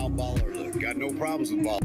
baller look. Got no problems with ball.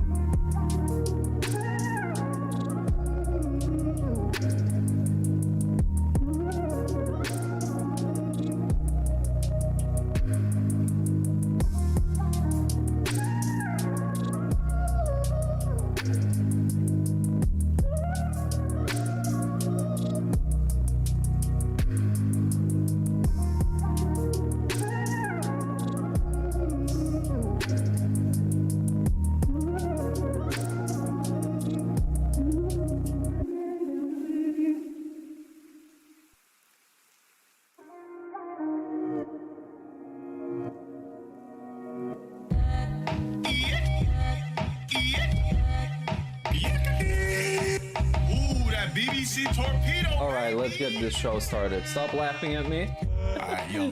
Alright, let's get this show started. Stop laughing at me.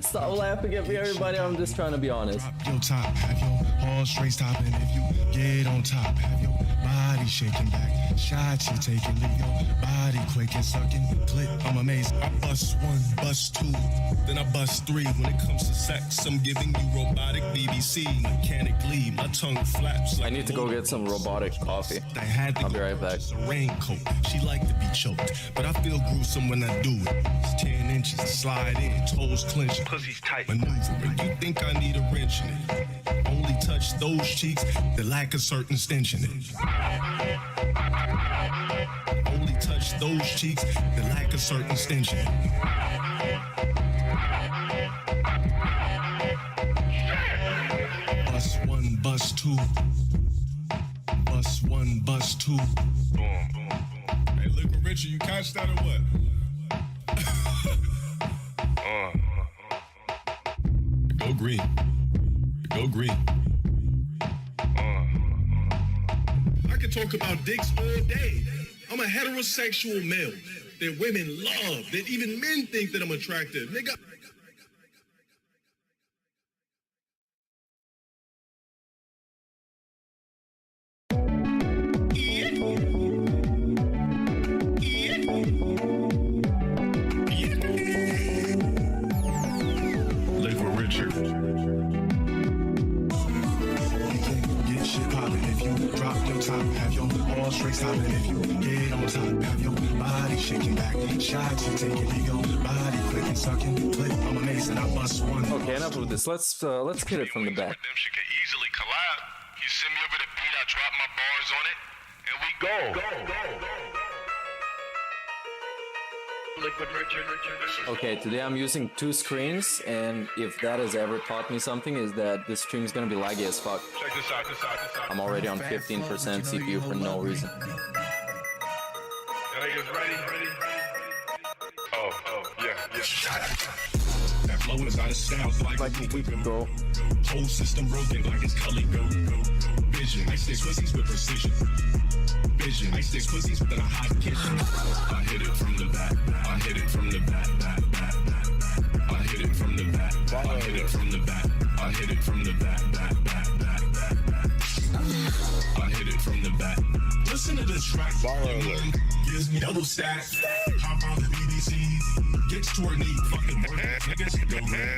Stop laughing at me, everybody. I'm just trying to be honest. Your top, have your all straight stopping. If you get on top, have your body shaking back. Shots you taking, leave your body quaking, sucking. Click, I'm amazing. I bust one, bust two, then I bust three. When it comes to sex, I'm giving you robotic BBC. Mechanically, my tongue flaps like I need to go get some robotic coffee. I'll be right back. Raincoat, she like to be choked, but I feel gruesome when I do it. It's 10 inches, slide in, toes clenching, pussy's tight, maneuvering. You think I need a wrench in it? Only touch those cheeks that lack a certain stench in it. Only touch those cheeks that lack a certain stench in it. Bust one, bust two. Bust one, bust two. Boom, boom, boom. Hey, look, Richard, you catch that or what? Go green. Go green. I could talk about dicks all day. I'm a heterosexual male that women love, that even men think that I'm attractive. Nigga. If you get on top, have your body shaking back. Shots you take it, ego, body clicking, sucking, click. I'm amazing, I bust one. Okay, enough of this. Let's get it from the back. Them shit can easily collide. You send me over the beat, I drop my bars on it, and we go. Okay, today I'm using 2 screens, and if that has ever taught me something, is that this stream is gonna be laggy as fuck. Check this out, this out. I'm already on 15% CPU for no reason. Niggas ready? Oh, yeah. That flow is out of style, Like a week ago. Whole system broken like it's Cully go. Vision, I stick pussies with precision. Vision, I stick pussies with a hot kitchen. I hit it from the back. I hit it from the back. I hit it from the back. I hit it from the back. I hit it from the back. I hit it from the back. Listen to this track. Gives me double stacks. Hop on the BBCs. Gets to her knee. Fucking work. Niggas go green.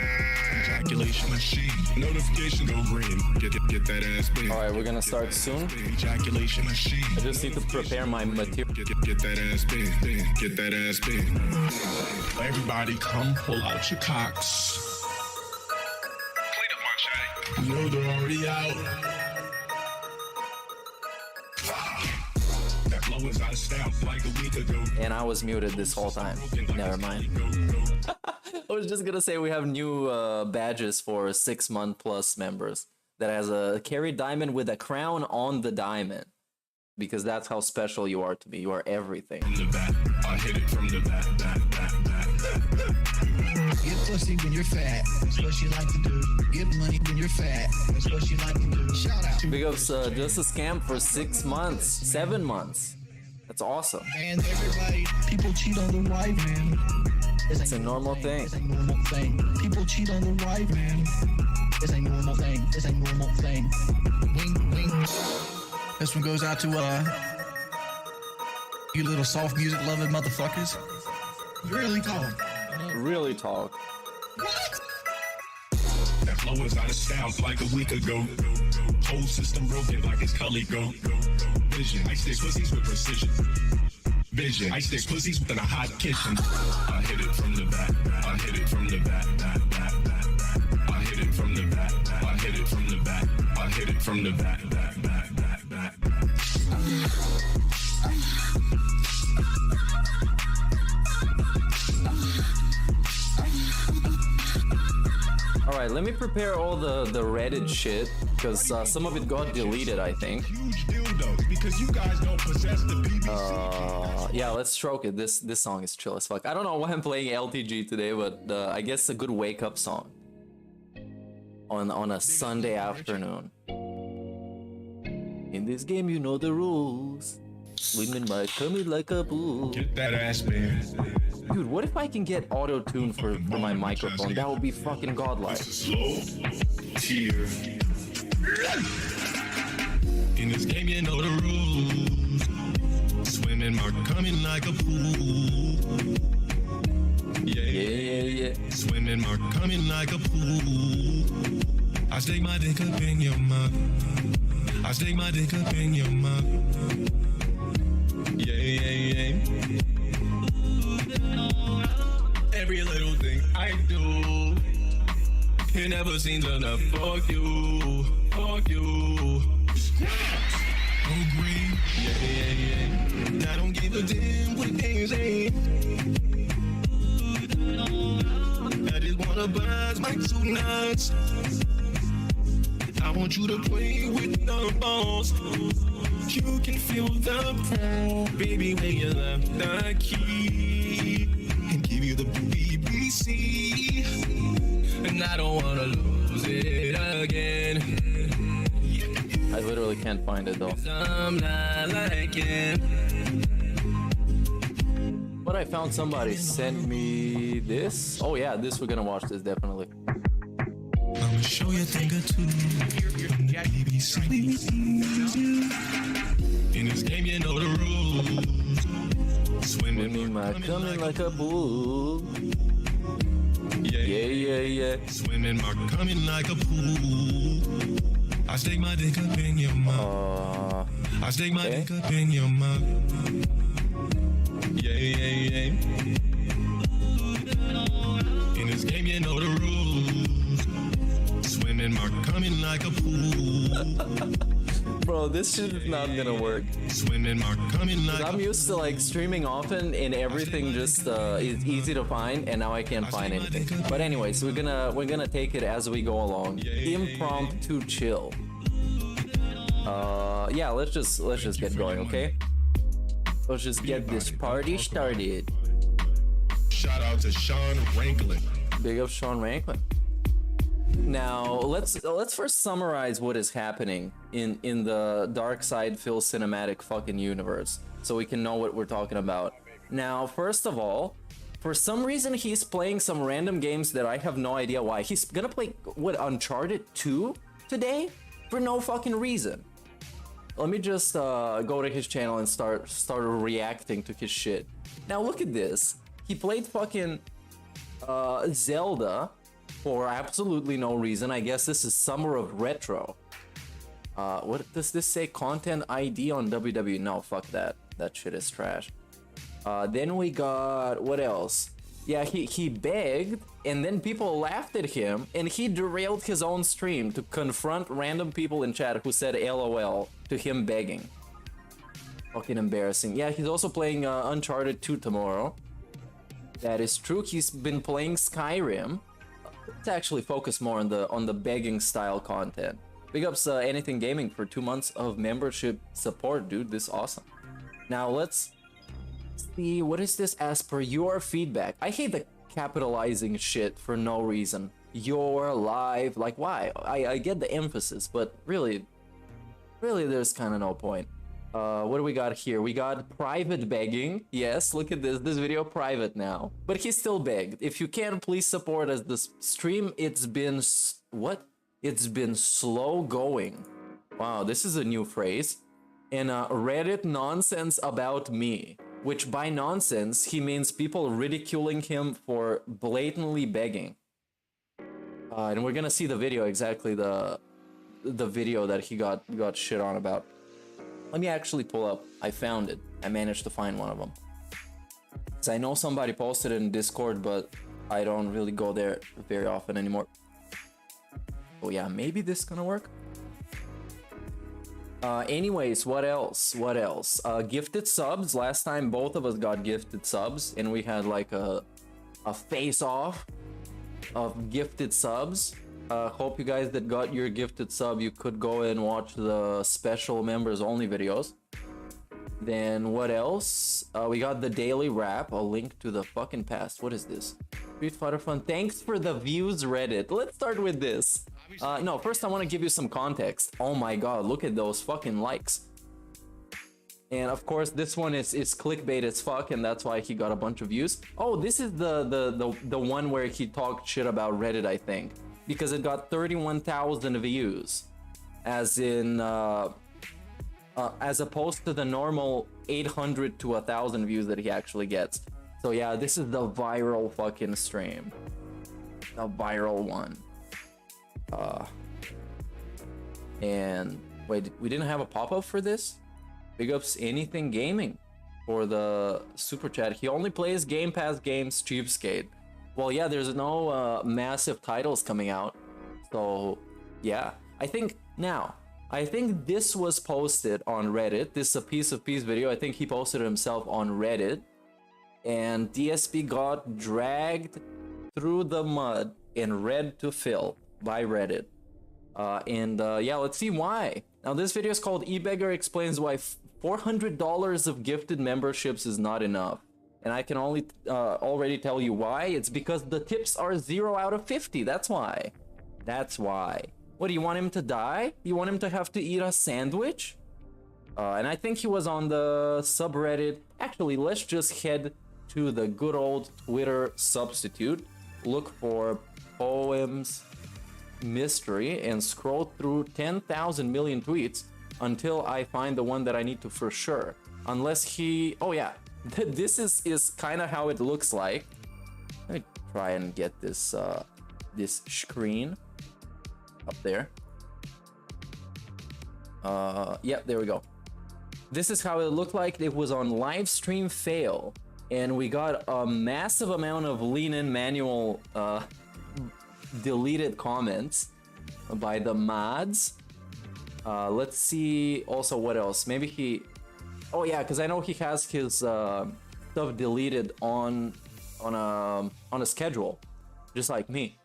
Ejaculation machine. Notification go green. Get that ass big. Alright, we're gonna start soon. Ejaculation machine. I just need to prepare my material. Get that ass big. Get that ass big. Everybody come pull out your cocks. Clean up my chatty. You know they're already out. Was out of style like a week ago. And I was muted this whole time. Never mind. I was just gonna say we have new badges for 6-month+ members that has a carry diamond with a crown on the diamond. Because that's how special you are to me. You are everything. From the back, I hit it from the back. Get pussy when you're fat. That's what you like to do. Get money when you're fat. That's what you like to do. Shout out. Because just a scam for 6 months, 7 months. That's awesome. And everybody, people cheat on the wife, man. It's a normal thing. It's a normal thing. People cheat on the wife, man. It's a normal thing. It's a normal thing. Wing, wing. This one goes out to you little soft music loving motherfuckers. Really talk. Really talk. What? That flow was out of style like a week ago. Whole system broken like it's Cully go. Vision, I stick pussies with precision. Vision, I stick pussies within a hot kitchen. I hit it from the back, I hit it from the back, back, back, back, back. I hit it from the back, I hit it from the back, I hit it from the back, back, back, back, back. Alright, let me prepare all the Reddit shit, because some of it got deleted, I think. Huge dildo, because you guys don't possess the BBC. Yeah, let's stroke it. This song is chill as fuck. I don't know why I'm playing LTG today, but I guess a good wake-up song. On a Sunday afternoon. In this game, you know the rules. Women might come in like a bull. Get that ass, man. Dude, what if I can get auto-tune for my microphone? That would be fucking godlike. Slow tear. In this game, you know the rules. Swimming, mark coming like a pool. Yeah. Swimming, mark coming like a pool. I stick my dick up in your mouth. I stick my dick up in your mouth. Yeah. Every little thing I do, it never seems enough. Fuck you. Oh, green. Yeah. I don't give a damn what they say. I just wanna buzz my 2 nuts. I want you to play with the balls. You can feel the pull, baby, when you left the key and give you the BBC. And I don't wanna lose it again. I literally can't find it though. I'm not like it. But I found somebody sent me this. Oh yeah, this we're gonna watch this definitely. I'ma show you a thing or two from the BBC. In this game, you know the rules. Swimming, coming like a bull. Yeah. Swimming, mark coming like a pool. I stick my dick up in your mouth. I stick my dick up in your mouth. Yeah. In this game, you know the rules. Swimming, mark coming like a pool. Bro, this shit is not gonna work. Swimming, mark coming like I'm used to like streaming often and everything just is easy to find, and now I can't find anything. But anyways, we're gonna take it as we go along. Impromptu chill. Yeah, let's just get going, okay? Let's just get this party started. Shout out to Sean Ranklin. Big up Sean Ranklin. Now let's first summarize what is happening in the Dark Side Phil cinematic fucking universe, so we can know what we're talking about. Now, first of all, for some reason he's playing some random games that I have no idea why. He's gonna play what, Uncharted 2 today for no fucking reason. Let me just go to his channel and start reacting to his shit. Now look at this. He played fucking Zelda for absolutely no reason. I guess this is Summer of Retro. What does this say? Content ID on WWE? No, fuck that. That shit is trash. Then we got, what else? Yeah, he begged, and then people laughed at him, and he derailed his own stream to confront random people in chat who said LOL to him begging. Fucking embarrassing. Yeah, he's also playing Uncharted 2 tomorrow. That is true. He's been playing Skyrim. Let's actually focus more on the begging style content. Big ups Anything Gaming for 2 months of membership support, dude. This is awesome. Now let's see, what is this as per your feedback? I hate the capitalizing shit for no reason. Your live, like why? I get the emphasis, but really there's kind of no point. What do we got here? We got private begging. Yes, look at this video private now. But he still begged. If you can, please support us. This stream, it's been what? It's been slow going. Wow, this is a new phrase. And Reddit nonsense about me, which by nonsense he means people ridiculing him for blatantly begging. And we're gonna see the video exactly the video that he got shit on about. Let me actually pull up. I found it. I managed to find one of them. So I know somebody posted it in Discord, but I don't really go there very often anymore. Oh yeah, maybe this is gonna work. Anyways, what else? What else? Gifted subs. Last time both of us got gifted subs, and we had like a face-off of gifted subs. Hope you guys that got your gifted sub, you could go and watch the special members only videos. Then what else? We got the daily wrap, a link to the fucking past. What is this? Street Fighter Fun. Thanks for the views, Reddit. Let's start with this. No, first I want to give you some context. Oh my god, look at those fucking likes. And of course, this one is clickbait as fuck, and that's why he got a bunch of views. Oh, this is the one where he talked shit about Reddit, I think, because it got 31,000 views, as in as opposed to the normal 800 to 1,000 views that he actually gets. So yeah, this is the viral fucking stream, the viral one. And wait, we didn't have a pop-up for this? Big ups Anything Gaming for the super chat. He only plays Game Pass games, cheapskate. Well, yeah, there's no massive titles coming out, so yeah. I think this was posted on Reddit. This is a piece of peace video. I think he posted it himself on Reddit, and DSP got dragged through the mud and read to fill by Reddit. Yeah, let's see why. Now this video is called eBeggar explains why $400 of gifted memberships is not enough. And I can only already tell you why. It's because the tips are 0 out of 50. That's why. That's why. What, do you want him to die? You want him to have to eat a sandwich? And I think he was on the subreddit. Actually, let's just head to the good old Twitter substitute. Look for Poems Mystery and scroll through 10,000 million tweets until I find the one that I need to for sure. Unless he... Oh yeah, this is kind of how it looks like. Let me try and get this this screen up there. Yeah, there we go. This is how it looked like. It was on live stream fail, and we got a massive amount of lean-in manual deleted comments by the mods. Let's see also what else. Maybe he... Oh yeah, because I know he has his stuff deleted on a schedule, just like me.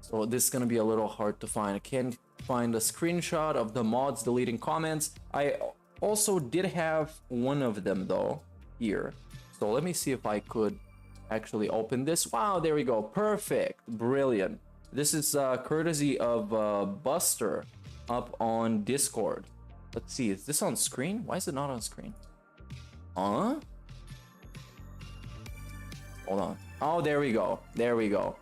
So this is gonna be a little hard to find. I can't find a screenshot of the mods deleting comments. I also did have one of them though here. So let me see if I could actually open this. Wow, there we go. Perfect. Brilliant. This is courtesy of Buster up on Discord. Let's see, is this on screen? Why is it not on screen? Huh? Hold on. Oh, there we go. There we go.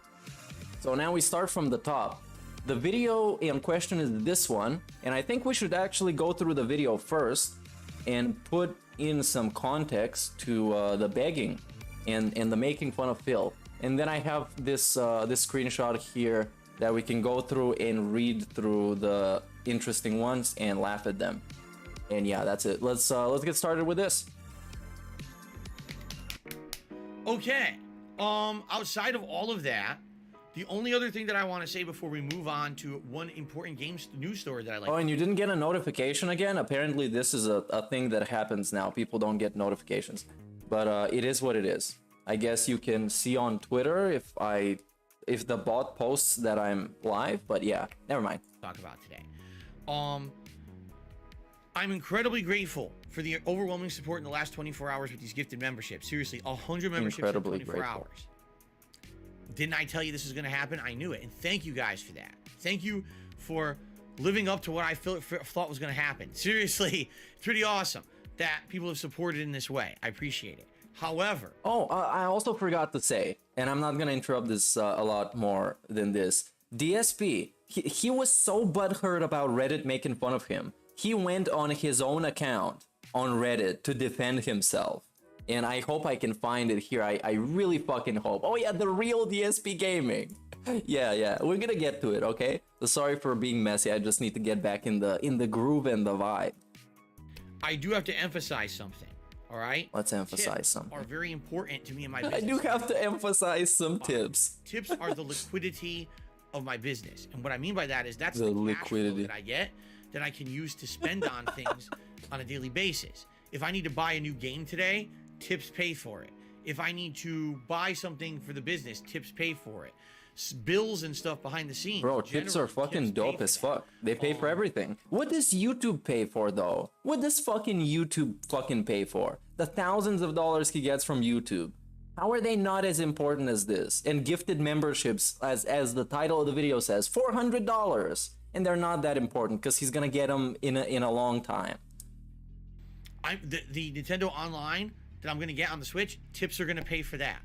So now we start from the top. The video in question is this one, and I think we should actually go through the video first and put in some context to the begging and the making fun of Phil. And then I have this this screenshot here that we can go through and read through the interesting ones and laugh at them. And yeah, that's it. Let's get started with this. Okay. Outside of all of that, the only other thing that I want to say before we move on to one important news story that I like. Oh, and you didn't get a notification again? Apparently this is a thing that happens now. People don't get notifications. But it is what it is. I guess you can see on Twitter if the bot posts that I'm live, but yeah, never mind. Talk about today. I'm incredibly grateful for the overwhelming support in the last 24 hours with these gifted memberships. Seriously, 100 memberships in 24 hours. Didn't I tell you this is going to happen? I knew it. And thank you guys for that. Thank you for living up to what I thought was going to happen. Seriously, it's pretty awesome that people have supported in this way. I appreciate it. However... Oh, I also forgot to say, and I'm not going to interrupt this a lot more than this. DSP, he was so butthurt about Reddit making fun of him. He went on his own account on Reddit to defend himself. And I hope I can find it here. I really fucking hope. Oh yeah, the real DSP Gaming. Yeah, we're gonna get to it, okay? So sorry for being messy. I just need to get back in the groove and the vibe. I do have to emphasize something. All right. Let's emphasize tips something. Are very important to me in my business. I do have to emphasize some tips. Tips are the liquidity of my business, and what I mean by that is that's The the cash liquidity flow that I get that I can use to spend on things on a daily basis. If I need to buy a new game today, tips pay for it. If I need to buy something for the business, tips pay for it. Bills and stuff behind the scenes. Bro, tips are fucking dope as fuck. They pay for everything. What does YouTube pay for though? What does fucking YouTube fucking pay for? The thousands of dollars he gets from YouTube. How are they not as important as this? And gifted memberships, as the title of the video says, $400. And they're not that important because he's gonna get them in a long time. The Nintendo Online that I'm gonna get on the Switch, tips are gonna pay for that.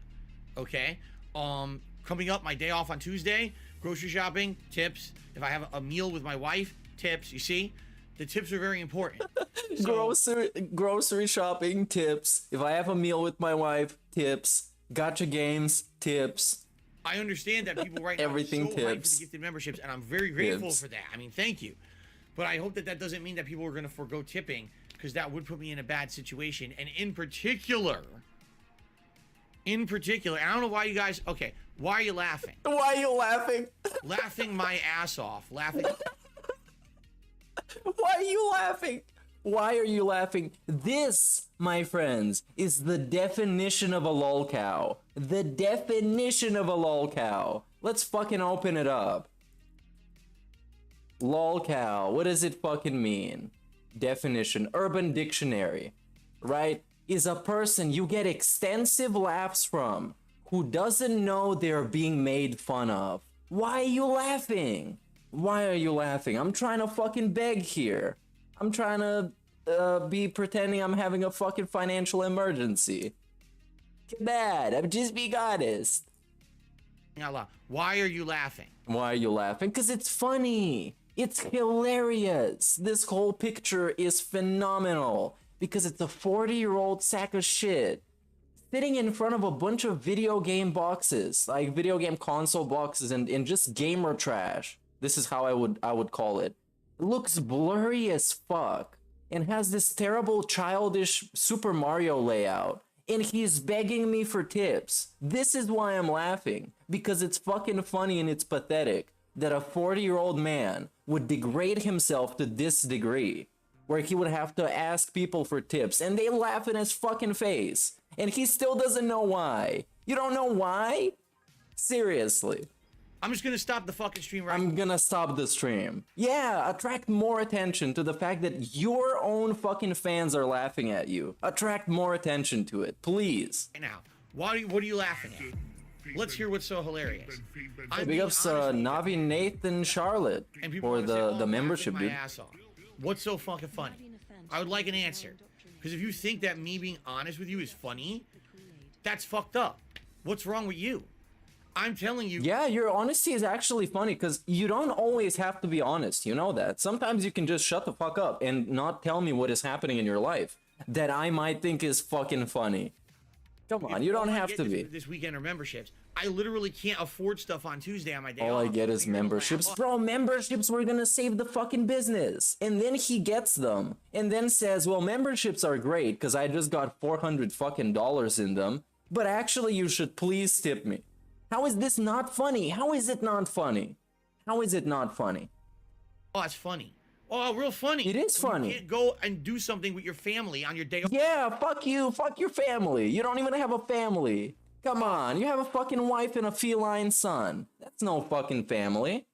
Okay? Coming up, my day off on Tuesday, grocery shopping, tips. If I have a meal with my wife, tips. You see, the tips are very important. So, grocery shopping, tips. If I have a meal with my wife, tips. Gotcha games, tips. I understand that people right now Everything are so hyped for tips. the gifted memberships, and I'm very grateful Tips. for that. I mean, thank you. But I hope that that doesn't mean that people are going to forego tipping, because that would put me in a bad situation. And in particular, and I don't know why you guys, okay, why are you laughing? Why are you laughing? Laughing my ass off. Laughing. Why are you laughing? Why are you laughing? This, my friends, is the definition of a lol cow. The definition of a lol cow. Let's fucking open it up. Lol cow. What does it fucking mean? Definition. Urban Dictionary. Right? Is a person you get extensive laughs from who doesn't know they're being made fun of. Why are you laughing? Why are you laughing? I'm trying to fucking beg here. I'm trying to be pretending I'm having a fucking financial emergency. Get bad. I'm just being honest. Why are you laughing? Why are you laughing? Because it's funny. It's hilarious. This whole picture is phenomenal. Because it's a 40-year-old sack of shit sitting in front of a bunch of video game boxes, like video game console boxes and just gamer trash. This is how I would call it. It looks blurry as fuck and has this terrible childish Super Mario layout. And he's begging me for tips. This is why I'm laughing. Because it's fucking funny and it's pathetic that a 40-year-old man would degrade himself to this degree, where he would have to ask people for tips, and they laugh in his fucking face, and he still doesn't know why. You don't know why? Seriously. I'm just gonna stop the fucking stream right now. I'm gonna stop the stream. Yeah, attract more attention to the fact that your own fucking fans are laughing at you. Attract more attention to it, please. Now, what are you laughing at? Let's hear what's so hilarious. Big ups Navi, Nathan, Charlotte And people for wanna say, "Oh, the I'm membership, laughing my dude. ass off." What's so fucking funny? I would like an answer. Because if you think that me being honest with you is funny, that's fucked up. What's wrong with you? I'm telling you. Yeah, your honesty is actually funny because you don't always have to be honest. You know that. Sometimes you can just shut the fuck up and not tell me what is happening in your life that I might think is fucking funny. Come on, you don't have to be. This weekend or memberships. I literally can't afford stuff on Tuesday on my day All off. I get is memberships. Bro, memberships were gonna save the fucking business. And then he gets them. And then says, well, memberships are great because I just got $400 fucking dollars in them. But actually, you should please tip me. How is this not funny? How is it not funny? How is it not funny? Oh, it's funny. Oh, real funny. It is funny. You can't go and do something with your family on your day off. Yeah, fuck you. Fuck your family. You don't even have a family. Come on. You have a fucking wife and a feline son. That's no fucking family.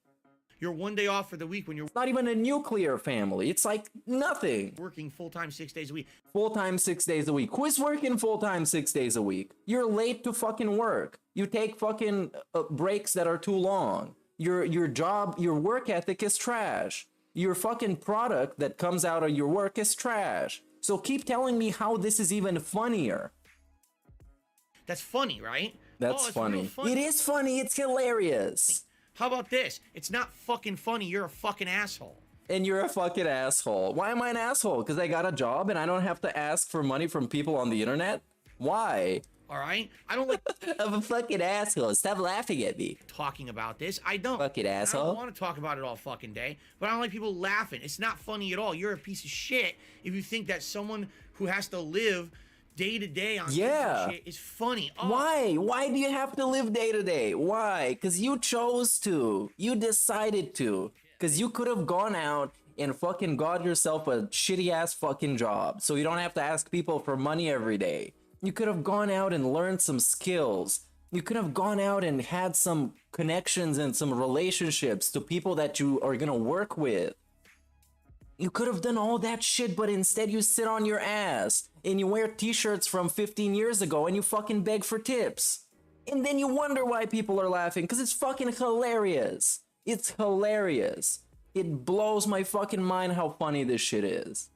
You're one day off for the week when you're Not even a nuclear family. It's like nothing. working full-time 6 days a week. Full-time 6 days a week. Who's working full-time 6 days a week? You're late to fucking work. You take fucking breaks that are too long. Your job, your work ethic is trash. Your fucking product that comes out of your work is trash. So keep telling me how this is even funnier. That's funny, right? That's it's funny. real funny. It is funny. It's hilarious. How about this? It's not fucking funny. You're a fucking asshole. And you're a fucking asshole. Why am I an asshole? Because I got a job and I don't have to ask for money from people on the internet? Why? All right? I don't like I'm a fucking asshole. Stop laughing at me. talking about this. I don't. Fucking I asshole. don't want to talk about it all fucking day, but I don't like people laughing. It's not funny at all. You're a piece of shit if you think that someone who has to live day to day on shit is funny. Oh. Why? Why do you have to live day to day? Why? Because you chose to. You decided to. Because you could have gone out and fucking got yourself a shitty ass fucking job so you don't have to ask people for money every day. You could have gone out and learned some skills. You could have gone out and had some connections and some relationships to people that you are gonna work with. You could have done all that shit, but instead you sit on your ass and you wear t-shirts from 15 years ago and you fucking beg for tips. And then you wonder why people are laughing, because it's fucking hilarious. It's hilarious. It blows my fucking mind how funny this shit is.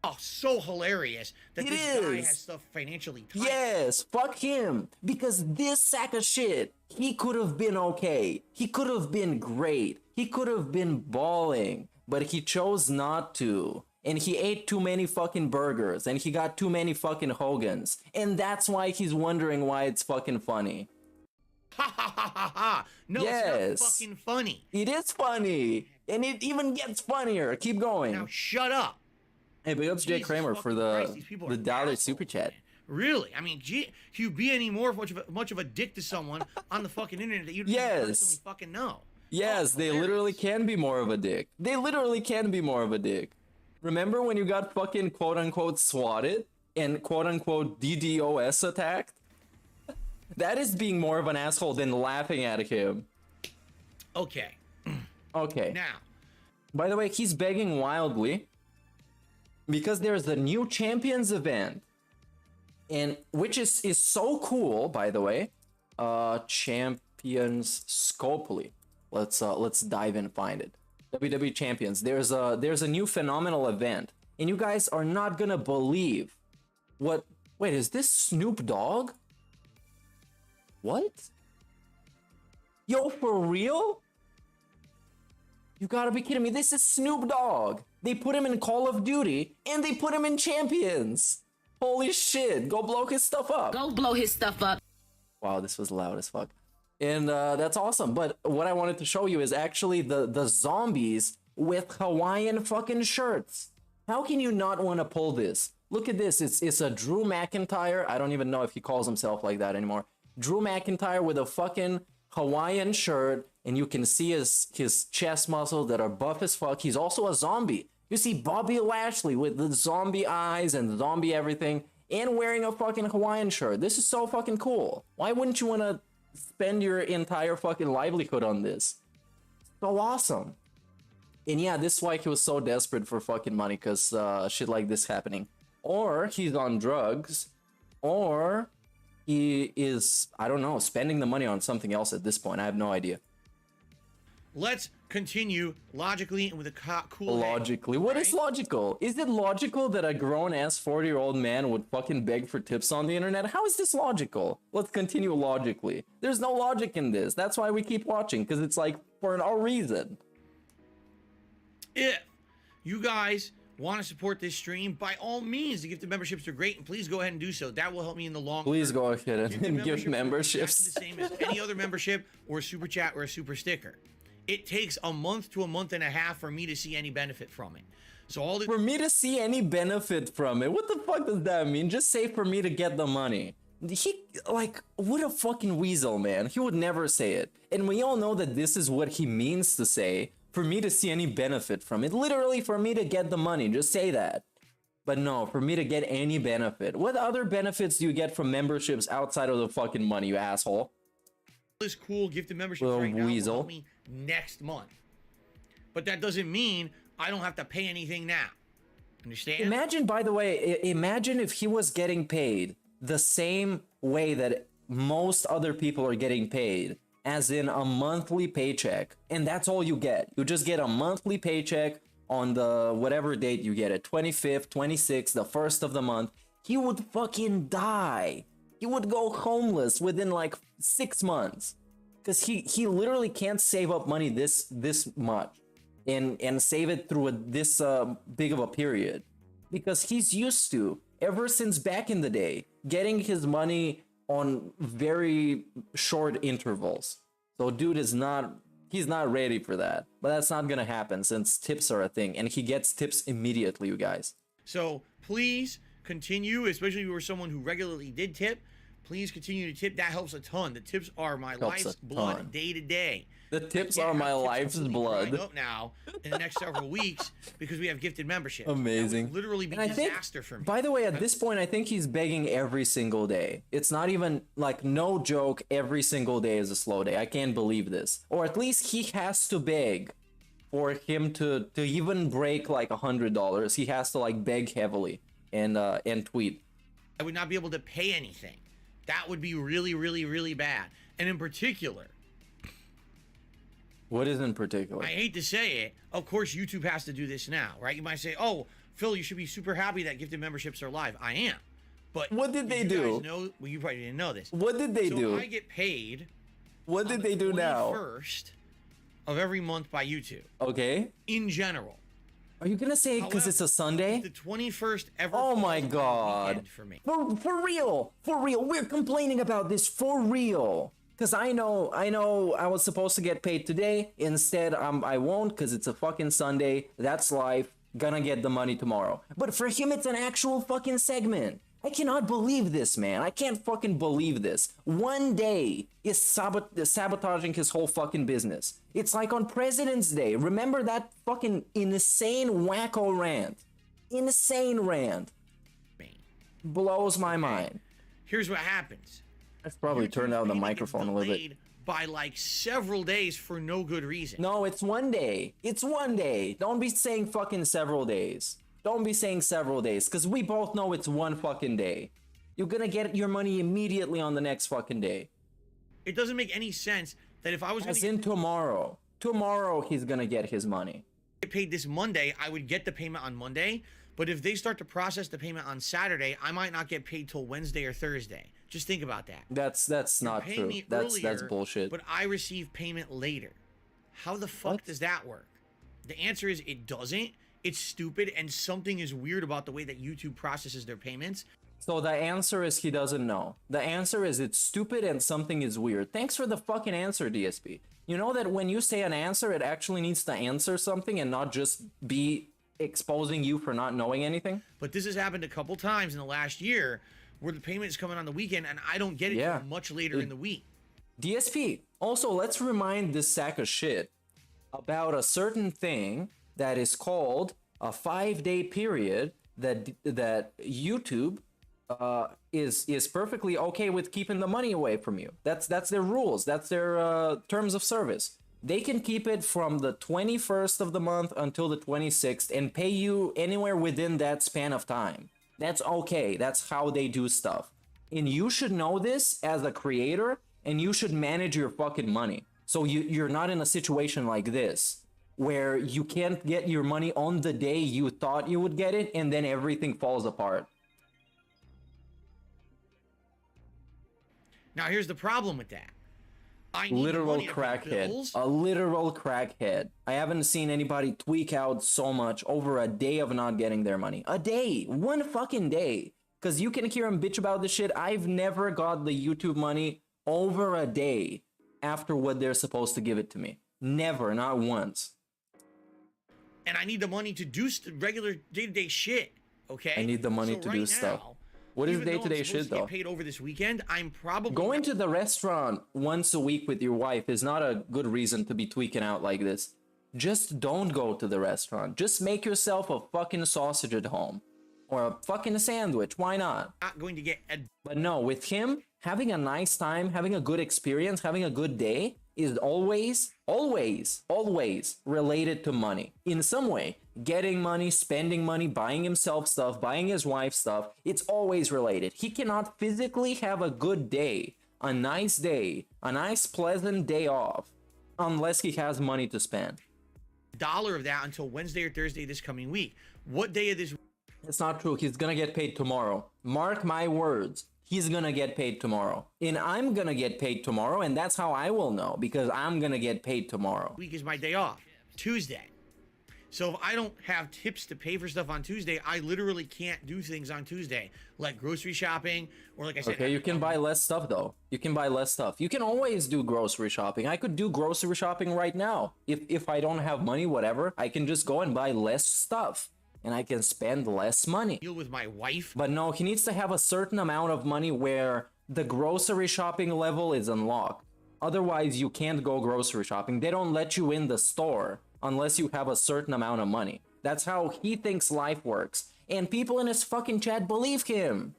Oh, so hilarious that this guy has stuff financially tight. Yes, fuck him. Because this sack of shit, he could have been okay. He could have been great. He could have been balling. But he chose not to. And he ate too many fucking burgers. And he got too many fucking Hogans. And that's why he's wondering why it's fucking funny. Ha ha ha ha ha. No, it's not fucking funny. It is funny. And it even gets funnier. Keep going. Now shut up. Hey, big ups Jay Kramer for the dollar super chat. Really? I mean, you be any more much of a dick to someone on the fucking internet that you don't personally fucking know. Yes, they literally can be more of a dick. They literally can be more of a dick. Remember when you got fucking quote-unquote swatted and quote-unquote DDoS attacked? That is being more of an asshole than laughing at him. Okay. Okay. Now. By the way, he's begging wildly because there's a new Champions event. And which is so cool, by the way. Champions Scopely. Let's dive in and find it. WWE Champions. There's a new phenomenal event, and you guys are not gonna believe what. Wait, is this Snoop Dogg? What? Yo, for real? You gotta be kidding me! This is Snoop Dogg. They put him in Call of Duty, and they put him in Champions. Holy shit! Go blow his stuff up. Go blow his stuff up. Wow, this was loud as fuck. And that's awesome. But what I wanted to show you is actually the zombies with Hawaiian fucking shirts. How can you not want to pull this? Look at this. It's a Drew McIntyre. I don't even know if he calls himself like that anymore. Drew McIntyre with a fucking Hawaiian shirt. And you can see his chest muscles that are buff as fuck. He's also a zombie. You see Bobby Lashley with the zombie eyes and zombie everything. And wearing a fucking Hawaiian shirt. This is so fucking cool. Why wouldn't you want to spend your entire fucking livelihood on this? So awesome. And yeah, this is why he was so desperate for fucking money, because shit like this happening. Or he's on drugs, or he is, I don't know, spending the money on something else at this point. I have no idea. Let's continue logically and with a cool logically head, what is logical? Is it logical that a grown-ass 40-year-old man would fucking beg for tips on the internet? How is this logical? Let's continue logically. There's no logic in this. That's why we keep watching, because it's like for no reason. If you guys want to support this stream, by all means, the gifted memberships are great, and please go ahead and do so. That will help me in the long term. Please go ahead and give memberships. The same as any other membership or a super chat or a super sticker. It takes a month to a month and a half for me to see any benefit from it. So for me to see any benefit from it, what the fuck does that mean? Just say for me to get the money. He, like, what a fucking weasel, man. He would never say it. And we all know that this is what he means to say, for me to see any benefit from it. Literally, for me to get the money, just say that. But no, for me to get any benefit. What other benefits do you get from memberships outside of the fucking money, you asshole? This cool gifted memberships right now will help me next month. But that doesn't mean I don't have to pay anything now. Understand? Imagine, by the way, imagine if he was getting paid the same way that most other people are getting paid, as in a monthly paycheck. And that's all you get. You just get a monthly paycheck on the whatever date you get it, 25th, 26th, the 1st of the month. He would fucking die. He would go homeless within like 6 months, because he literally can't save up money this much and save it through this big of a period, because he's used to ever since back in the day, getting his money on very short intervals. So dude is not, he's not ready for that. But that's not gonna happen since tips are a thing, and he gets tips immediately, you guys. So please continue, especially if you were someone who regularly did tip. Please continue to tip. That helps a ton. The tips are my life's blood day to day. The tips are my life's blood. Up now in the next several weeks because we have gifted membership. Amazing. That would literally be a disaster for me. By the way, at this point, I think he's begging every single day. It's not even like, no joke, every single day is a slow day. I can't believe this. Or at least he has to beg for him to even break like $100. He has to like beg heavily and tweet. I would not be able to pay anything. That would be really, really, really bad. And in particular, what is in particular? I hate to say it, of course YouTube has to do this now, right? You might say, oh, Phil, you should be super happy that gifted memberships are live. I am. But what did they do? Guys know, well, you probably didn't know this. What did they do? I get paid. What did they do now? First of every month by YouTube. Okay. In general. Are you gonna say because it's a Sunday? The 21st ever. Oh my God! For me. For real, we're complaining about this for real. Cause I know I was supposed to get paid today. Instead, I won't because it's a fucking Sunday. That's life. Gonna get the money tomorrow. But for him, it's an actual fucking segment. I cannot believe this, man. I can't fucking believe this. One day is sabotaging his whole fucking business. It's like on President's Day. Remember that fucking insane wacko rant? Insane rant. Blows my mind. Here's what happens. I've probably turned down the microphone a little bit. By like several days for no good reason. No, it's one day. It's one day. Don't be saying fucking several days. Don't be saying several days, because we both know it's one fucking day. You're gonna get your money immediately on the next fucking day. It doesn't make any sense that if I was gonna get tomorrow. Tomorrow he's gonna get his money. Get paid this Monday, I would get the payment on Monday. But if they start to process the payment on Saturday, I might not get paid till Wednesday or Thursday. Just think about that. That's not true. That's bullshit. But I receive payment later. How the fuck does that work? The answer is it doesn't. It's stupid, and something is weird about the way that YouTube processes their payments. So the answer is he doesn't know. The answer is it's stupid and something is weird. Thanks for the fucking answer, DSP. You know that when you say an answer, it actually needs to answer something and not just be exposing you for not knowing anything? But this has happened a couple times in the last year where the payment is coming on the weekend and I don't get it until much later in the week. DSP, also, let's remind this sack of shit about a certain thing that is called a 5-day period that YouTube is perfectly okay with keeping the money away from you. That's their rules. That's their terms of service. They can keep it from the 21st of the month until the 26th and pay you anywhere within that span of time. That's okay. That's how they do stuff. And you should know this as a creator, and you should manage your fucking money. So you're not in a situation like this, where you can't get your money on the day you thought you would get it, and then everything falls apart. Now here's the problem with that. Literal crackhead. A literal crackhead. I haven't seen anybody tweak out so much over a day of not getting their money. A day. One fucking day. Because you can hear him bitch about this shit. I've never got the YouTube money over a day after what they're supposed to give it to me. Never. Not once. And I need the money to do regular day-to-day shit, okay? I need the money to do stuff. What is day-to-day shit, though? Get paid over this weekend, I'm probably going to the restaurant once a week with your wife is not a good reason to be tweaking out like this. Just don't go to the restaurant. Just make yourself a fucking sausage at home. Or a fucking sandwich. Why not? Not going to get But no, with him, having a nice time, having a good experience, having a good day is always related to money. In some way. Getting money, spending money, buying himself stuff, buying his wife stuff. It's always related. He cannot physically have a good day, a nice pleasant day off, unless he has money to spend. $1 of that until Wednesday or Thursday this coming week. What day of this? It's not true. He's gonna get paid tomorrow. Mark my words. He's gonna get paid tomorrow. And I'm gonna get paid tomorrow, and that's how I will know, because I'm gonna get paid tomorrow. Week is my day off. Tuesday. So if I don't have tips to pay for stuff on Tuesday, I literally can't do things on Tuesday, like grocery shopping, or like I said. Okay, you can buy less stuff though. You can buy less stuff. You can always do grocery shopping. I could do grocery shopping right now. If I don't have money, whatever, I can just go and buy less stuff. And I can spend less money. Deal with my wife. But no, he needs to have a certain amount of money where the grocery shopping level is unlocked. Otherwise, you can't go grocery shopping. They don't let you in the store unless you have a certain amount of money. That's how he thinks life works. And people in his fucking chat believe him.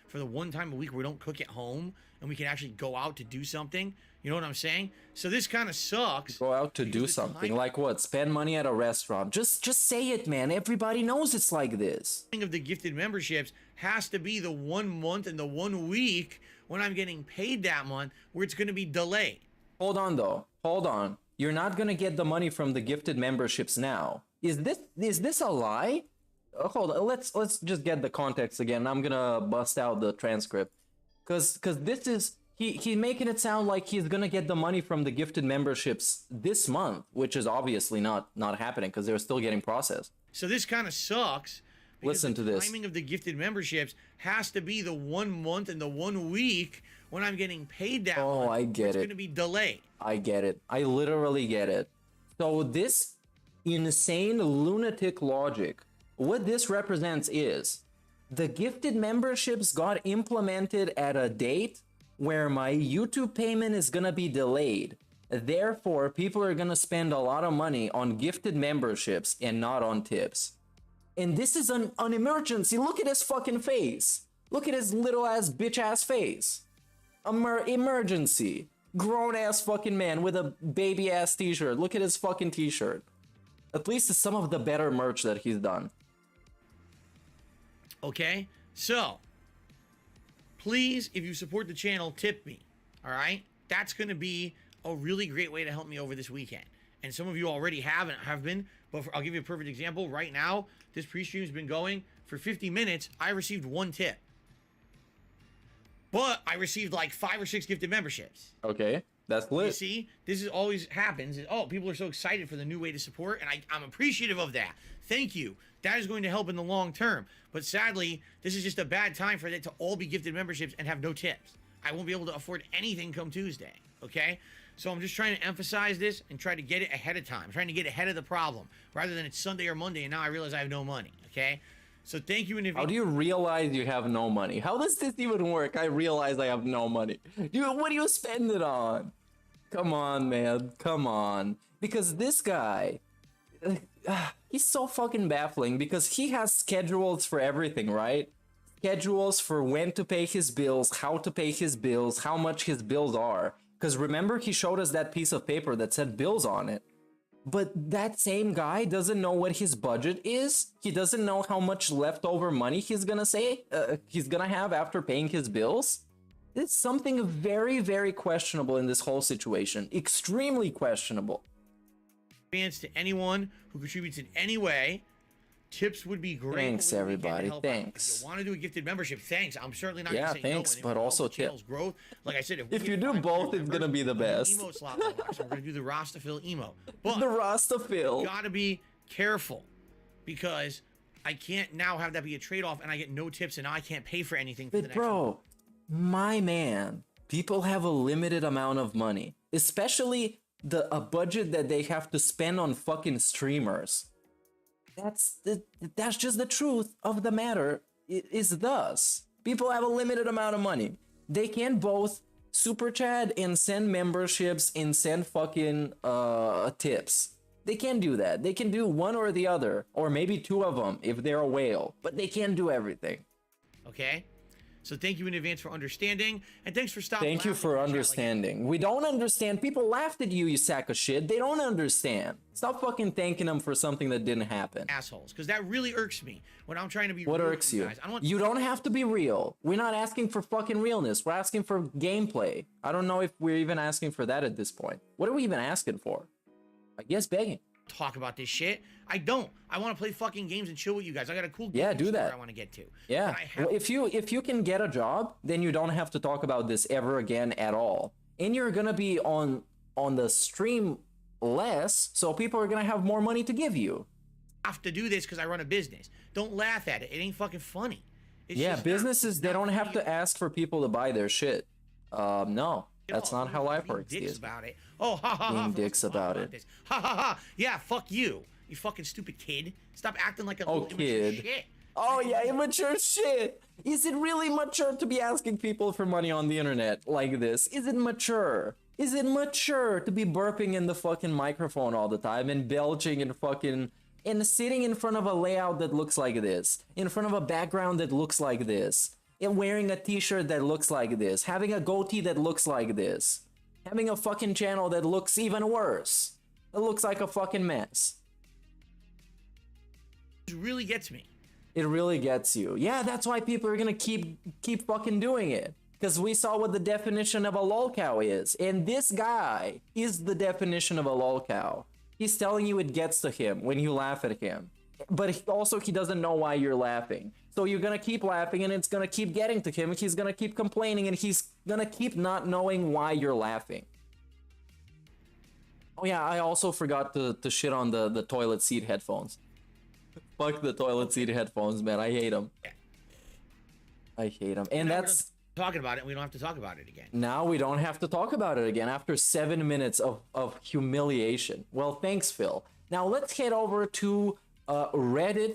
For the one time a week we don't cook at home and we can actually go out to do something. You know what I'm saying? So this kind of sucks. Go out to do something. Like what? Spend money at a restaurant. Just say it, man. Everybody knows it's like this. Of the gifted memberships has to be the 1 month and the 1 week when I'm getting paid that month where it's going to be delayed. Hold on though. Hold on. You're not going to get the money from the gifted memberships now. Is this a lie? Hold on. Let's just get the context again. I'm going to bust out the transcript. Cuz this is He's making it sound like he's gonna get the money from the gifted memberships this month, which is obviously not happening because they're still getting processed. So this kind of sucks. Listen to this. The timing of the gifted memberships has to be the 1 month and the 1 week when I'm getting paid that month. Oh, I get it. It's gonna be delayed. I get it. I literally get it. So this insane lunatic logic, what this represents is the gifted memberships got implemented at a date where my YouTube payment is gonna be delayed. Therefore, people are gonna spend a lot of money on gifted memberships and not on tips. And this is an emergency. Look at his fucking face. Look at his little ass bitch ass face. Emergency. Grown ass fucking man with a baby ass t-shirt. Look at his fucking t-shirt. At least it's some of the better merch that he's done. Okay, so please, if you support the channel, tip me, all right? That's going to be a really great way to help me over this weekend. And some of you already have been, but I'll give you a perfect example. Right now, this pre-stream has been going for 50 minutes. I received 1 tip. But I received like 5 or 6 gifted memberships. Okay, that's lit. You see, this is always happens. Oh, people are so excited for the new way to support, and I'm appreciative of that. Thank you. That is going to help in the long term. But sadly, this is just a bad time for it to all be gifted memberships and have no tips. I won't be able to afford anything come Tuesday, okay? So I'm just trying to emphasize this and try to get it ahead of time. I'm trying to get ahead of the problem rather than it's Sunday or Monday and now I realize I have no money, okay? So thank you in advance. How do you realize you have no money? How does this even work? I realize I have no money. What do you spend it on? Come on, man. Come on. Because this guy, he's so fucking baffling because he has schedules for everything, right? Schedules for when to pay his bills, how to pay his bills, how much his bills are. Because remember, he showed us that piece of paper that said bills on it. But that same guy doesn't know what his budget is. He doesn't know how much leftover money he's gonna have after paying his bills. It's something very, very questionable in this whole situation. Extremely questionable. To anyone who contributes in any way, tips would be great. Thanks, everybody. Thanks. If you want to do a gifted membership, thanks. I'm certainly not yeah, going to say thanks, no. but also channel's growth. Like I said, if you do both, it's gonna be the best. Emote slot unlocked, so we're gonna do the Rasta Fill emote. But the Rasta Fill. You gotta be careful because I can't now have that be a trade-off, and I get no tips, and now I can't pay for anything for the next month. My man, people have a limited amount of money, especially a budget that they have to spend on fucking streamers. That's just the truth of the matter. It is thus. People have a limited amount of money. They can both super chat and send memberships and send fucking tips. They can do that. They can do one or the other, or maybe 2 of them if they're a whale, but they can't do everything. Okay? So thank you in advance for understanding, and thanks for stopping. Thank you for understanding. We don't understand. People laughed at you, you sack of shit. They don't understand. Stop fucking thanking them for something that didn't happen. Assholes, because that really irks me when I'm trying to be What real irks with you? guys. You don't have to be real. We're not asking for fucking realness. We're asking for gameplay. I don't know if we're even asking for that at this point. What are we even asking for? I guess begging. Talk about this shit. I don't. I want to play fucking games and chill with you guys. I got a cool game do that. I want to get to. Yeah. Well, if you can get a job, then you don't have to talk about this ever again at all. And you're gonna be on the stream less, so people are gonna have more money to give you. Have to do this because I run a business. Don't laugh at it. It ain't fucking funny. It's Yeah, just businesses, they don't have to ask for people to buy their shit. No, that's not how life works. Dicks about it. Oh, ha ha ha. Being dicks about it. This. Ha ha ha. Yeah, fuck you. You fucking stupid kid. Stop acting like a Oh, little kid. shit. Oh yeah, immature shit. Is it really mature to be asking people for money on the internet like this? Is it mature? Is it mature to be burping in the fucking microphone all the time and belching and fucking and sitting in front of a layout that looks like this, in front of a background that looks like this, and wearing a t-shirt that looks like this, having a goatee that looks like this, having a fucking channel that looks even worse? It looks like a fucking mess. It really gets me. It really gets you. Yeah, that's why people are gonna keep fucking doing it. Because we saw what the definition of a lolcow is. And this guy is the definition of a lolcow. He's telling you it gets to him when you laugh at him. But he doesn't know why you're laughing. So you're gonna keep laughing and it's gonna keep getting to him. He's gonna keep complaining and he's gonna keep not knowing why you're laughing. Oh yeah, I also forgot to shit on the toilet seat headphones. Fuck the toilet seat headphones, man. I hate them. I hate them. And that's... Talking about it, we don't have to talk about it again. Now we don't have to talk about it again after 7 minutes of humiliation. Well, thanks, Phil. Now let's head over to reddit.com,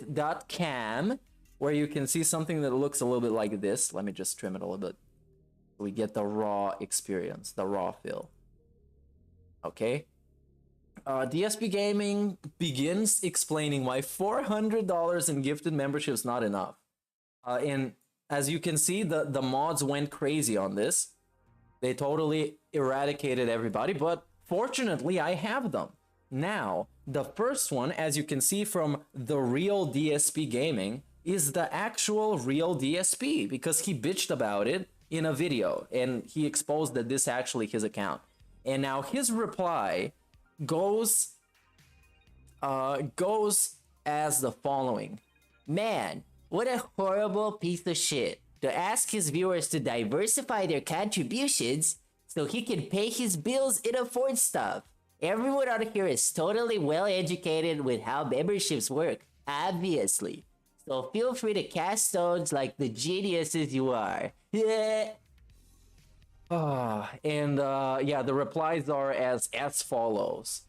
where you can see something that looks a little bit like this. Let me just trim it a little bit. We get the raw experience, the raw feel. Okay. DSP Gaming begins explaining why $400 in gifted membership is not enough. And as you can see, the mods went crazy on this. They totally eradicated everybody, but fortunately I have them. Now, the first one, as you can see from the real DSP Gaming, is the actual real DSP, because he bitched about it in a video, and he exposed that this actually his account. And now his reply goes as the following. Man, what a horrible piece of shit to ask his viewers to diversify their contributions so he can pay his bills and afford stuff. Everyone out here is totally well educated with how memberships work, obviously. So feel free to cast stones like the geniuses you are. Yeah. Yeah, the replies are as follows.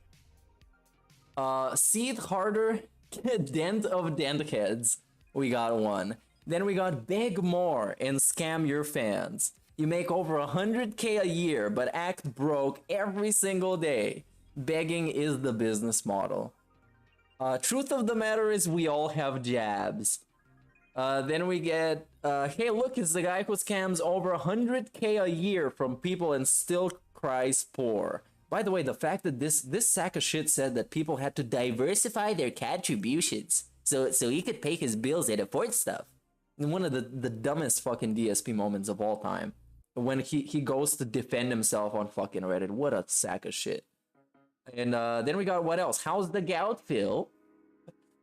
Seed harder, dent of dent heads. We got one. Then we got beg more and scam your fans. You make over 100K a year, but act broke every single day. Begging is the business model. Truth of the matter is we all have jabs. Then we get, hey look, it's the guy who scams over 100K a year from people and still cries poor. By the way, the fact that this sack of shit said that people had to diversify their contributions so he could pay his bills and afford stuff. One of the dumbest fucking DSP moments of all time. When he goes to defend himself on fucking Reddit. What a sack of shit. And then we got what else? How's the gout feel?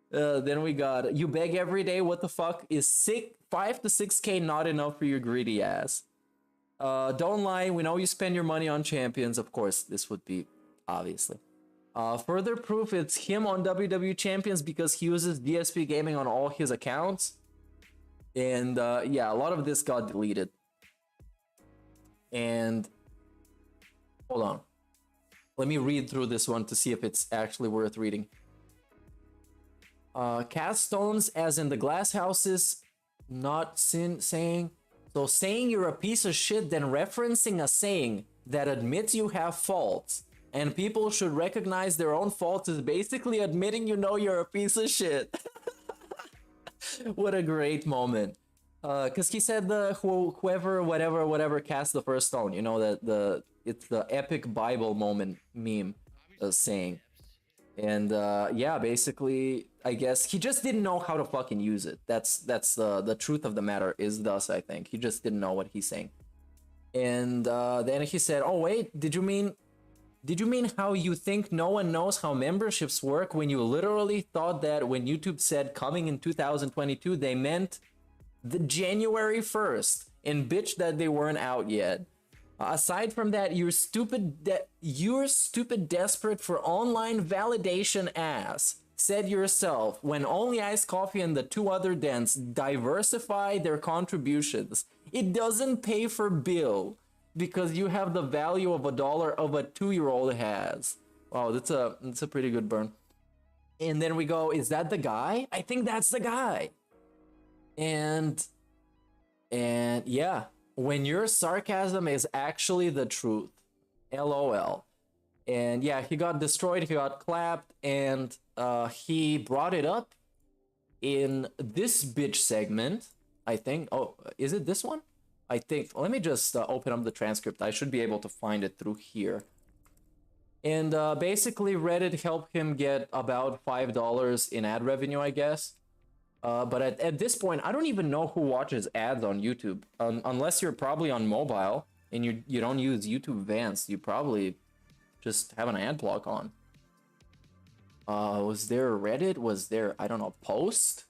Then we got, you beg every day, what the fuck? Is 5 to 6K not enough for your greedy ass? Don't lie, we know you spend your money on champions. Of course, this would be, obviously. Further proof, it's him on WWE Champions because he uses DSP Gaming on all his accounts. And yeah, a lot of this got deleted. And hold on. Let me read through this one to see if it's actually worth reading. Cast stones as in the glass houses, not saying. So saying you're a piece of shit, then referencing a saying that admits you have faults and people should recognize their own faults is basically admitting you know you're a piece of shit. What a great moment. Because he said whoever, whatever cast the first stone, you know, that it's the epic Bible moment meme saying. And yeah, basically, I guess he just didn't know how to fucking use it. That's the truth of the matter is thus, I think. He just didn't know what he's saying. And then he said, oh wait, did you mean how you think no one knows how memberships work when you literally thought that when YouTube said coming in 2022, they meant the January 1st and bitch that they weren't out yet. Aside from that, you're stupid desperate for online validation ass said yourself when only Iced Coffee and the two other dents diversify their contributions. It doesn't pay for bill because you have the value of $1 of a 2-year-old has. Wow, that's a pretty good burn. And then we go, is that the guy? I think that's the guy. And yeah, when your sarcasm is actually the truth. LOL. And yeah, he got destroyed, he got clapped, and he brought it up in this bitch segment, I think. Oh, is it this one? I think. Let me just open up the transcript. I should be able to find it through here. And basically, Reddit helped him get about $5 in ad revenue, I guess. But at this point, I don't even know who watches ads on YouTube. Unless you're probably on mobile and you don't use YouTube Advanced, you probably just have an ad block on. Was there a Reddit? Was there, I don't know, post?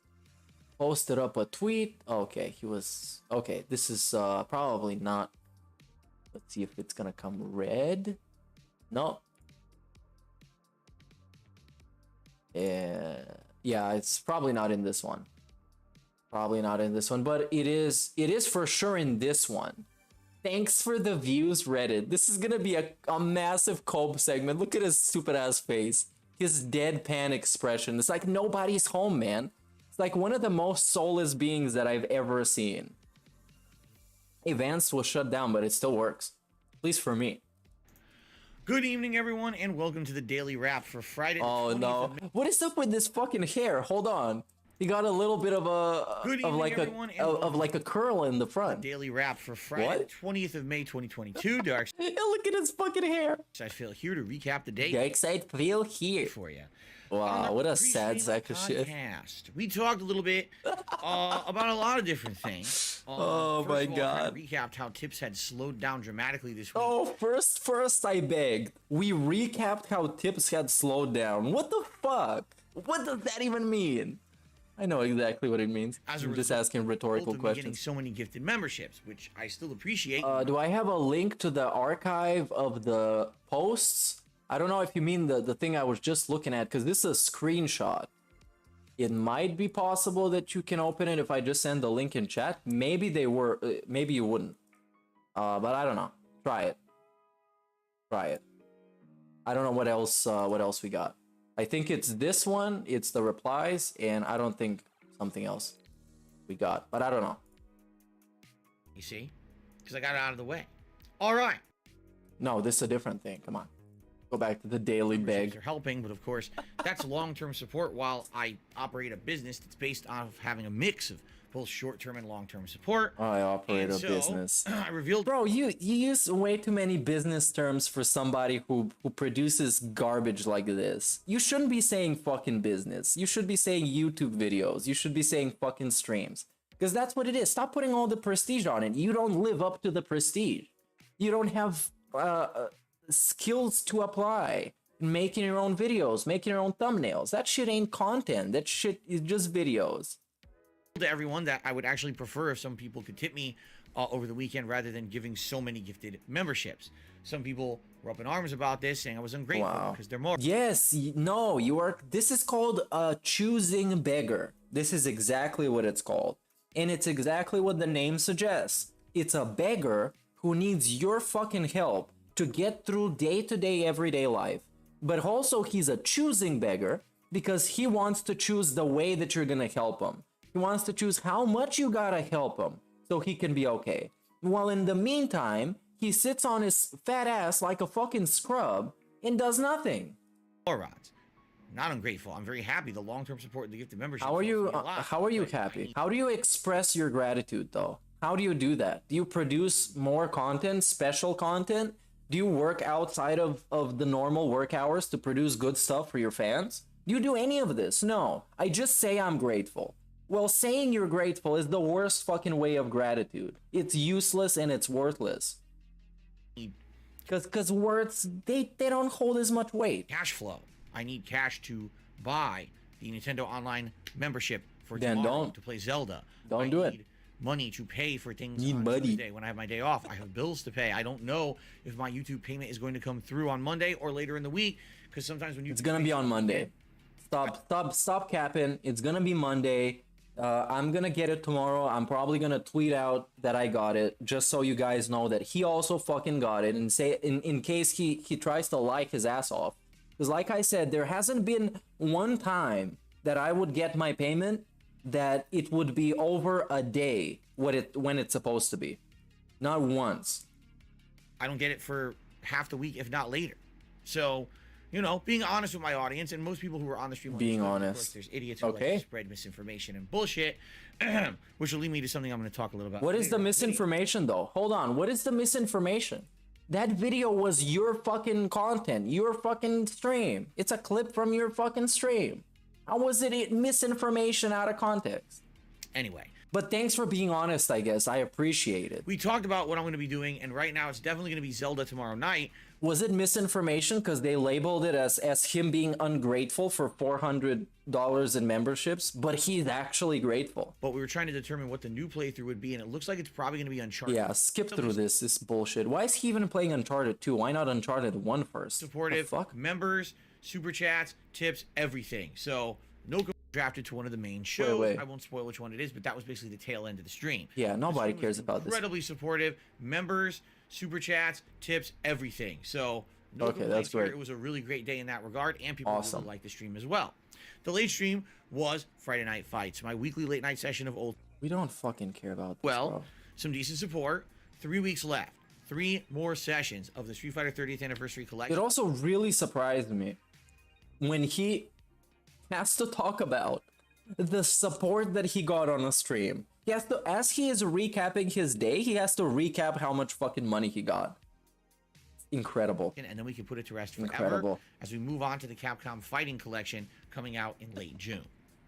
Posted up a tweet. Okay, he was... Okay, this is probably not... Let's see if it's gonna come red. No. Yeah, it's probably not in this one. Probably not in this one, but it is for sure in this one. Thanks for the views, Reddit. This is gonna be a massive cope segment. Look at his stupid ass face. His deadpan expression. It's like nobody's home, man. It's like one of the most soulless beings that I've ever seen. Advanced was shut down, but it still works. At least for me. Good evening, everyone, and welcome to the Daily Wrap for Friday. Oh no! What is up with this fucking hair? Hold on. He got a little bit of like a curl in the front. Daily Wrap for Friday, 20th of May, 2022. Dark. Look at his fucking hair. I feel here to recap the day. Dark side feel here For you. Wow, what a sad sack of shit. We talked a little bit about a lot of different things. Oh my god. We recapped how tips had slowed down dramatically this week. Oh, first I begged. We recapped how tips had slowed down. What the fuck? What does that even mean? I know exactly what it means. I'm just asking rhetorical questions. Getting so many gifted memberships, which I still appreciate. Do I have a link to the archive of the posts? I don't know if you mean the thing I was just looking at, because this is a screenshot. It might be possible that you can open it if I just send the link in chat. Maybe they were, maybe you wouldn't. But I don't know. Try it. Try it. I don't know what else we got. I think it's this one, it's the replies, and I don't think something else we got, but I don't know. You see? Because I got it out of the way. All right. No, this is a different thing. Come on. Go back to the daily beg. They're helping, but of course, that's long-term support while I operate a business that's based off of having a mix of both short-term and long-term support. I operate a business. I revealed... Bro, you use way too many business terms for somebody who produces garbage like this. You shouldn't be saying fucking business. You should be saying YouTube videos. You should be saying fucking streams. Because that's what it is. Stop putting all the prestige on it. You don't live up to the prestige. You don't have skills to apply. Making your own videos, making your own thumbnails. That shit ain't content. That shit is just videos. To everyone that I would actually prefer if some people could tip me over the weekend rather than giving so many gifted memberships. Some people were up in arms about this, saying I was ungrateful because they're more. Yes, no, you are. This is called a choosing beggar. This is exactly what it's called. And it's exactly what the name suggests. It's a beggar who needs your fucking help to get through day-to-day everyday life. But also he's a choosing beggar because he wants to choose the way that you're gonna help him. He wants to choose how much you gotta help him so he can be okay. While in the meantime, he sits on his fat ass like a fucking scrub and does nothing. All right. Not ungrateful. I'm very happy. The long-term support and the gifted membership. How are you happy? How do you express your gratitude though? How do you do that? Do you produce more content, special content? Do you work outside of the normal work hours to produce good stuff for your fans? Do you do any of this? No. I just say I'm grateful. Well, saying you're grateful is the worst fucking way of gratitude. It's useless and it's worthless. Because words, they don't hold as much weight. Cash flow. I need cash to buy the Nintendo Online membership for then tomorrow don't to play Zelda. Don't do it. money to pay for things on Tuesday when I have my day off. I have bills to pay. I don't know if my YouTube payment is going to come through on Monday or later in the week, because sometimes when you it's gonna be on Monday. Stop capping. It's gonna be Monday. I'm gonna get it tomorrow. I'm probably gonna tweet out that I got it, just so you guys know that he also fucking got it, and say in case he tries to lie his ass off. Because like I said, there hasn't been one time that I would get my payment that it would be over a day when it's supposed to be. Not once. I don't get it for half the week, if not later. So, you know, being honest with my audience, and most people who are on the stream, being honest. Of course, there's idiots who like to spread misinformation and bullshit, which will lead me to something I'm going to talk a little about. What is the misinformation, though? Hold on. What is the misinformation? That video was your fucking content, your fucking stream. It's a clip from your fucking stream. How was it misinformation out of context? Anyway. But thanks for being honest, I guess. I appreciate it. We talked about what I'm going to be doing, and right now it's definitely going to be Zelda tomorrow night. Was it misinformation because they labeled it as him being ungrateful for $400 in memberships, but he's actually grateful? But we were trying to determine what the new playthrough would be, and it looks like it's probably going to be Uncharted. Yeah, skip through this bullshit. Why is he even playing Uncharted 2? Why not Uncharted 1 first? Supportive, members, super chats, tips, everything. So, no drafted to one of the main shows. Wait. I won't spoil which one it is, but that was basically the tail end of the stream. Yeah, nobody cares about this. Incredibly supportive, members, super chats, tips, everything. So, no okay, that's great. It was a really great day in that regard, and people really liked the stream as well. The late stream was Friday Night Fights, my weekly late night session of old. We don't fucking care about this, bro. Some decent support. 3 weeks left. 3 more sessions of the Street Fighter 30th Anniversary Collection. It also really surprised me when he has to talk about the support that he got on a stream. He has to, as he is recapping his day, he has to recap how much fucking money he got. Incredible. And then we can put it to rest forever as we move on to the Capcom Fighting Collection coming out in late June.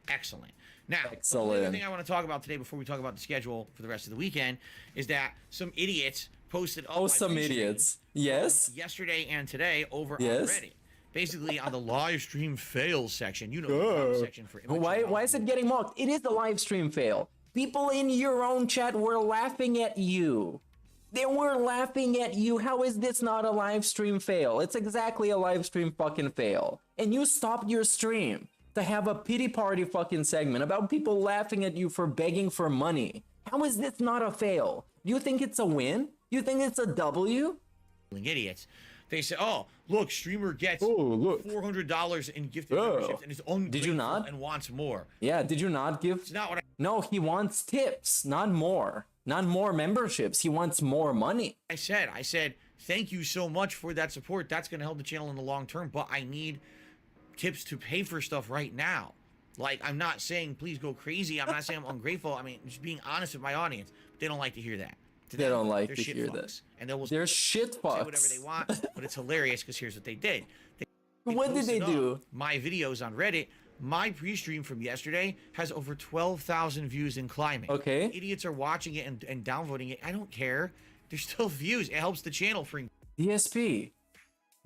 Excellent. Now, the other thing I want to talk about today before we talk about the schedule for the rest of the weekend is that some idiots posted some idiots. Yes. Yesterday and today over on Reddit. Basically on the live stream fails section. You know the section for why is it getting mocked? It is a live stream fail. People in your own chat were laughing at you. They were laughing at you. How is this not a live stream fail? It's exactly a live stream fucking fail. And you stopped your stream to have a pity party fucking segment about people laughing at you for begging for money. How is this not a fail? Do you think it's a win? Do you think it's a W? Idiots. They say, oh, look, streamer gets $400 in gifted memberships and is ungrateful. Did you not? And wants more. Yeah, did you not give? It's not what I... No, he wants tips, not more. Not more memberships. He wants more money. I said, thank you so much for that support. That's going to help the channel in the long term, but I need tips to pay for stuff right now. Like, I'm not saying please go crazy. I'm not saying I'm ungrateful. I mean, just being honest with my audience. They don't like to hear that. They don't like to hear that. And they're shit fucks. Say whatever they want, but it's hilarious because here's what they did. What did they do? My videos on Reddit. My pre-stream from yesterday has over 12,000 views and climbing. Okay. Idiots are watching it and downvoting it. I don't care. There's still views. It helps the channel. DSP,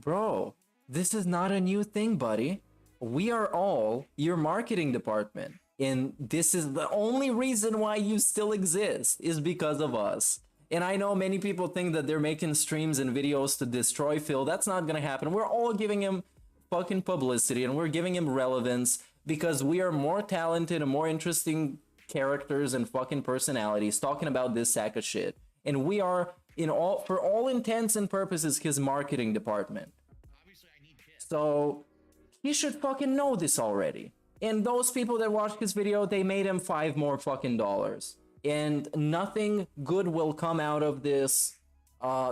bro, this is not a new thing, buddy. We are all your marketing department. And this is the only reason why you still exist is because of us. And I know many people think that they're making streams and videos to destroy Phil. That's not gonna happen. We're all giving him fucking publicity and we're giving him relevance because we are more talented and more interesting characters and fucking personalities talking about this sack of shit. And we are, for all intents and purposes, his marketing department. So he should fucking know this already. And those people that watched his video, they made him $5 more fucking dollars. And nothing good will come out of this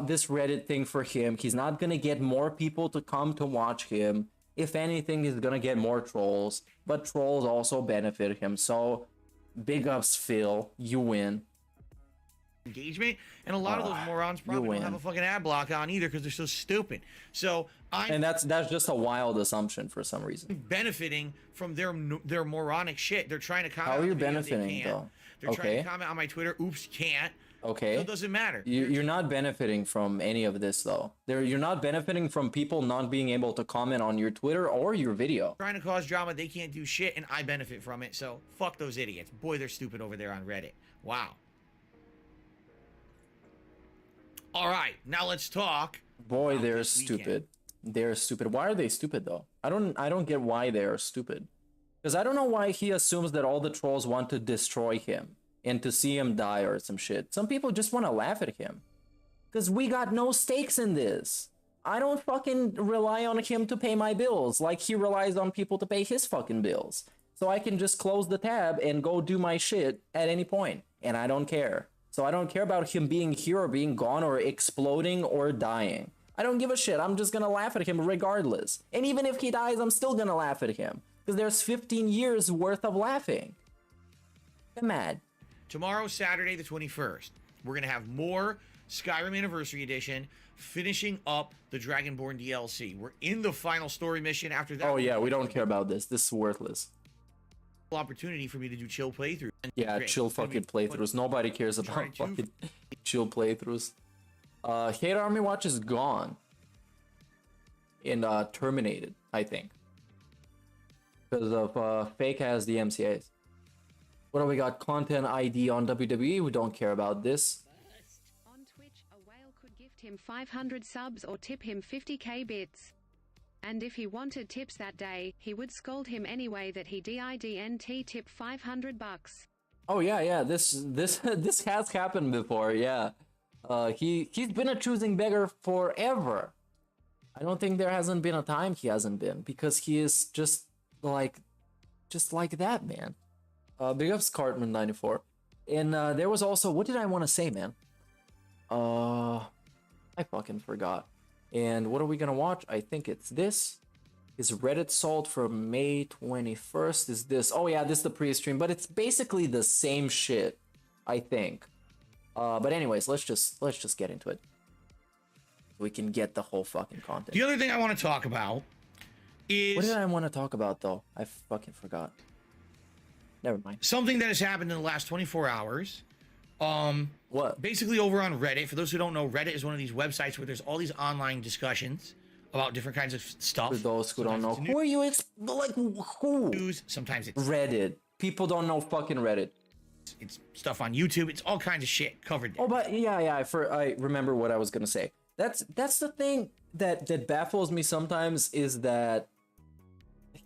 this Reddit thing for him. He's not gonna get more people to come to watch him. If anything, he's gonna get more trolls. But trolls also benefit him. So big ups, Phil. You win. Engagement, and a lot of those morons probably don't have a fucking ad block on either because they're so stupid. So and that's just a wild assumption for some reason. Benefiting from their moronic shit. They're trying to comment. How are you benefiting though? They're trying to comment on my Twitter. Oops, can't. Okay. So it doesn't matter. You're not benefiting from any of this though. You're not benefiting from people not being able to comment on your Twitter or your video. Trying to cause drama, they can't do shit, and I benefit from it. So fuck those idiots. Boy, they're stupid over there on Reddit. Wow. All right, now let's talk. Boy, they're stupid. They're stupid. Why are they stupid though? I don't get why they are stupid. Because I don't know why he assumes that all the trolls want to destroy him and to see him die or some shit. Some people just want to laugh at him. Because we got no stakes in this. I don't fucking rely on him to pay my bills like he relies on people to pay his fucking bills. So I can just close the tab and go do my shit at any point. And I don't care. So I don't care about him being here or being gone or exploding or dying. I don't give a shit. I'm just gonna laugh at him regardless. And even if he dies, I'm still gonna laugh at him. Because there's 15 years worth of laughing. I'm mad. Tomorrow, Saturday the 21st, we're gonna have more Skyrim Anniversary Edition, finishing up the Dragonborn DLC. We're in the final story mission. After that, oh yeah, we don't care about this. This is worthless. Opportunity for me to do chill playthroughs. Yeah, chill fucking playthroughs. Nobody cares about fucking chill playthroughs. Hate Army Watch is gone and terminated, I think, because of Fake has the MCAs. What do we got? Content ID on WWE. We don't care about this. On Twitch, a whale could gift him 500 subs or tip him 50k bits. And if he wanted tips that day, he would scold him anyway that he didn't tip 500 bucks. Oh yeah, this has happened before. Yeah, he's been a choosing beggar forever. I don't think there hasn't been a time he hasn't been, because he is just like that, man. Big ups Cartman 94. And there was also, what did I want to say, man? I fucking forgot. And what are we gonna watch? I think it's this. Is Reddit Salt from May 21st? Is this? Oh yeah, this is the pre-stream, but it's basically the same shit, I think. But anyways, let's just get into it. We can get the whole fucking content. The other thing I want to talk about is... What did I want to talk about though? I fucking forgot. Never mind. Something that has happened in the last 24 hours. What? Basically over on Reddit. For those who don't know, Reddit is one of these websites where there's all these online discussions about different kinds of stuff. For those who don't know, who are you? Like who? News. Sometimes it's Reddit. People don't know fucking Reddit. It's stuff on YouTube. It's all kinds of shit covered there. Oh, but yeah. I remember what I was gonna say. That's the thing that baffles me sometimes, is that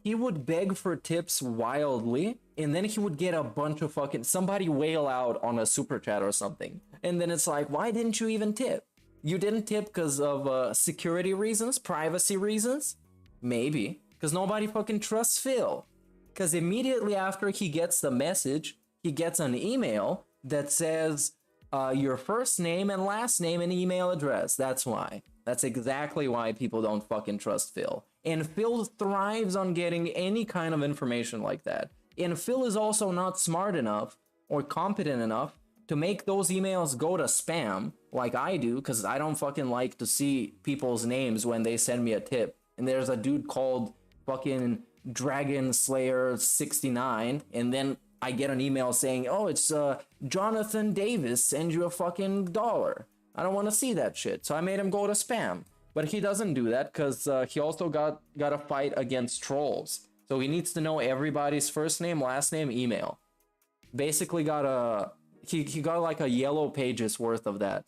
he would beg for tips wildly, and then he would get a bunch of fucking somebody wail out on a super chat or something, and then it's like, why didn't you even tip? You didn't tip because of security reasons, privacy reasons, maybe because nobody fucking trusts Phil. Because immediately after he gets the message, he gets an email that says your first name and last name and email address. That's why. That's exactly why people don't fucking trust Phil. And Phil thrives on getting any kind of information like that. And Phil is also not smart enough or competent enough to make those emails go to spam like I do, because I don't fucking like to see people's names when they send me a tip. And there's a dude called fucking Dragon Slayer 69, and then I get an email saying, oh, it's Jonathan Davis, send you a fucking $1. I don't want to see that shit. So I made him go to spam. But he doesn't do that because he also got a fight against trolls. So he needs to know everybody's first name, last name, email. Basically he got like a yellow pages worth of that.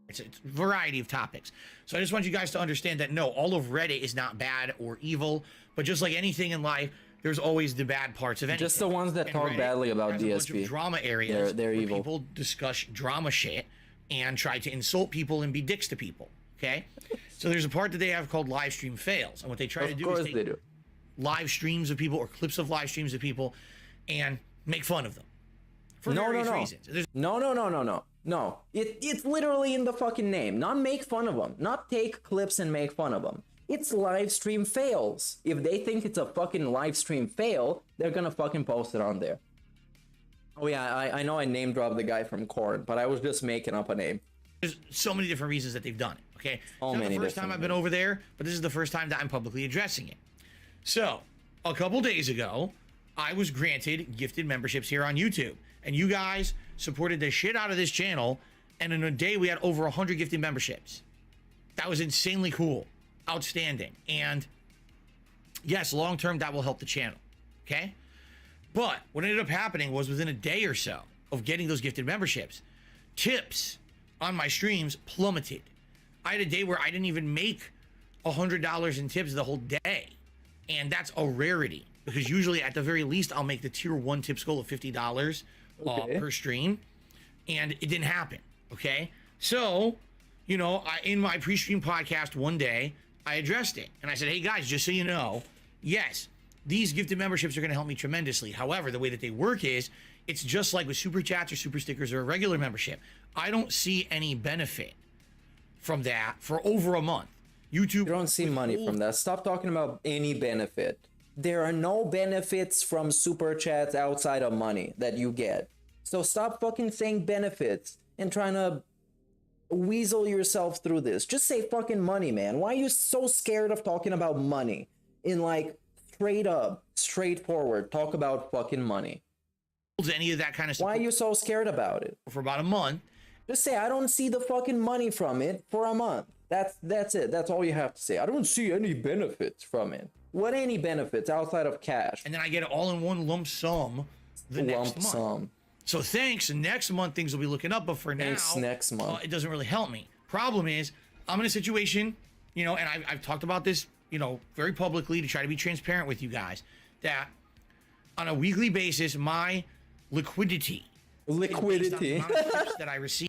It's a variety of topics. So I just want you guys to understand that no, all of Reddit is not bad or evil, but just like anything in life, there's always the bad parts of anything. Just the ones that talk badly about DSP. A bunch of drama areas they're where evil. People discuss drama shit and try to insult people and be dicks to people. Okay? So there's a part that they have called live stream fails. And what they try to do is take live streams of people or clips of live streams of people and make fun of them. For various reasons. No. It's literally in the fucking name. Not make fun of them. Not take clips and make fun of them. It's live stream fails. If they think it's a fucking live stream fail, they're gonna fucking post it on there. Oh yeah, I know I name dropped the guy from Korn, but I was just making up a name. There's so many different reasons that they've done it, okay? It's not the first time I've been over there, but this is the first time that I'm publicly addressing it. So, a couple days ago, I was granted gifted memberships here on YouTube, and you guys supported the shit out of this channel, and in a day we had over 100 gifted memberships. That was insanely cool. Outstanding. And yes, long term that will help the channel, okay? But what ended up happening was within a day or so of getting those gifted memberships, tips on my streams plummeted. I had a day where I didn't even make $100 in tips the whole day. And that's a rarity because usually at the very least, I'll make the tier 1 tips goal of $50 per stream. And it didn't happen. Okay. So, you know, in my pre-stream podcast one day, I addressed it and I said, hey guys, just so you know, yes, these gifted memberships are going to help me tremendously. However, the way that they work is it's just like with super chats or super stickers or a regular membership. I don't see any benefit from that for over a month. YouTube, you don't see money from that. Stop talking about any benefit. There are no benefits from super chats outside of money that you get. So stop fucking saying benefits and trying to weasel yourself through this. Just say fucking money, man. Why are you so scared of talking about money? In like straight up, straightforward, talk about fucking money. Any of that kind of stuff. Why are you so scared about it? For about a month. Just say, I don't see the fucking money from it for a month. That's it. That's all you have to say. I don't see any benefits from it. What any benefits outside of cash? And then I get it all in one lump sum the next month. So thanks. Next month things will be looking up, but for now, next month, it doesn't really help me. Problem is, I'm in a situation, you know, and I've talked about this, you know, very publicly to try to be transparent with you guys, that on a weekly basis, my liquidity is based on the amount of tips that I receive.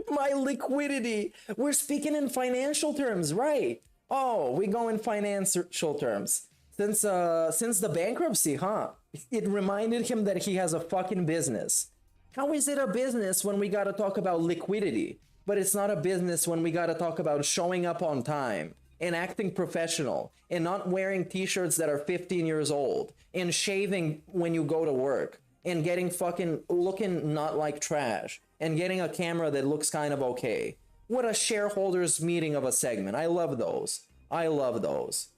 My liquidity. We're speaking in financial terms, right? Oh, we go in financial terms. Since the bankruptcy, huh? It reminded him that he has a fucking business. How is it a business when we gotta talk about liquidity? But it's not a business when we gotta talk about showing up on time and acting professional and not wearing t-shirts that are 15 years old and shaving when you go to work and getting fucking looking not like trash and getting a camera that looks kind of okay. What a shareholders meeting of a segment. I love those. I love those.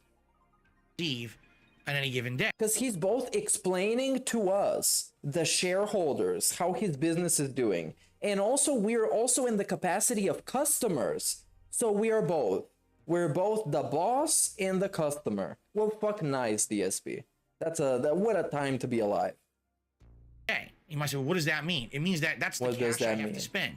On any given day. Because he's both explaining to us, the shareholders, how his business is doing. And also, we're also in the capacity of customers. So we are both. We're both the boss and the customer. Well, fuck nice, DSP. What a time to be alive. Okay. You might say, well, what does that mean? It means that that's the cash I have to spend.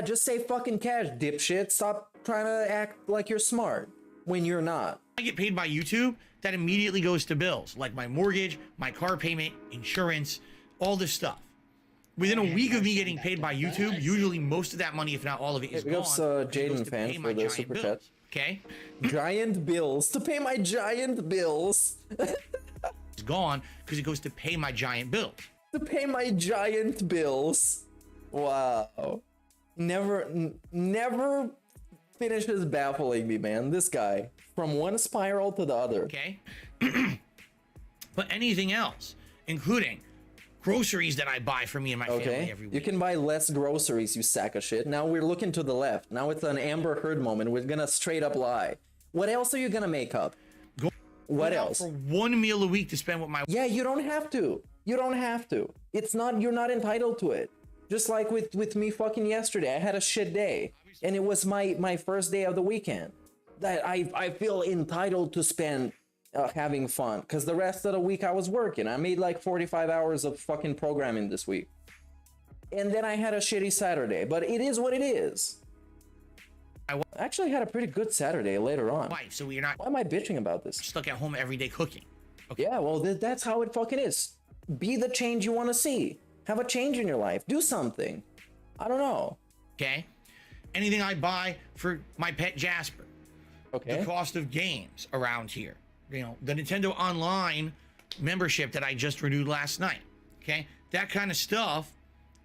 Just say fucking cash, dipshit. Stop trying to act like you're smart when you're not. I get paid by YouTube, that immediately goes to bills, like my mortgage, my car payment, insurance, all this stuff. Within a week of me getting paid by YouTube, usually most of that money, if not all of it, is gone. Jaden fan for the super chat. Okay? Giant bills. To pay my giant bills. It's gone because it goes to pay my giant bills. To pay my giant bills. Wow. Never finishes baffling me, man. This guy. From one spiral to the other. Okay? But anything else, including groceries that I buy for me and my family every week. You can buy less groceries, you sack of shit. Now we're looking to the left. Now it's an Amber Heard moment. We're gonna straight up lie. What else are you gonna make up? What else? For one meal a week to spend with my... Yeah, you don't have to. You don't have to. It's not... You're not entitled to it. Just like with me fucking yesterday. I had a shit day. And it was my first day of the weekend. That I feel entitled to spend having fun. Because the rest of the week I was working. I made like 45 hours of fucking programming this week. And then I had a shitty Saturday. But it is what it is. I actually had a pretty good Saturday later on. Why? So you're not... Why am I bitching about this? Stuck at home every day cooking. Okay. Yeah, well, that's how it fucking is. Be the change you want to see. Have a change in your life. Do something. I don't know. Okay. Anything I buy for my pet Jasper. Okay. The cost of games around here. You know, the Nintendo Online membership that I just renewed last night. Okay. That kind of stuff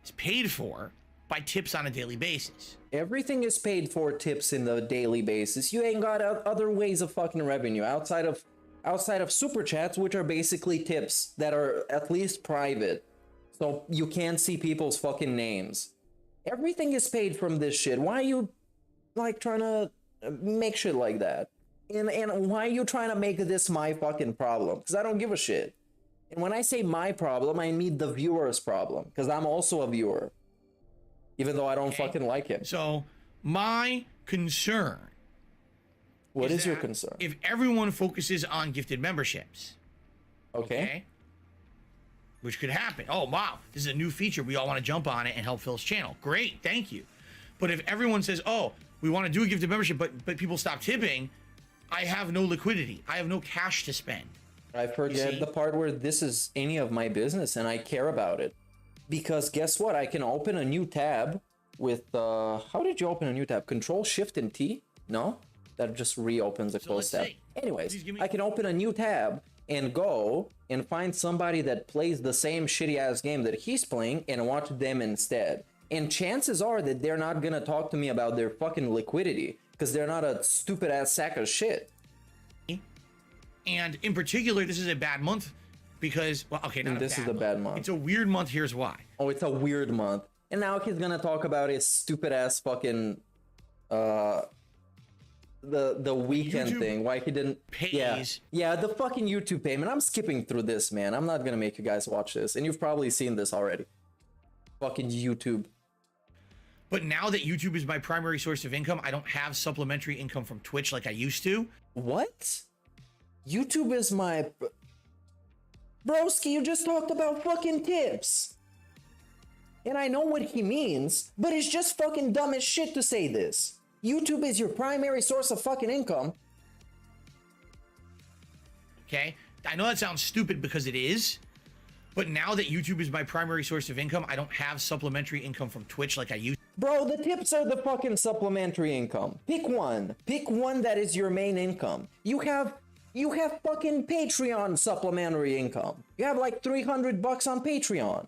is paid for by tips on a daily basis. Everything is paid for tips in the daily basis. You ain't got other ways of fucking revenue outside of super chats, which are basically tips that are at least private. So you can't see people's fucking names. Everything is paid from this shit. Why are you like trying to make shit like that? And why are you trying to make this my fucking problem? Because I don't give a shit. And when I say my problem, I mean the viewer's problem. Because I'm also a viewer. Even though I don't fucking like him. So my concern. What is your concern? If everyone focuses on gifted memberships. Okay. which could happen. Oh, wow, this is a new feature. We all want to jump on it and help Phil's channel. Great, thank you. But if everyone says, oh, we want to do a gifted membership, but people stop tipping, I have no liquidity. I have no cash to spend. I forget the part where this is any of my business and I care about it. Because guess what? I can open a new tab with, how did you open a new tab? Control, Shift, and T? No? That just reopens a closed tab. Anyways, I can open a new tab and go and find somebody that plays the same shitty ass game that he's playing and watch them instead. And chances are that they're not gonna talk to me about their fucking liquidity because they're not a stupid ass sack of shit. And in particular, this is a bad month because, well, okay, not this is a bad month. It's a weird month. Here's why. Oh, it's a weird month. And now he's gonna talk about his stupid ass fucking the weekend YouTube thing. Why he didn't pays. Yeah, the fucking YouTube payment. I'm skipping through this, man. I'm not gonna make you guys watch this, and you've probably seen this already. Fucking YouTube. But now that YouTube is my primary source of income, I don't have supplementary income from Twitch like I used to. What? YouTube is my... Broski, you just talked about fucking tips. And I know what he means, but it's just fucking dumb as shit to say this. YouTube is your primary source of fucking income. Okay? I know that sounds stupid because it is. But now that YouTube is my primary source of income, I don't have supplementary income from Twitch like I used to. Bro, the tips are the fucking supplementary income. Pick one. Pick one that is your main income. You have fucking Patreon supplementary income. You have like $300 on Patreon.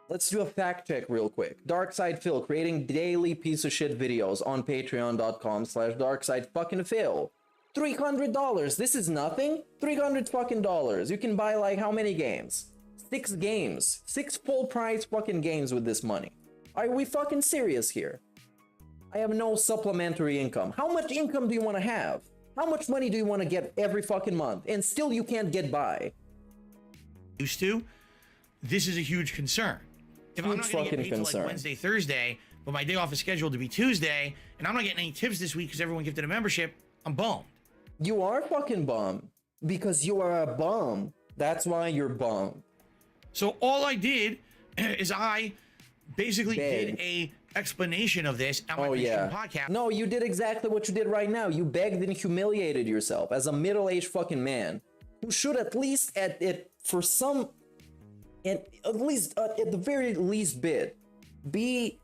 Let's do a fact check real quick. Darkside Phil creating daily piece of shit videos on patreon.com/darkside fucking Phil. $300. This is nothing. $300 fucking dollars. You can buy like how many games? 6 games. 6 full price fucking games with this money. Are we fucking serious here? I have no supplementary income. How much income do you want to have? How much money do you want to get every fucking month? And still you can't get by. Used to. This is a huge concern. If I'm not going to get paid till like Wednesday, Thursday, but my day off is scheduled to be Tuesday, and I'm not getting any tips this week because everyone gifted a membership, I'm bummed. You are fucking bummed because you are a bum. That's why you're bummed. So all I did is I basically did a explanation of this on my podcast. No, you did exactly what you did right now. You begged and humiliated yourself as a middle-aged fucking man who should at least at the very least bit be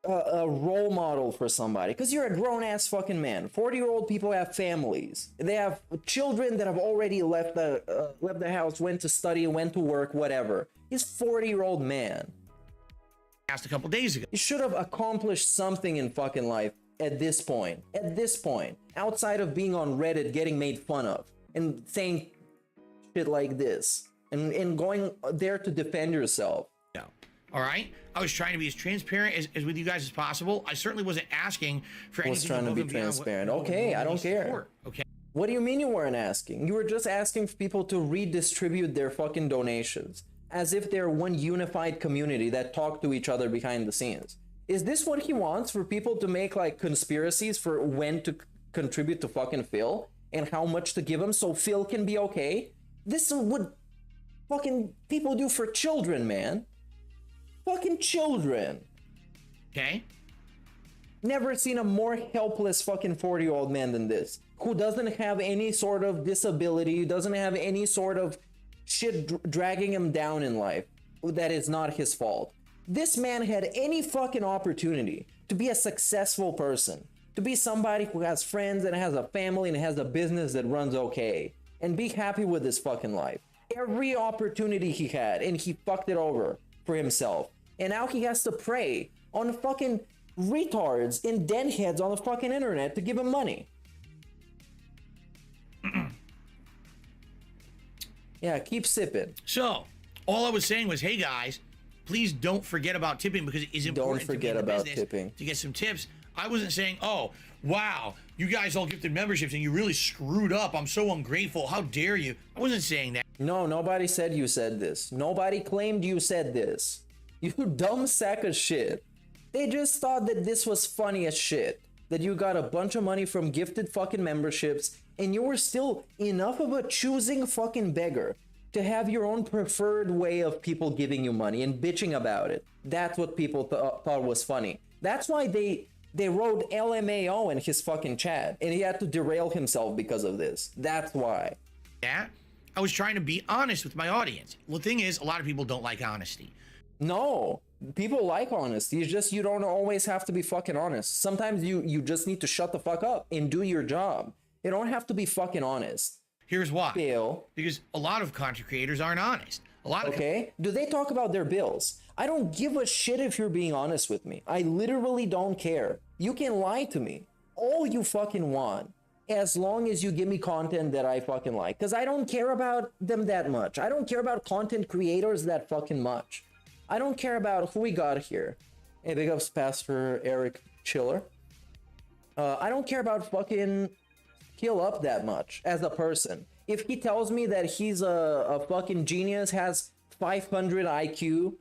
a role model for somebody, because you're a grown-ass fucking man. 40-year-old people have families. They have children that have already left the house, went to study, went to work, whatever. He's a 40-year-old man. Asked a couple days ago. You should have accomplished something in fucking life at this point. At this point, outside of being on Reddit getting made fun of and saying shit like this and going there to defend yourself. No. All right? I was trying to be as transparent as with you guys as possible. I certainly wasn't asking for anything. I was trying to be transparent. Okay, I don't care. Okay. What do you mean you weren't asking? You were just asking for people to redistribute their fucking donations, as if they're one unified community that talk to each other behind the scenes. Is this what he wants, for people to make like conspiracies for when to contribute to fucking Phil and how much to give him so Phil can be okay? This is what fucking people do for children, man. Fucking children. Okay. Never seen a more helpless fucking 40-year-old man than this, who doesn't have any sort of disability, doesn't have any sort of shit dragging him down in life that is not his fault. This man had any fucking opportunity to be a successful person, to be somebody who has friends and has a family and has a business that runs okay, and be happy with his fucking life. Every opportunity he had, and he fucked it over for himself. And now he has to prey on fucking retards and denheads on the fucking internet to give him money. Yeah, keep sipping. So, all I was saying was, hey guys, please don't forget about tipping, because it is important. Don't forget about tipping to get some tips. I wasn't saying, oh, wow, you guys all gifted memberships and you really screwed up. I'm so ungrateful. How dare you? I wasn't saying that. No, nobody said you said this. Nobody claimed you said this. You dumb sack of shit. They just thought that this was funny as shit. That you got a bunch of money from gifted fucking memberships and you were still enough of a choosing fucking beggar to have your own preferred way of people giving you money and bitching about it. That's what people thought was funny. That's why they wrote LMAO in his fucking chat, and he had to derail himself because of this. That's why. Yeah, I was trying to be honest with my audience. Well, the thing is, a lot of people don't like honesty. No, people like honesty. It's just you don't always have to be fucking honest. Sometimes you just need to shut the fuck up and do your job. You don't have to be fucking honest. Here's why. Bill. Because a lot of content creators aren't honest. A lot of Okay, do they talk about their bills? I don't give a shit if you're being honest with me. I literally don't care. You can lie to me all you fucking want, as long as you give me content that I fucking like. Because I don't care about them that much. I don't care about content creators that fucking much. I don't care about who we got here. Hey, big ups Pastor Erick Chiller. I don't care about fucking Kill Up that much as a person. If he tells me that he's a fucking genius, has 500 IQ,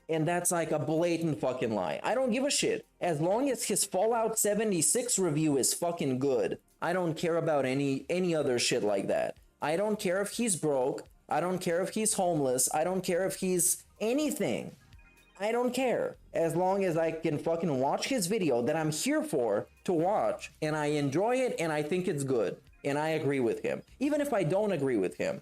and that's like a blatant fucking lie, I don't give a shit. As long as his Fallout 76 review is fucking good, I don't care about any other shit like that. I don't care if he's broke. I don't care if he's homeless. I don't care if he's anything. I don't care. As long as I can fucking watch his video that I'm here for to watch, and I enjoy it and I think it's good, and I agree with him, even if I don't agree with him.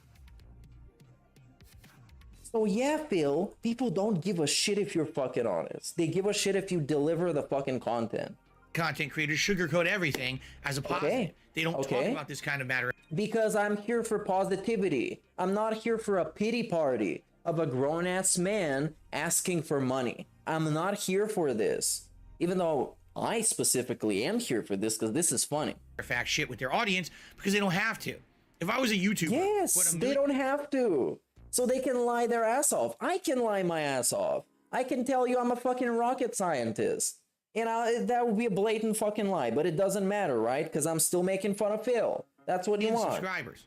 So yeah, Phil, people don't give a shit if you're fucking honest. They give a shit if you deliver the fucking content. Content creators sugarcoat everything as a positive. Okay. They don't talk about this kind of matter. Because I'm here for positivity. I'm not here for a pity party of a grown-ass man asking for money. I'm not here for this. Even though I specifically am here for this, because this is funny. Fact shit with their audience because they don't have to. If I was a YouTuber, yes, they don't have to. So they can lie their ass off. I can lie my ass off. I can tell you I'm a fucking rocket scientist. And that would be a blatant fucking lie, but it doesn't matter, right? Because I'm still making fun of Phil. That's what you want. Subscribers.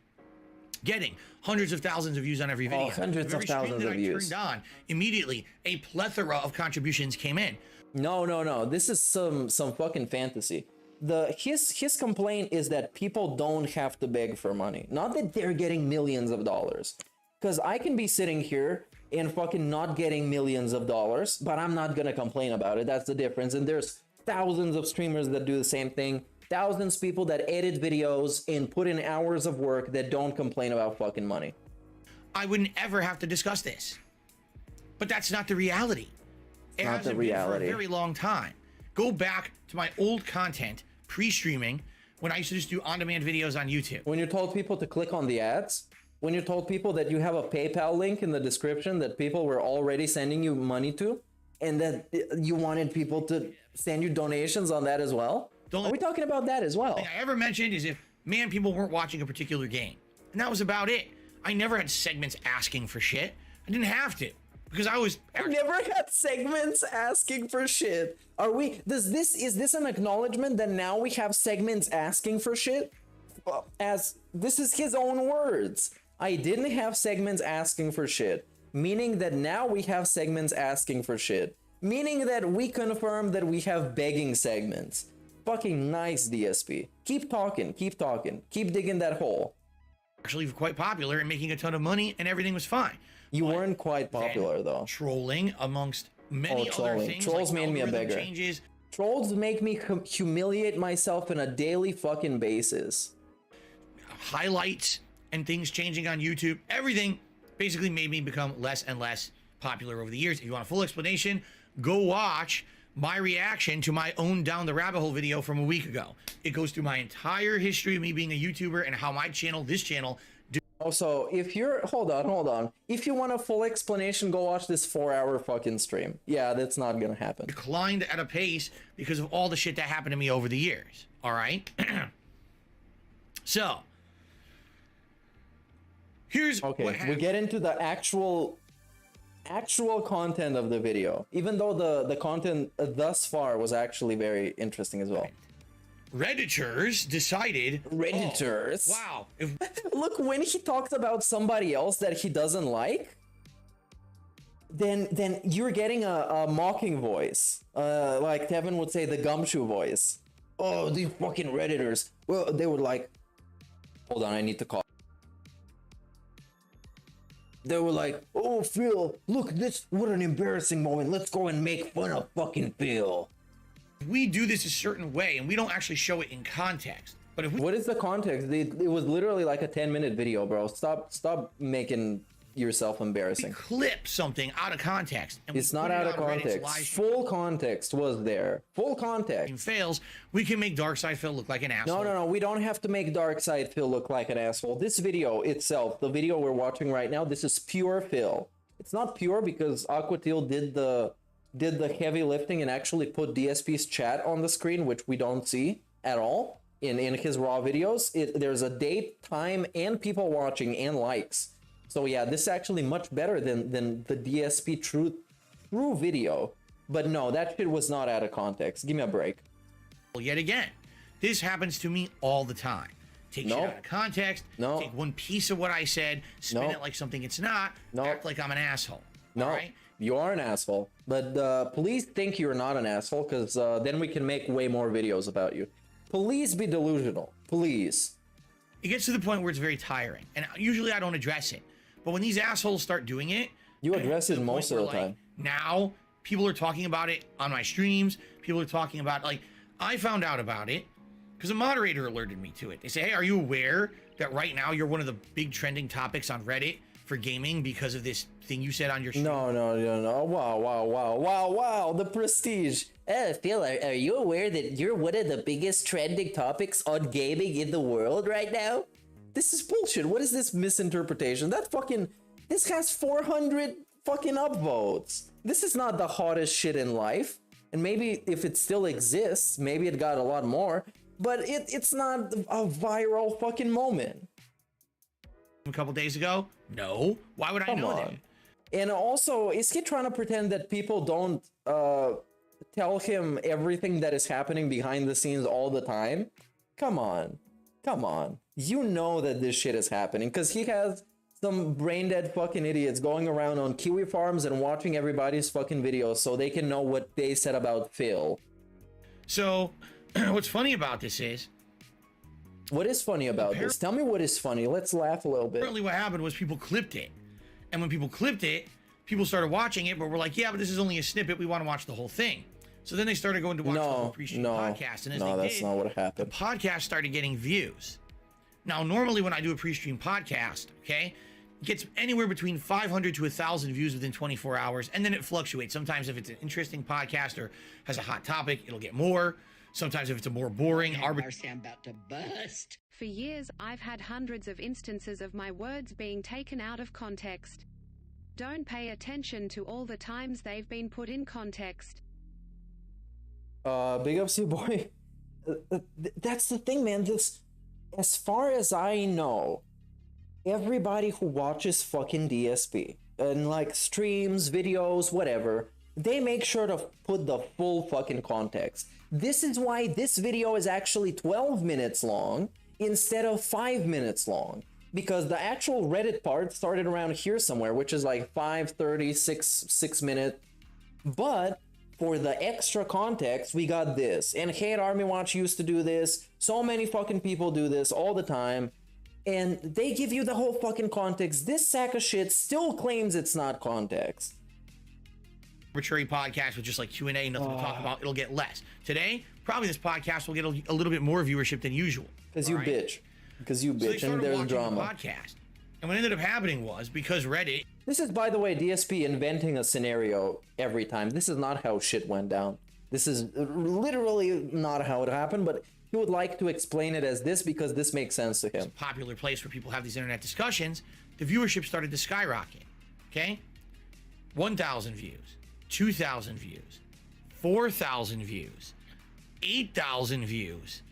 Getting hundreds of thousands of views on every video. Hundreds of thousands of views. Turned on, immediately a plethora of contributions came in. No. This is some fucking fantasy. His complaint is that people don't have to beg for money. Not that they're getting millions of dollars. Because I can be sitting here and fucking not getting millions of dollars, but I'm not gonna complain about it. That's the difference. And there's thousands of streamers that do the same thing. Thousands of people that edit videos and put in hours of work that don't complain about fucking money. I wouldn't ever have to discuss this. But that's not the reality. It hasn't been for a very long time. Go back to my old content, pre-streaming, when I used to just do on-demand videos on YouTube. When you told people to click on the ads, when you told people that you have a PayPal link in the description that people were already sending you money to, and that you wanted people to send you donations on that as well? Are we talking about that as well? The thing I ever mentioned is if, man, people weren't watching a particular game. And that was about it. I never had segments asking for shit. I didn't have to. Because I never had segments asking for shit. Is this an acknowledgement that now we have segments asking for shit? As this is his own words. I didn't have segments asking for shit. Meaning that now we have segments asking for shit. Meaning that we confirm that we have begging segments. Fucking nice, DSP. Keep talking, keep digging that hole. Actually quite popular and making a ton of money and everything was fine. You weren't quite popular though. Trolling amongst many other things. Trolls like made me a beggar. Changes. Trolls make me humiliate myself on a daily fucking basis. Highlights and things changing on YouTube. Everything basically made me become less and less popular over the years. If you want a full explanation, go watch my reaction to my own Down the Rabbit Hole video from a week ago. It goes through my entire history of me being a YouTuber and how my channel, this channel... Also, if you're... Hold on. If you want a full explanation, go watch this 4-hour fucking stream. Yeah, that's not gonna happen. Declined at a pace because of all the shit that happened to me over the years. All right? So... Here's okay, what happened. We get into the actual content of the video, even though the content thus far was actually very interesting as well. Redditors decided... Redditors? Oh, wow. Look, when he talks about somebody else that he doesn't like, then you're getting a mocking voice. Like Kevin would say, the gumshoe voice. Oh, these fucking Redditors. Well, they would like... Hold on, I need to call. They were like, oh, Phil, look, what an embarrassing moment. Let's go and make fun of fucking Phil. We do this a certain way and we don't actually show it in context. But if we What is the context? It was literally like a 10-minute video, bro. Stop making yourself embarrassing. clip something out of context, and It's not out of context. Full context was there. Full context. Fails, we can make Darkside Phil look like an asshole. No. We don't have to make Darkside Phil look like an asshole. This video itself, the video we're watching right now, this is pure Phil. It's not pure because Aquatil did the heavy lifting and actually put DSP's chat on the screen, which we don't see at all in his raw videos. There's a date, time, and people watching and likes. So yeah, this is actually much better than the DSP true video. But no, that shit was not out of context. Give me a break. Yet again, this happens to me all the time. Take shit out of context, take one piece of what I said, spin it like something it's not, act like I'm an asshole. No, right? You are an asshole. But please think you're not an asshole, because then we can make way more videos about you. Please be delusional. Please. It gets to the point where it's very tiring. And usually I don't address it. But when these assholes start doing it, you address it most of the time. Now, people are talking about it on my streams. People are talking about, like, I found out about it because a moderator alerted me to it. They say, hey, are you aware that right now you're one of the big trending topics on Reddit for gaming because of this thing you said on your stream? No. Wow. The prestige. Phil, are you aware that you're one of the biggest trending topics on gaming in the world right now? This is bullshit. What is this misinterpretation? This has 400 fucking upvotes. This is not the hottest shit in life. And maybe if it still exists, maybe it got a lot more, but it's not a viral fucking moment. A couple days ago? No. Why would I know that? And also, is he trying to pretend that people don't tell him everything that is happening behind the scenes all the time? Come on. You know that this shit is happening because he has some brain dead fucking idiots going around on Kiwi farms and watching everybody's fucking videos so they can know what they said about Phil. So, what's funny about this is... What is funny about this? Tell me what is funny. Let's laugh a little bit. Apparently what happened was people clipped it. And when people clipped it, people started watching it, but we're like, yeah, but this is only a snippet. We want to watch the whole thing. So then they started going to watch the whole pre-stream podcast. And as that's not what happened. The podcast started getting views. Now, normally when I do a pre-stream podcast, okay, it gets anywhere between 500 to 1,000 views within 24 hours, and then it fluctuates. Sometimes if it's an interesting podcast or has a hot topic, it'll get more. Sometimes if it's a more boring, arbitrary... I'm about to bust. For years, I've had hundreds of instances of my words being taken out of context. Don't pay attention to all the times they've been put in context. Big ups, you boy. That's the thing, man. As far as I know, everybody who watches fucking DSP and like streams, videos, whatever, they make sure to put the full fucking context. This is why this video is actually 12 minutes long instead of 5 minutes long. Because the actual Reddit part started around here somewhere, which is like 5:30, 6 minutes. But for the extra context, we got this. And Hate Army Watch used to do this. So many fucking people do this all the time. And they give you the whole fucking context. This sack of shit still claims it's not context. Arbitrary podcast with just like Q&A, nothing to talk about, it'll get less. Today, probably this podcast will get a little bit more viewership than usual. Because you bitch. Because you bitch, and there's drama. Podcast. And what ended up happening was, because Reddit... This is, by the way, DSP inventing a scenario every time. This is not how shit went down. This is literally not how it happened, but he would like to explain it as this because this makes sense to him. It's a popular place where people have these internet discussions. The viewership started to skyrocket, okay? 1,000 views, 2,000 views, 4,000 views, 8,000 views.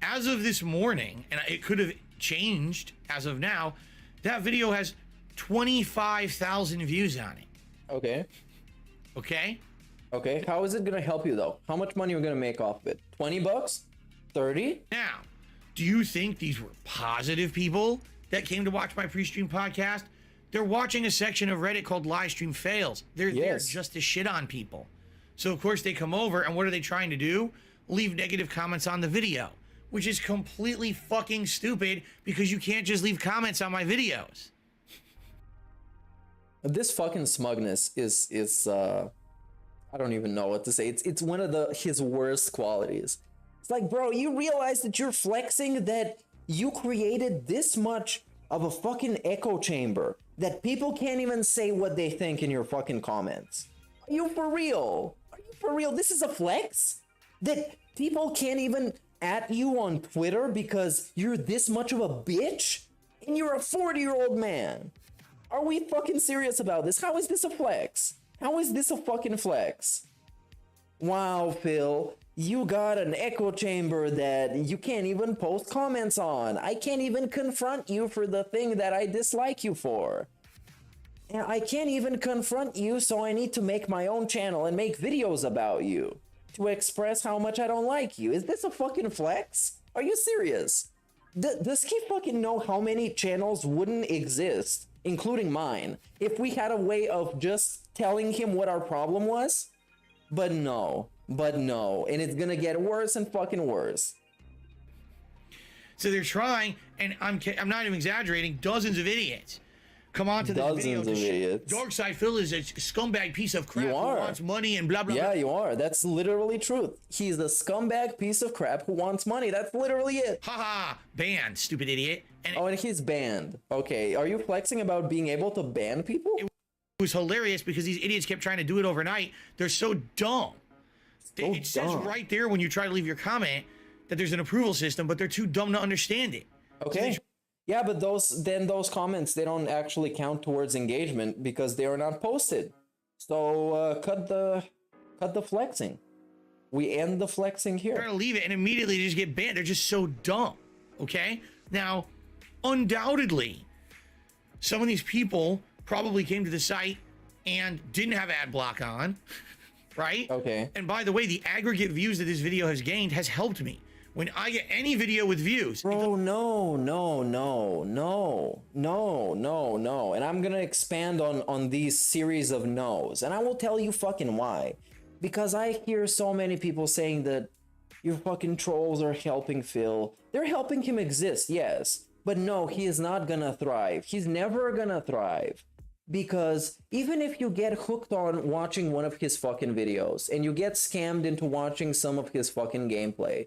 As of this morning, and it could have changed as of now, that video has 25,000 views on it. Okay. Okay? Okay, how is it gonna help you though? How much money are you gonna make off of it? 20 bucks? 30? Now, do you think these were positive people that came to watch my pre-stream podcast? They're watching a section of Reddit called Live Stream Fails. They're there just to shit on people. So of course they come over, and what are they trying to do? Leave negative comments on the video, which is completely fucking stupid because you can't just leave comments on my videos. This fucking smugness is I don't even know what to say. It's one of his worst qualities. It's like, bro, you realize that you're flexing that you created this much of a fucking echo chamber that people can't even say what they think in your fucking comments. Are you for real? Are you for real? This is a flex? That people can't even at you on Twitter because you're this much of a bitch? And you're a 40-year-old man. Are we fucking serious about this? How is this a flex? How is this a fucking flex? Wow, Phil, you got an echo chamber that you can't even post comments on. I can't even confront you for the thing that I dislike you for. And I can't even confront you, so I need to make my own channel and make videos about you to express how much I don't like you. Is this a fucking flex? Are you serious? Does he fucking know how many channels wouldn't exist, including mine, if we had a way of just telling him what our problem was? But no, and it's gonna get worse and fucking worse. So they're trying, and I'm not even exaggerating, dozens of idiots come on to this video to idiots. Darkside Phil is a scumbag piece of crap You who are. wants money and blah blah Yeah, blah. you are. That's literally truth. He's a scumbag piece of crap who wants money. That's literally it. Haha, banned, stupid idiot. And Oh, and he's banned. Okay, are you flexing about being able to ban people? it was hilarious because these idiots kept trying to do it overnight. They're so dumb. It says dumb. right there when you try to leave your comment that there's an approval system, but they're too dumb to understand it. Okay. Yeah, but those comments, they don't actually count towards engagement because they are not posted. So cut the flexing. We end the flexing Trying here. to leave it and immediately just get banned. They're just so dumb. Okay. Now, undoubtedly, some of these people probably came to the site and didn't have ad block on, right? Okay. And by the way, the aggregate views that this video has gained has helped me. When I get any video with views, Bro, no. And I'm gonna expand on these series of no's. And I will tell you fucking why. Because I hear so many people saying that your fucking trolls are helping Phil. They're helping him exist, yes. But no, he is not gonna thrive. He's never gonna thrive. Because even if you get hooked on watching one of his fucking videos and you get scammed into watching some of his fucking gameplay,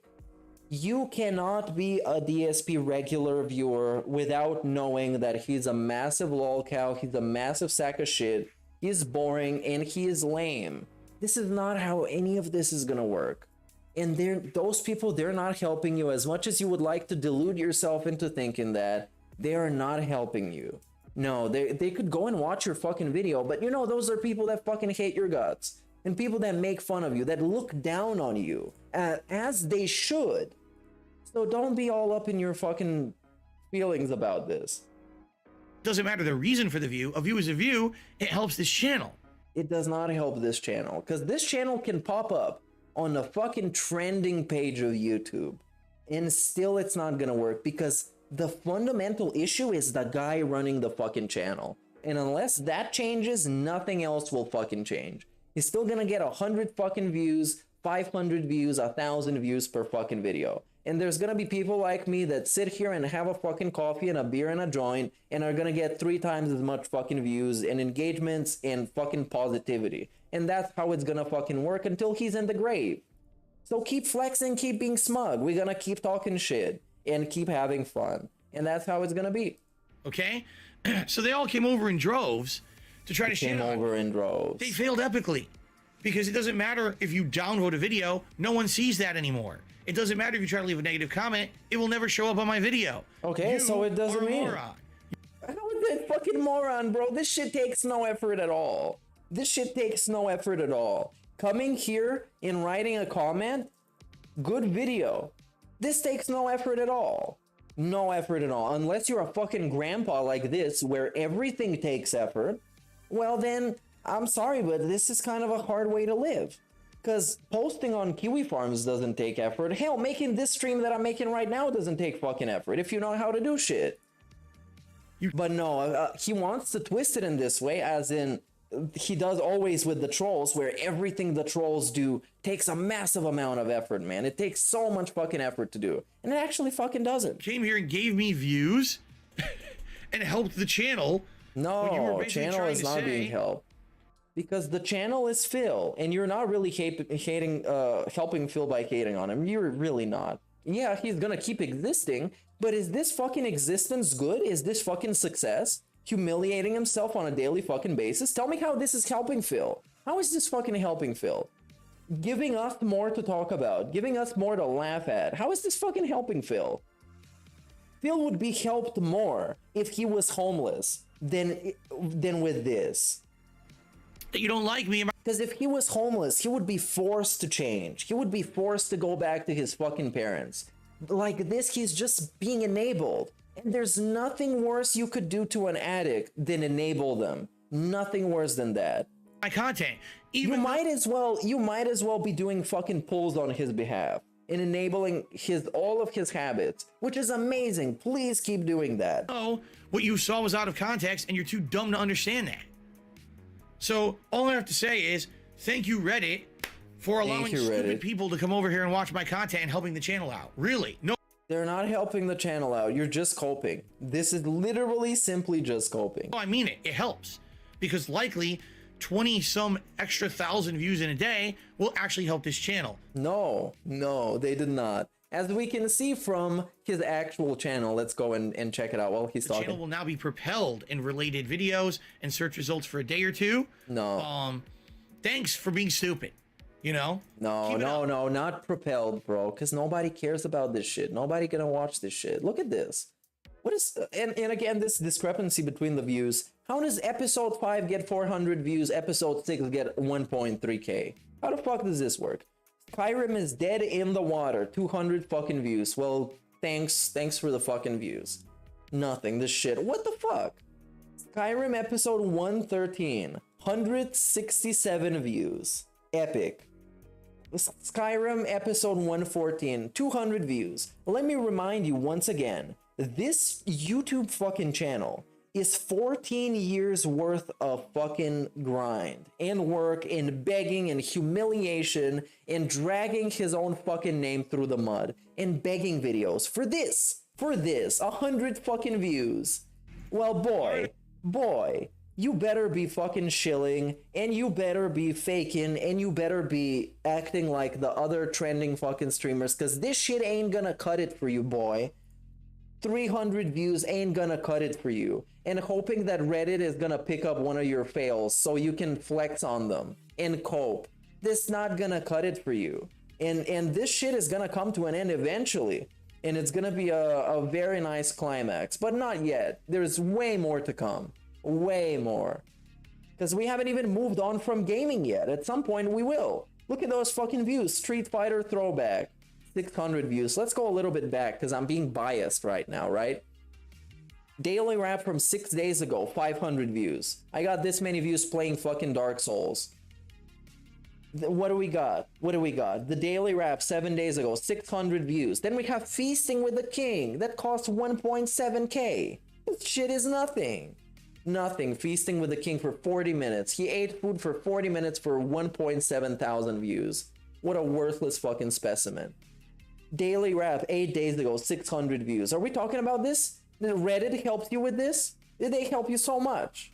you cannot be a DSP regular viewer without knowing that he's a massive lolcow, he's a massive sack of shit, he's boring, and he is lame. This is not how any of this is gonna work. And those people, they're not helping you as much as you would like to delude yourself into thinking that. They are not helping you. No, they could go and watch your fucking video, but you know, those are people that fucking hate your guts. And people that make fun of you, that look down on you, as they should. So don't be all up in your fucking feelings about this. doesn't matter the reason for the view. A view is a view. It helps this channel. It does not help this channel, because this channel can pop up on the fucking trending page of YouTube, and still it's not gonna work, because the fundamental issue is the guy running the fucking channel. And unless that changes, nothing else will fucking change. He's still gonna get 100 fucking views, 500 views, 1,000 views per fucking video. And there's gonna be people like me that sit here and have a fucking coffee and a beer and a joint and are gonna get 3 times as much fucking views and engagements and fucking positivity. And that's how it's gonna fucking work until he's in the grave. So keep flexing, keep being smug. We're gonna keep talking shit and keep having fun. And that's how it's gonna be. Okay? So they all came over in droves to try to shit Came on. over in droves. They failed epically, because it doesn't matter if you downvote a video, no one sees that anymore. It doesn't matter if you try to leave a negative comment, it will never show up on my video. Okay, You so it doesn't are a mean. moron. How is that fucking moron, bro? This shit takes no effort at all. This shit takes no effort at all. Coming here and writing a comment, good video. This takes no effort at all. No effort at all. Unless you're a fucking grandpa like this, where everything takes effort, well then, I'm sorry, but this is kind of a hard way to live. Because posting on Kiwi Farms doesn't take effort. Hell, making this stream that I'm making right now doesn't take fucking effort if you know how to do shit. But no, he wants to twist it in this way, as in, he does always with the trolls, where everything the trolls do takes a massive amount of effort, man. It takes so much fucking effort to do. And it actually fucking doesn't. Came here and gave me views and helped the channel No, channel is not being helped. Because the channel is Phil, and you're not really helping Phil by hating on him. You're really not. Yeah, he's gonna keep existing, but is this fucking existence good? Is this fucking success? Humiliating himself on a daily fucking basis? Tell me how this is helping Phil. How is this fucking helping Phil? Giving us more to talk about, giving us more to laugh at. How is this fucking helping Phil? Phil would be helped more if he was homeless than with this. You don't like me. Because if he was homeless, he would be forced to change. He would be forced to go back to his fucking parents. Like this, he's just being enabled. And there's nothing worse you could do to an addict than enable them. Nothing worse than that. My content. You might as well be doing fucking pulls on his behalf and enabling all of his habits, which is amazing. Please keep doing that. Oh, what you saw was out of context and you're too dumb to understand that. So all I have to say is thank you, Reddit, for allowing stupid people to come over here and watch my content and helping the channel out. Really? No. They're not helping the channel out. You're just coping. This is literally simply just coping. Oh, I mean it. It helps. Because likely 20 some extra thousand views in a day will actually help this channel. No, they did not. As we can see from his actual channel, let's go and check it out while he's talking. The channel will now be propelled in related videos and search results for a day or two. No. Thanks for being stupid. You know? No, not propelled, bro. Because nobody cares about this shit. Nobody gonna watch this shit. Look at this. What is... And again, this discrepancy between the views. How does episode 5 get 400 views, episode 6 get 1.3k? How the fuck does this work? Skyrim is dead in the water. 200 fucking views. Well, thanks for the fucking views. Nothing. This shit. What the fuck? Skyrim episode 113. 167 views. Epic. Skyrim episode 114. 200 views. Let me remind you once again. This YouTube fucking channel is 14 years worth of fucking grind and work and begging and humiliation and dragging his own fucking name through the mud and begging videos for this 100 fucking views. Well, boy, you better be fucking shilling and you better be faking and you better be acting like the other trending fucking streamers, because this shit ain't gonna cut it for you, boy. 300 views ain't gonna cut it for you. And hoping that Reddit is gonna pick up one of your fails so you can flex on them and cope. This not gonna cut it for you. And this shit is gonna come to an end eventually. And it's gonna be a very nice climax. But not yet. There's way more to come. Way more. Because we haven't even moved on from gaming yet. At some point we will. Look at those fucking views. Street Fighter throwback. 600 views. Let's go a little bit back because I'm being biased right now, right? Daily Rap from 6 days ago, 500 views. I got this many views playing fucking Dark Souls. What do we got? The Daily Rap 7 days ago, 600 views. Then we have Feasting with the King. That costs 1.7k. This shit is nothing. Nothing. Feasting with the King for 40 minutes. He ate food for 40 minutes for 1.7 thousand views. What a worthless fucking specimen. Daily Rap 8 days ago, 600 views. Are we talking about this? Did Reddit help you with this? Did they help you so much?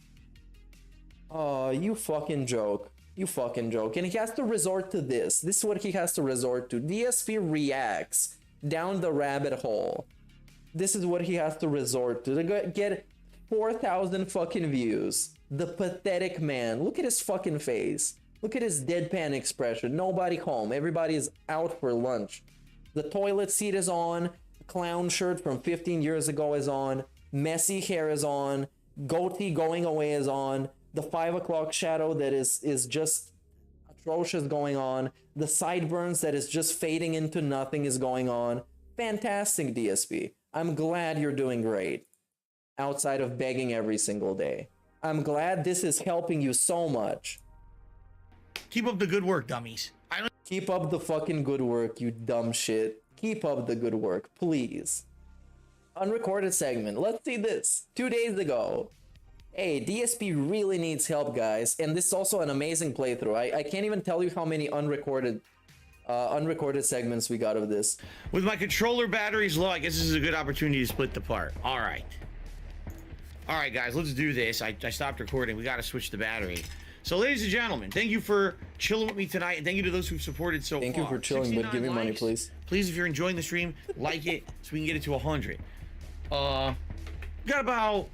Oh, you fucking joke. You fucking joke. And he has to resort to this. This is what he has to resort to. DSP reacts down the rabbit hole. This is what he has to resort to get 4,000 fucking views. The pathetic man. Look at his fucking face. Look at his deadpan expression. Nobody home. Everybody is out for lunch. The toilet seat is on. Clown shirt from 15 years ago is on. Messy hair is on. Goatee going away is on. The 5 o'clock shadow that is just atrocious going on. The sideburns that is just fading into nothing is going on. Fantastic, DSP. I'm glad you're doing great. Outside of begging every single day. I'm glad this is helping you so much. Keep up the good work, dummies. Keep up the fucking good work, you dumb shit. Keep up the good work, please. Unrecorded segment. Let's see this. 2 days ago. Hey, DSP really needs help, guys. And this is also an amazing playthrough. I can't even tell you how many unrecorded segments we got of this. With my controller batteries low, I guess this is a good opportunity to split the part. All right. All right, guys, let's do this. I stopped recording. We got to switch the battery. So, ladies and gentlemen, thank you for chilling with me tonight, and thank you to those who've supported so far. Thank you for chilling, but give me money, please. Please, if you're enjoying the stream, like it so we can get it to 100. We got about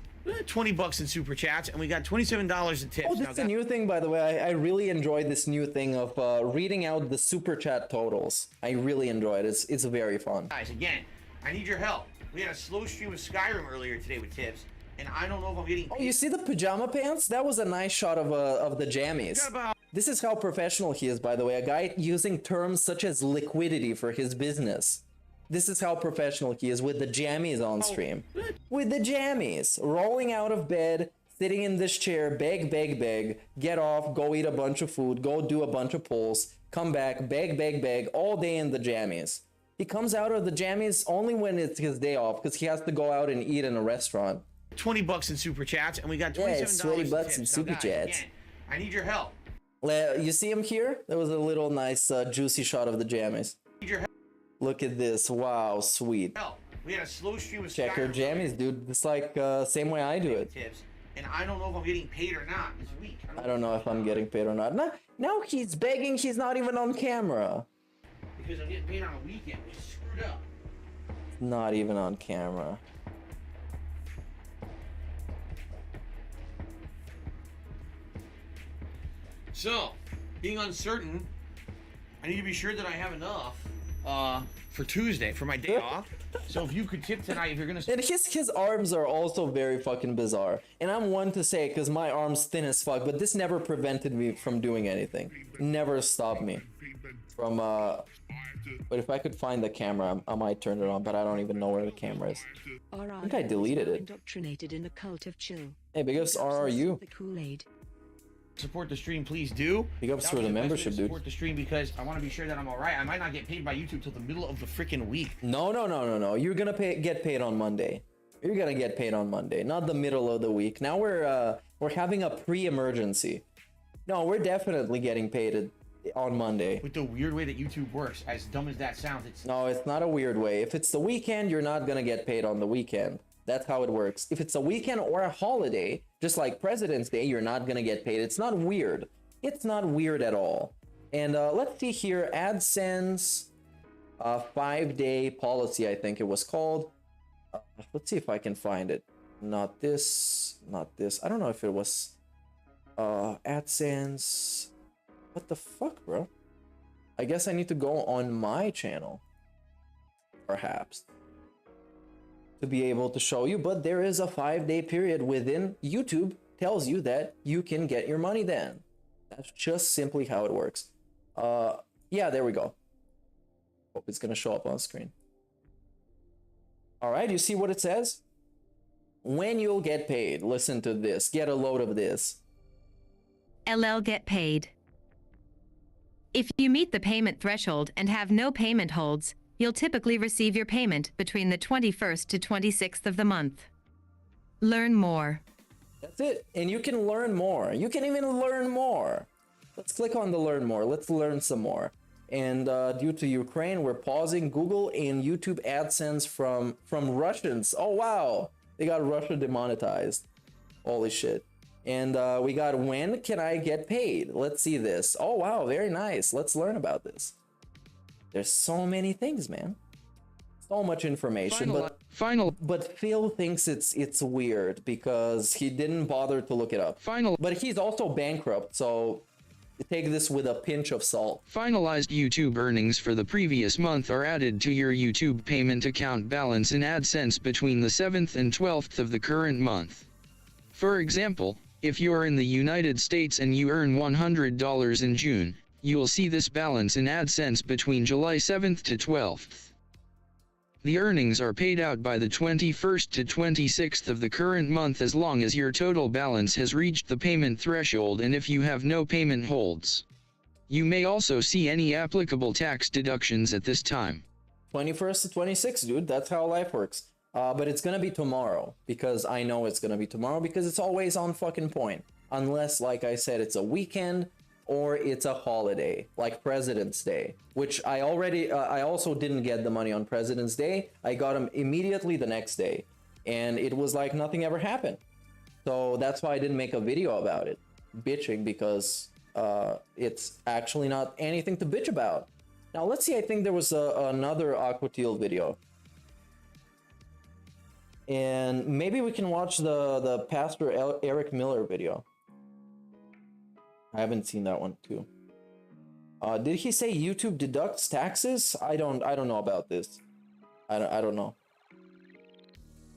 20 bucks in super chats, and we got $27 in tips. Oh, this is a new thing, by the way. I really enjoyed this new thing of reading out the super chat totals. I really enjoy it. It's very fun. Guys, again, I need your help. We had a slow stream of Skyrim earlier today with tips, and I don't know if I'm getting... Oh, you see the pajama pants? That was a nice shot of the jammies. This is how professional he is, by the way. A guy using terms such as liquidity for his business. This is how professional he is with the jammies on stream. With the jammies. Rolling out of bed, sitting in this chair, beg, beg, beg, get off, go eat a bunch of food, go do a bunch of pulls, come back, beg, beg, beg, all day in the jammies. He comes out of the jammies only when it's his day off because he has to go out and eat in a restaurant. 20 bucks in super chats, and we got $27 20 bucks in super chats. Again, I need your help. You see him here? There was a little nice juicy shot of the jammies. Need your help. Look at this. Wow, sweet. We had a slow stream of Check your jammies, dude. It's like same way I do it. Tips, and I don't know if I'm getting paid or not this week. I don't know if I'm getting paid or not. No, he's begging. He's not even on camera. Because I'm getting paid on a weekend, which is screwed up. Not even on camera. So, being uncertain, I need to be sure that I have enough for Tuesday, for my day off. So if you could tip tonight, if you're gonna... And his arms are also very fucking bizarre. And I'm one to say, because my arm's thin as fuck, but this never prevented me from doing anything. Never stopped me from, But if I could find the camera, I might turn it on, but I don't even know where the camera is. I think I deleted it. Indoctrinated in a cult of chill. Hey, big ups, RRU. The Kool-Aid. Support the stream, please do. Big ups for the membership, dude. Support the stream because I want to be sure that I'm all right. I might not get paid by YouTube till the middle of the freaking week. No. You're gonna get paid on Monday. You're gonna get paid on Monday, not the middle of the week. Now we're having a pre-emergency. No, we're definitely getting paid on Monday. With the weird way that YouTube works, as dumb as that sounds, it's... No, it's not a weird way. If it's the weekend, you're not gonna get paid on the weekend. That's how it works. If it's a weekend or a holiday, just like President's Day, you're not gonna get paid. It's not weird. It's not weird at all. And let's see here, AdSense 5-day policy, I think it was called. Let's see if I can find it. Not this. I don't know if it was AdSense. What the fuck, bro? I guess I need to go on my channel, perhaps, to be able to show you. But there is a 5-day period within YouTube tells you that you can get your money then. That's just simply how it works. Yeah, there we go. Hope it's gonna show up on screen. All right, you see what it says? When you'll get paid. Listen to this. Get a load of this. LL get paid. If you meet the payment threshold and have no payment holds, you'll typically receive your payment between the 21st to 26th of the month. Learn more. That's it. And you can learn more. You can even learn more. Let's click on the learn more. Let's learn some more. And due to Ukraine, we're pausing Google and YouTube AdSense from Russians. Oh, wow. They got Russia demonetized. Holy shit. And we got when can I get paid? Let's see this. Oh, wow. Very nice. Let's learn about this. There's so many things, man. So much information. But Phil thinks it's weird because he didn't bother to look it up. But he's also bankrupt, so take this with a pinch of salt. Finalized YouTube earnings for the previous month are added to your YouTube payment account balance in AdSense between the 7th and 12th of the current month. For example, if you are in the United States and you earn $100 in June, you will see this balance in AdSense between July 7th to 12th. The earnings are paid out by the 21st to 26th of the current month as long as your total balance has reached the payment threshold and if you have no payment holds. You may also see any applicable tax deductions at this time. 21st to 26th, dude. That's how life works. But it's gonna be tomorrow, because I know it's gonna be tomorrow, because it's always on fucking point. Unless, like I said, it's a weekend or it's a holiday, like President's Day, which I also didn't get the money on President's Day. I got them immediately the next day, and it was like nothing ever happened. So that's why I didn't make a video about it, bitching, because it's actually not anything to bitch about. Now let's see, I think there was another Aqua Teal video. And maybe we can watch the Pastor Erick Miller video. I haven't seen that one too. Did he say YouTube deducts taxes? I don't know about this. I don't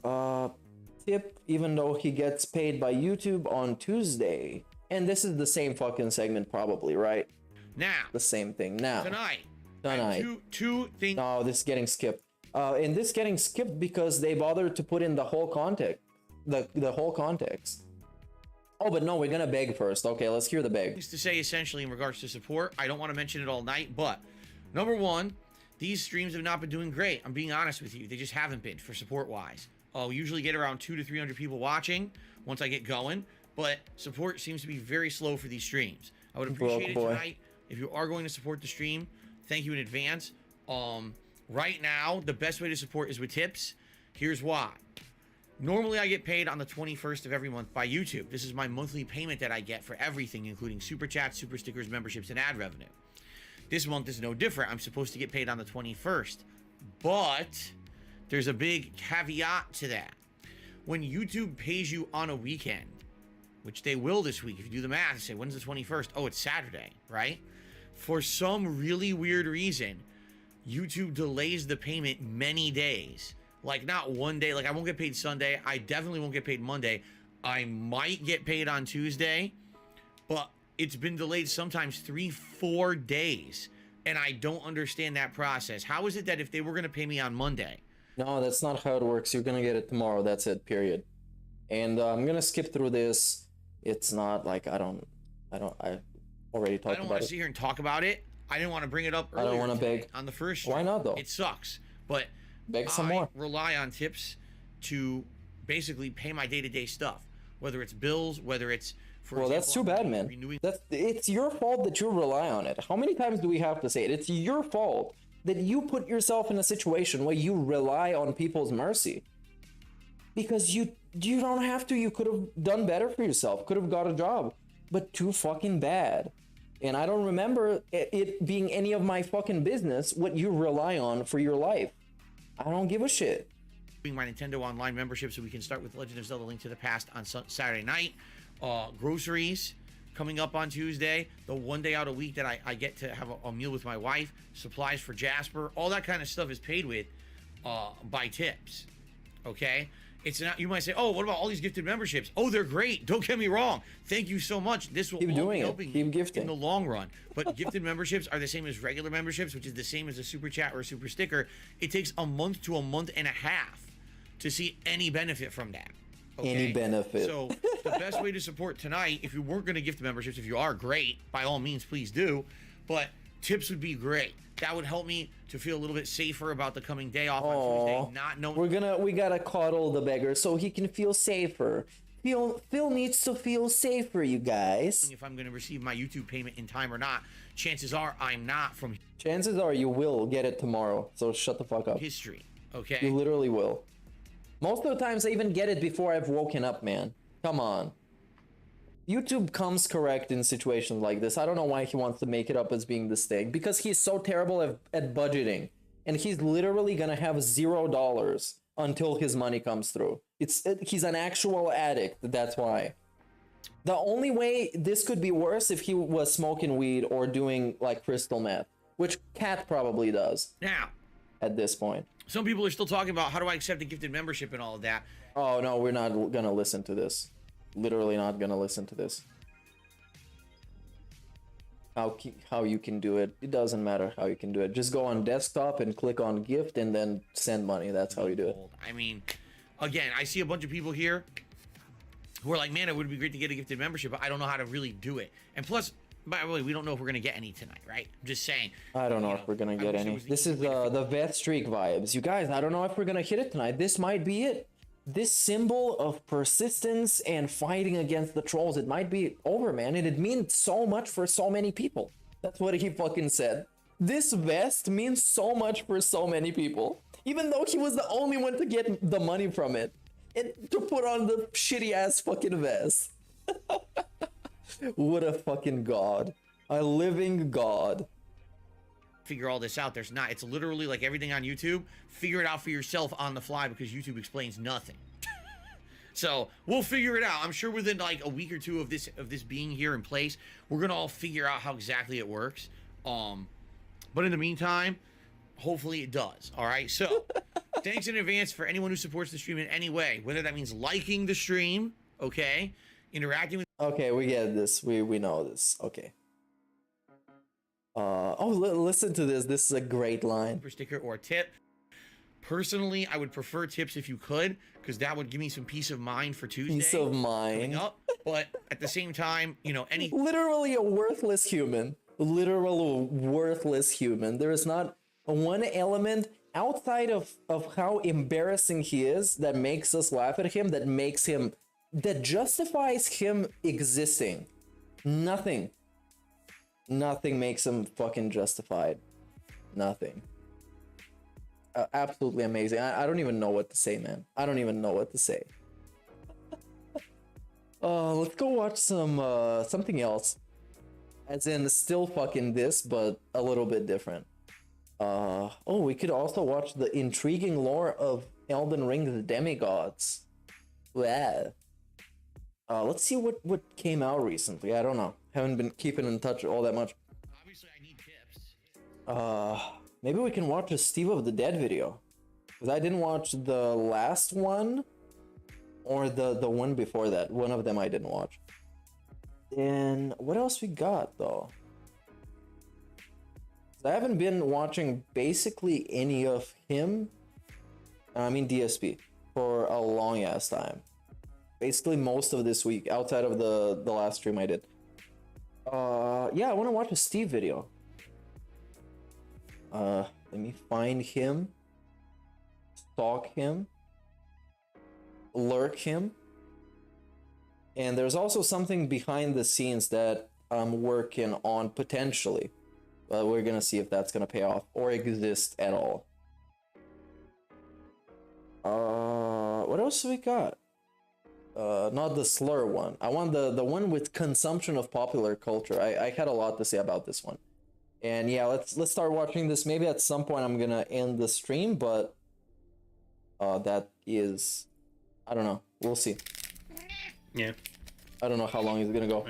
know. Tip, even though he gets paid by YouTube on Tuesday. And this is the same fucking segment probably, right? Now. The same thing. Now. Tonight. Two things. No, this is getting skipped. And this getting skipped because they bothered to put in the whole context. The whole context. Oh, but no, we're gonna beg first. Okay, let's hear the beg. Things to say essentially in regards to support. I don't want to mention it all night, but number one, these streams have not been doing great. I'm being honest with you. They just haven't been for support-wise. We usually get around 200 to 300 people watching once I get going, but support seems to be very slow for these streams. I would appreciate it tonight if you are going to support the stream. Thank you in advance. Right now, the best way to support is with tips. Here's why. Normally, I get paid on the 21st of every month by YouTube. This is my monthly payment that I get for everything, including super chats, super stickers, memberships, and ad revenue. This month is no different. I'm supposed to get paid on the 21st, but there's a big caveat to that. When YouTube pays you on a weekend, which they will this week, if you do the math and say, when's the 21st? Oh, it's Saturday, right? For some really weird reason, YouTube delays the payment many days. Like, not one day. Like, I won't get paid Sunday. I definitely won't get paid Monday. I might get paid on Tuesday, but it's been delayed sometimes 3-4 days, and I don't understand that process. How is it that if they were going to pay me on Monday? No, that's not how it works. You're gonna get it tomorrow. That's it, period. And I'm gonna skip through this. It's not like I already talked about it. I don't want to sit here and talk about it. I didn't want to bring it up earlier. I don't want to beg. On the first stream. Why not, though? It sucks, but beg some more. I rely on tips to basically pay my day-to-day stuff, whether it's bills, whether it's for well, that's too bad, man. It's your fault that you rely on it. How many times do we have to say it? It's your fault that you put yourself in a situation where you rely on people's mercy. Because you don't have to. You could have done better for yourself. Could have got a job. But too fucking bad. And I don't remember it being any of my fucking business what you rely on for your life. I don't give a shit. My Nintendo Online membership, so we can start with Legend of Zelda Link to the Past on Saturday night. Groceries coming up on Tuesday. The one day out a week that I get to have a meal with my wife. Supplies for Jasper. All that kind of stuff is paid with by tips. Okay? It's not. You might say, "Oh, what about all these gifted memberships?" Oh, they're great. Don't get me wrong. Thank you so much. This will keep doing it. Keep gifting in the long run. But gifted memberships are the same as regular memberships, which is the same as a super chat or a super sticker. It takes a month to a month and a half to see any benefit from that. Okay? Any benefit. So the best way to support tonight, if you weren't going to gift memberships, if you are, great, by all means, please do. But tips would be great. That would help me to feel a little bit safer about the coming day off on Tuesday. Not knowing we gotta coddle the beggar so he can feel safer. Phil needs to feel safer, you guys. If I'm gonna receive my YouTube payment in time or not, chances are I'm not from. Chances are you will get it tomorrow. So shut the fuck up. History, okay? You literally will. Most of the times I even get it before I've woken up, man. Come on. YouTube comes correct in situations like this. I don't know why he wants to make it up as being this thing. Because he's so terrible at budgeting. And he's literally gonna have $0 until his money comes through. He's an actual addict, that's why. The only way this could be worse if he was smoking weed or doing like crystal meth. Which Cat probably does. Now. At this point. Some people are still talking about how do I accept a gifted membership and all of that. Oh no, we're not gonna listen to this. Literally not gonna listen to this. How you can do it. It doesn't matter how you can do it. Just go on desktop and click on gift and then send money. That's how you do it. I mean, again, I see a bunch of people here who are like, man, it would be great to get a gifted membership, but I don't know how to really do it. And plus, by the way, we don't know if we're gonna get any tonight, right? I'm just saying. I don't know if we're gonna get any. This is the vet streak vibes. You guys, I don't know if we're gonna hit it tonight. This might be it. This symbol of persistence and fighting against the trolls, it might be over, man. And it means so much for so many people. That's what he fucking said. This vest means so much for so many people. Even though he was the only one to get the money from it. and to put on the shitty ass fucking vest. What a fucking god. A living god. Figure all this out. There's not. It's literally like everything on YouTube. Figure it out for yourself on the fly because YouTube explains nothing. So we'll figure it out. I'm sure within like a week or two of this being here in place, we're gonna all figure out how exactly it works. But in the meantime, hopefully it does. All right. So thanks in advance for anyone who supports the stream in any way, whether that means liking the stream, okay, interacting with. Okay, we get this. We know this. Okay. Listen to this. This is a great line. Super sticker or tip. Personally, I would prefer tips if you could, because that would give me some peace of mind for Tuesday. Peace of mind. Up. But at the same time, you know, literally a worthless human. Literal worthless human. There is not one element outside of how embarrassing he is that makes us laugh at him, that justifies him existing. Nothing makes him fucking justified. Nothing. Absolutely amazing. I don't even know what to say, man. I don't even know what to say. Let's go watch something else. As in still fucking this, but a little bit different. We could also watch the intriguing lore of Elden Ring: The Demigods. Yeah. Let's see what came out recently. I don't know. Haven't been keeping in touch all that much. Obviously, I need tips. Maybe we can watch a Steve of the Dead video. Because I didn't watch the last one or the one before that. One of them I didn't watch. And what else we got though? I haven't been watching basically any of him. I mean DSP for a long ass time. Basically most of this week outside of the last stream I did. Yeah, I want to watch a Steve video. Let me find him, stalk him, lurk him. And there's also something behind the scenes that I'm working on potentially. But we're gonna see if that's gonna pay off or exist at all. What else we got? Not the slur one. I want the one with consumption of popular culture. I had a lot to say about this one. And yeah, let's start watching this. Maybe at some point I'm gonna end the stream, but that is, I don't know. We'll see. Yeah. I don't know how long it's gonna go.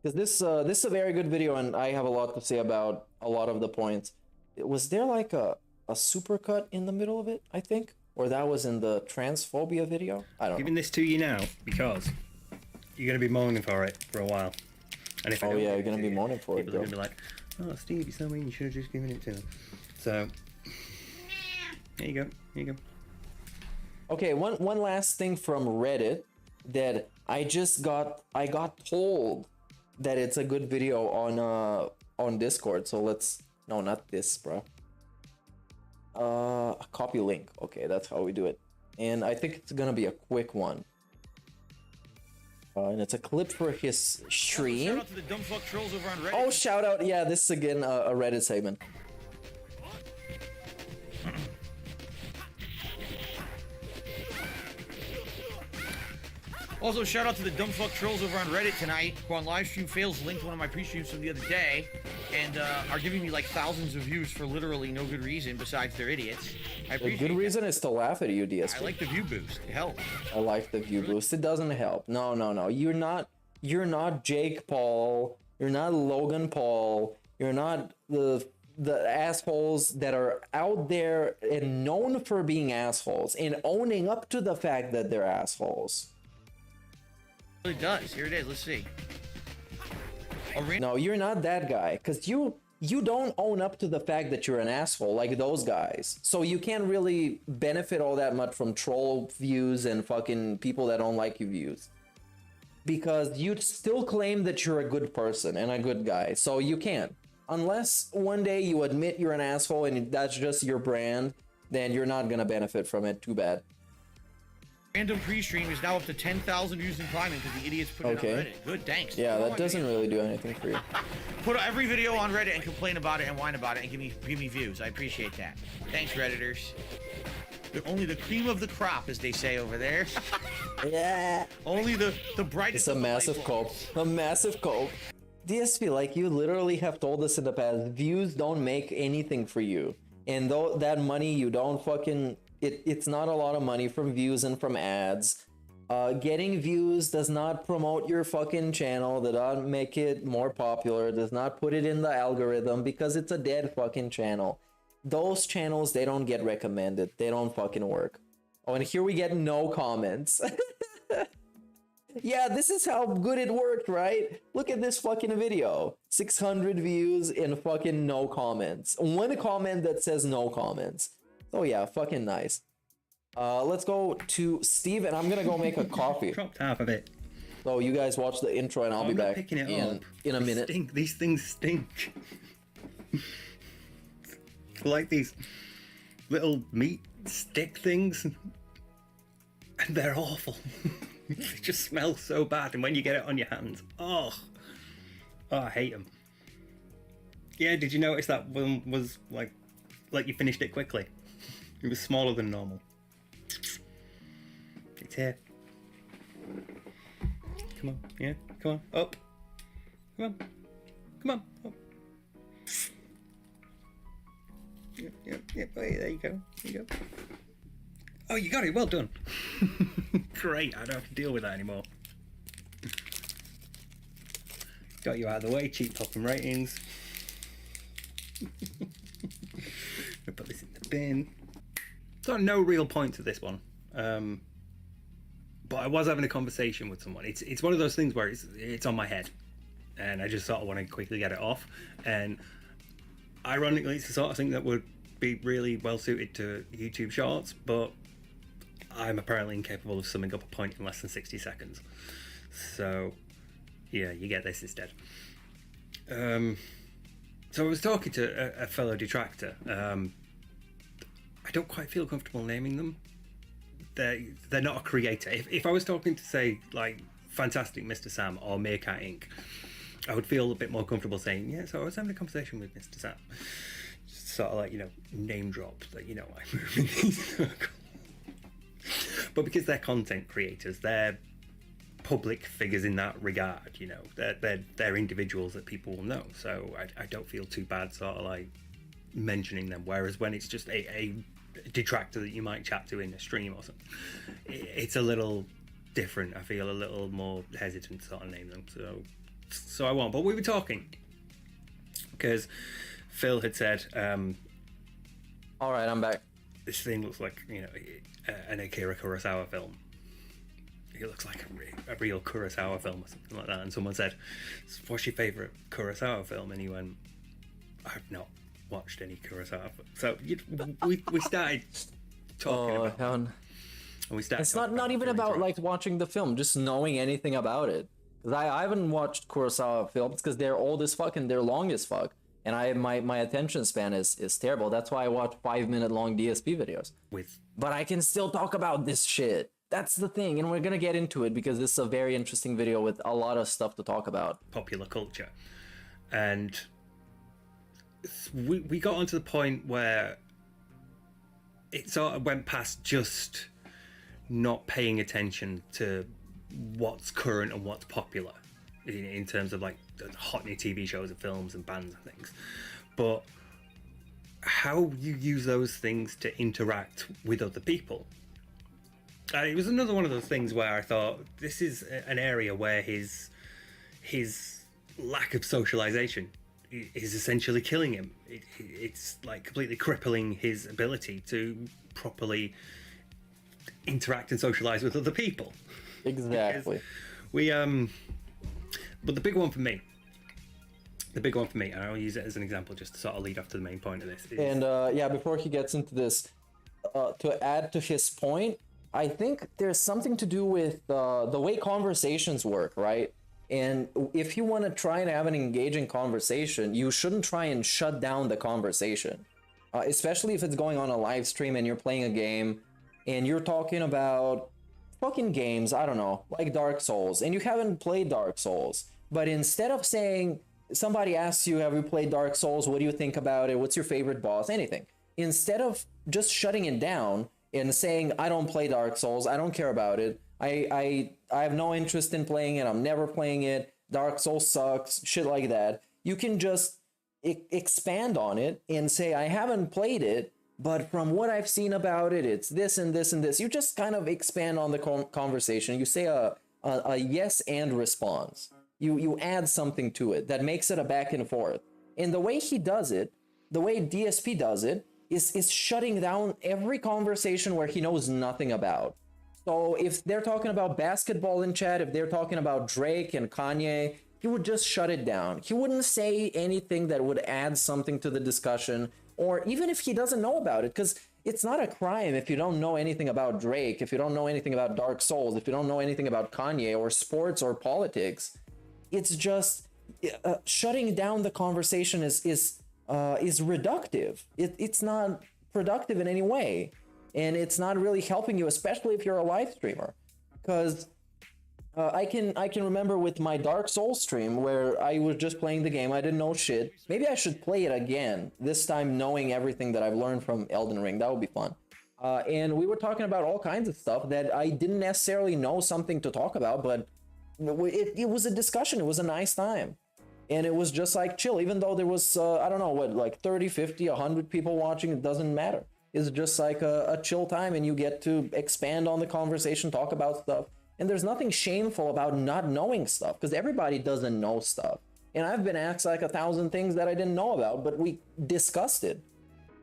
Because this is a very good video, and I have a lot to say about a lot of the points. Was there like a supercut in the middle of it? I think, or that was in the transphobia video. I don't know. Giving this to you now because you're gonna be moaning for it for a while. And if yeah, you're gonna be moaning for it. People are gonna be like, "Oh, Steve, you're so mean. You should have just given it to him." So, here you go. Here you go. Okay, one last thing from Reddit that I got told that it's a good video on Discord. So no, not this, bro. A copy link. Okay, that's how we do it. And I think it's gonna be a quick one. And it's a clip for his stream. Shout out to the dumb fuck trolls over on Reddit. Oh, shout out. Yeah, this is again a Reddit segment. Also, shout out to the dumb fuck trolls over on Reddit tonight who on live stream fails linked one of my pre-streams from the other day and are giving me like thousands of views for literally no good reason besides they're idiots. I appreciate the good reason is to laugh at you, DSP. I like the view boost. It helps. I like the view boost. It doesn't help. No. You're not Jake Paul. You're not Logan Paul. You're not the assholes that are out there and known for being assholes and owning up to the fact that they're assholes. It does. Here it is. Let's see. No, you're not that guy, because you don't own up to the fact that you're an asshole like those guys. So you can't really benefit all that much from troll views and fucking people that don't like you views. Because you still claim that you're a good person and a good guy. So you can't. Unless one day you admit you're an asshole and that's just your brand, then you're not gonna benefit from it. Too bad. Random pre-stream is now up to 10,000 views and climbing because the idiots put it on Reddit. Good, thanks. Yeah, that doesn't really do anything for you. Put every video on Reddit and complain about it and whine about it and give me views. I appreciate that. Thanks, Redditors. Only the cream of the crop, as they say over there. Yeah. Only the brightest. It's a massive cope. A massive cope. DSP, like you literally have told us in the past, views don't make anything for you. And though that money you don't fucking... It's not a lot of money from views and from ads. Getting views does not promote your fucking channel, does not make it more popular, does not put it in the algorithm because it's a dead fucking channel. Those channels, they don't get recommended. They don't fucking work. Oh, and here we get no comments. Yeah, this is how good it worked, right? Look at this fucking video. 600 views and fucking no comments. One comment that says no comments. Oh yeah, fucking nice. Let's go to Steve, and I'm gonna go make a coffee. Dropped half of it. So you guys watch the intro, and I'll be back picking it up. in a minute. Stink. These things stink. Like these little meat stick things, and they're awful. They just smell so bad, and when you get it on your hands, oh, I hate them. Yeah, did you notice that one was like you finished it quickly? It was smaller than normal. It's here. Come on, yeah, come on, up. Come on, come on, up. Yep, wait, there you go, there you go. Oh, you got it, well done. Great, I don't have to deal with that anymore. Got you out of the way, cheap popping ratings. I'll put this in the bin. So no real point to this one. But I was having a conversation with someone. It's one of those things where it's on my head. And I just sort of want to quickly get it off. And ironically, it's the sort of thing that would be really well suited to YouTube Shorts, but I'm apparently incapable of summing up a point in less than 60 seconds. So, yeah, you get this instead. So I was talking to a fellow detractor. I don't quite feel comfortable naming them. They're not a creator. If I was talking to, say, like Fantastic Mr. Sam or Meerkat Inc., I would feel a bit more comfortable saying, yeah, so I was having a conversation with Mr. Sam. Just sort of like, you know, name drop that, you know, I move in these circles. But because they're content creators, they're public figures in that regard, you know, they're individuals that people will know. So I don't feel too bad sort of like mentioning them. Whereas when it's just a detractor that you might chat to in a stream or something, it's a little different. I feel a little more hesitant to sort of name them. So I won't. But we were talking because Phil had said, all right, I'm back. This thing looks like, you know, an Akira Kurosawa film. It looks like a real Kurosawa film or something like that. And someone said, what's your favourite Kurosawa film? And he went, I've not watched any Kurosawa. So we started talking about it. And we started it's not even about like watching the film, just knowing anything about it. Because I haven't watched Kurosawa films because they're old as fuck and they're long as fuck. And my attention span is terrible. That's why I watch 5-minute long DSP videos. But I can still talk about this shit. That's the thing, and we're gonna get into it because this is a very interesting video with a lot of stuff to talk about. Popular culture. And we got onto the point where it sort of went past just not paying attention to what's current and what's popular in terms of like the hot new TV shows and films and bands and things, but how you use those things to interact with other people. It was another one of those things where I thought this is an area where his lack of socialization is essentially killing him. It's like completely crippling his ability to properly interact and socialize with other people. Exactly. But the big one for me, and I'll use it as an example just to sort of lead off to the main point of this. And yeah, before he gets into this, to add to his point, I think there's something to do with the way conversations work, right? And if you want to try and have an engaging conversation, you shouldn't try and shut down the conversation. Especially if it's going on a live stream and you're playing a game and you're talking about fucking games, I don't know, like Dark Souls, and you haven't played Dark Souls. But instead of saying, somebody asks you, have you played Dark Souls? What do you think about it? What's your favorite boss? Anything. Instead of just shutting it down, and saying, I don't play Dark Souls, I don't care about it, I have no interest in playing it, I'm never playing it, Dark Souls sucks, shit like that. You can just expand on it and say, I haven't played it, but from what I've seen about it, it's this and this and this. You just kind of expand on the conversation. You say a yes and response. You add something to it that makes it a back and forth. And the way he does it, the way DSP does it, is shutting down every conversation where he knows nothing about. So if they're talking about basketball in chat, if they're talking about Drake and Kanye, he would just shut it down. He wouldn't say anything that would add something to the discussion, or even if he doesn't know about it, because it's not a crime if you don't know anything about Drake, if you don't know anything about Dark Souls, if you don't know anything about Kanye or sports or politics. It's just shutting down the conversation is reductive. It's not productive in any way, and it's not really helping you, especially if you're a live streamer. Because I can remember with my Dark Souls stream where I was just playing the game, I didn't know shit. Maybe I should play it again, this time knowing everything that I've learned from Elden Ring. That would be fun. And we were talking about all kinds of stuff that I didn't necessarily know something to talk about, but it was a discussion. It was a nice time. And it was just like chill, even though there was, I don't know, what, like 30, 50, 100 people watching, it doesn't matter. It's just like a chill time, and you get to expand on the conversation, talk about stuff. And there's nothing shameful about not knowing stuff, because everybody doesn't know stuff. And I've been asked like 1,000 things that I didn't know about, but we discussed it.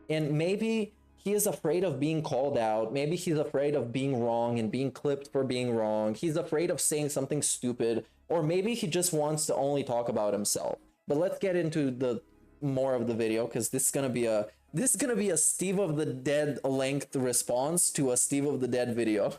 And maybe he is afraid of being called out. Maybe he's afraid of being wrong and being clipped for being wrong. He's afraid of saying something stupid, or maybe he just wants to only talk about himself. But let's get into the more of the video, because this is gonna be a Steve of the Dead length response to a Steve of the Dead video.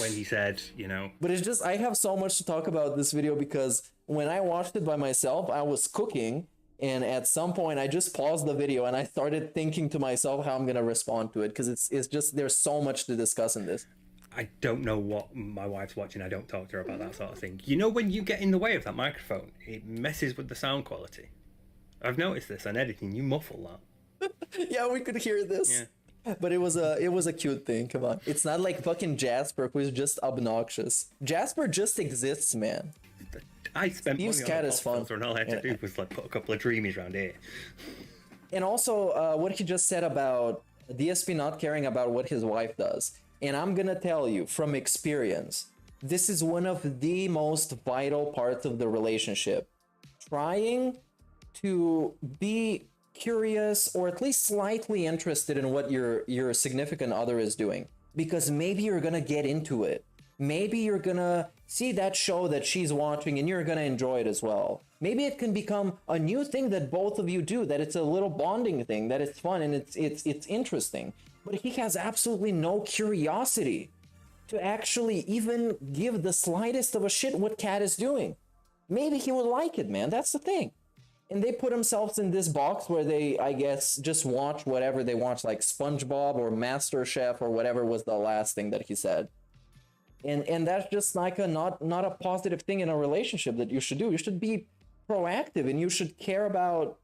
When he said, you know. But it's just, I have so much to talk about this video, because when I watched it by myself, I was cooking, and at some point I just paused the video and I started thinking to myself how I'm gonna respond to it, because it's just, there's so much to discuss in this. I don't know what my wife's watching. I don't talk to her about that sort of thing. You know, when you get in the way of that microphone, it messes with the sound quality. I've noticed this on editing. You muffle that. Yeah, we could hear this. Yeah. But it was a cute thing. Come on, it's not like fucking Jasper, who's just obnoxious. Jasper just exists, man. I spent Steve's money cat on is fun, and all I had to do was like put a couple of dreamies around here. And also, what he just said about DSP not caring about what his wife does. And I'm gonna tell you from experience, this is one of the most vital parts of the relationship. Trying to be curious, or at least slightly interested in what your significant other is doing, because maybe you're gonna get into it. Maybe you're gonna see that show that she's watching and you're gonna enjoy it as well. Maybe it can become a new thing that both of you do, that it's a little bonding thing, that it's fun and it's interesting. But he has absolutely no curiosity to actually even give the slightest of a shit what Cat is doing. Maybe he would like it, man. That's the thing. And they put themselves in this box where they, I guess, just watch whatever they watch, like SpongeBob or MasterChef or whatever was the last thing that he said. And that's just like a not a positive thing in a relationship that you should do. You should be proactive and you should care about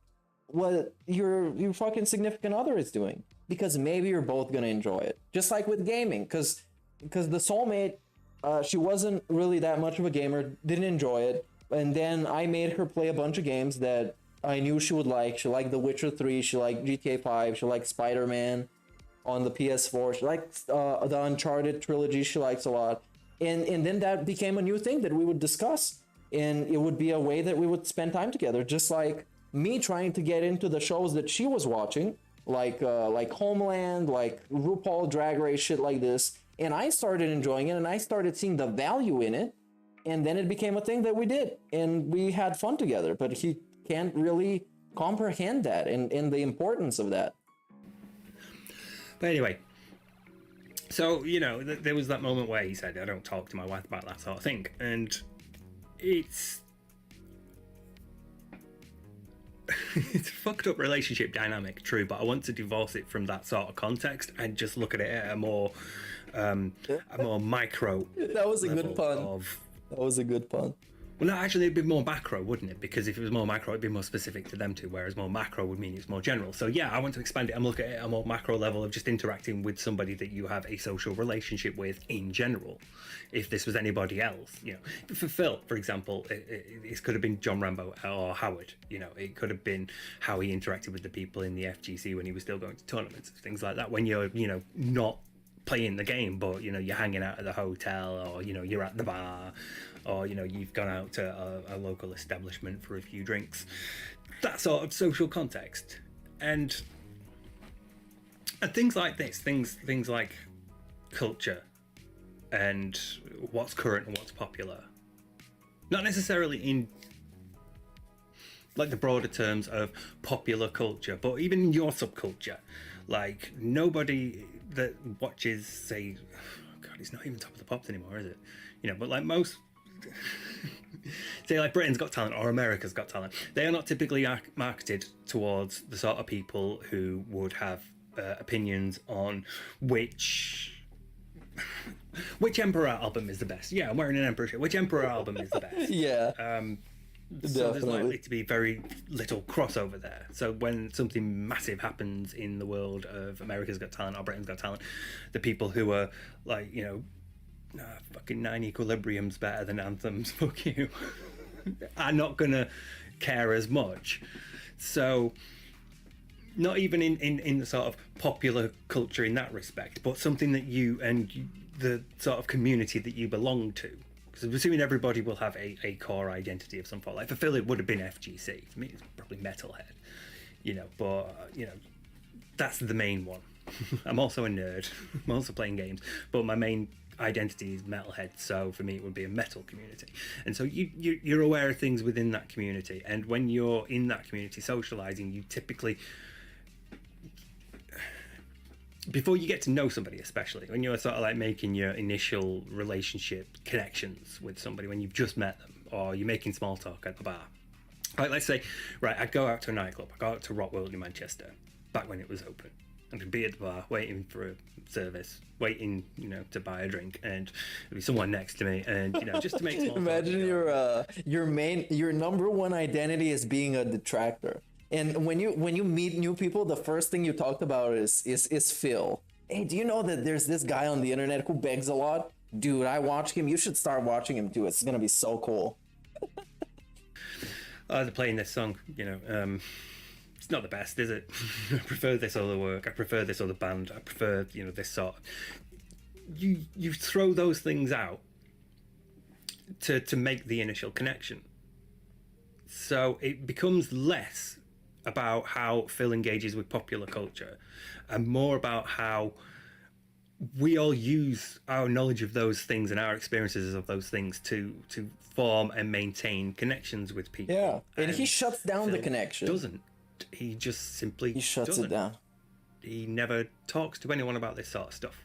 what your fucking significant other is doing, because maybe you're both gonna enjoy it. Just like with gaming, because the soulmate, she wasn't really that much of a gamer, didn't enjoy it, and then I made her play a bunch of games that I knew she would like. She liked The Witcher 3, she liked GTA 5, she liked Spider-Man on the PS4, she liked the Uncharted trilogy, she likes a lot. And then that became a new thing that we would discuss, and it would be a way that we would spend time together, just like me trying to get into the shows that she was watching, like Homeland, like RuPaul Drag Race, shit like this, and I started enjoying it and I started seeing the value in it, and then it became a thing that we did and we had fun together. But he can't really comprehend that and the importance of that. But anyway, so, you know, there was that moment where he said, I don't talk to my wife about that sort of thing, and it's it's a fucked up relationship dynamic, true, but I want to divorce it from that sort of context and just look at it at a more micro. That was a good pun. That was a good pun. Well, no, actually, it'd be more macro, wouldn't it? Because if it was more macro, it'd be more specific to them two, whereas more macro would mean it's more general. So yeah, I want to expand it and look at it at a more macro level of just interacting with somebody that you have a social relationship with in general. If this was anybody else, you know, for Phil, for example, it could have been John Rambo or Howard. You know, it could have been how he interacted with the people in the FGC when he was still going to tournaments, things like that. When you're, you know, not playing the game, but you know, you're hanging out at the hotel, or you know, you're at the bar, or you know, you've gone out to a local establishment for a few drinks. That sort of social context, and things like this, things like culture and what's current and what's popular, not necessarily in like the broader terms of popular culture, but even in your subculture. Like, nobody that watches, say, oh God, it's not even Top of the Pops anymore, is it? You know, but like most, say like Britain's Got Talent or America's Got Talent, they are not typically marketed towards the sort of people who would have opinions on which Emperor album is the best. Yeah, I'm wearing an Emperor shirt. Which Emperor album is the best? Yeah. So there's likely to be very little crossover there. So when something massive happens in the world of America's Got Talent or Britain's Got Talent, the people who are like, you know, fucking 9 Equilibrium's better than Anthem's, fuck you, are not gonna care as much. So not even in the sort of popular culture in that respect, but something that the sort of community that you belong to. I'm assuming everybody will have a core identity of some sort. Like for Phil, it would have been FGC. For me, it's probably Metalhead, you know. But you know, that's the main one. I'm also a nerd. I'm also playing games, but my main identity is Metalhead. So for me, it would be a metal community. And so you're aware of things within that community. And when you're in that community socializing, you typically, before you get to know somebody, especially when you're sort of like making your initial relationship connections with somebody, when you've just met them or you're making small talk at the bar, like let's say, right, I'd go out to a nightclub, I'd go out to Rock World in Manchester back when it was open, and I'd be at the bar waiting for a service, waiting, you know, to buy a drink, and there'd be someone next to me, and you know, just to make small imagine talk, your number one identity is being a detractor. And when you meet new people, the first thing you talked about is Phil. Hey, do you know that there's this guy on the internet who begs a lot? Dude, I watch him. You should start watching him too. It's gonna be so cool. They're playing this song, you know. It's not the best, is it? I prefer this other work. I prefer this other band. I prefer, you know, this sort. You throw those things out to make the initial connection. So it becomes less about how Phil engages with popular culture and more about how we all use our knowledge of those things and our experiences of those things to form and maintain connections with people. Yeah, and he shuts down Phil the connection. Doesn't. He just simply shuts doesn't. it down. He never talks to anyone about this sort of stuff.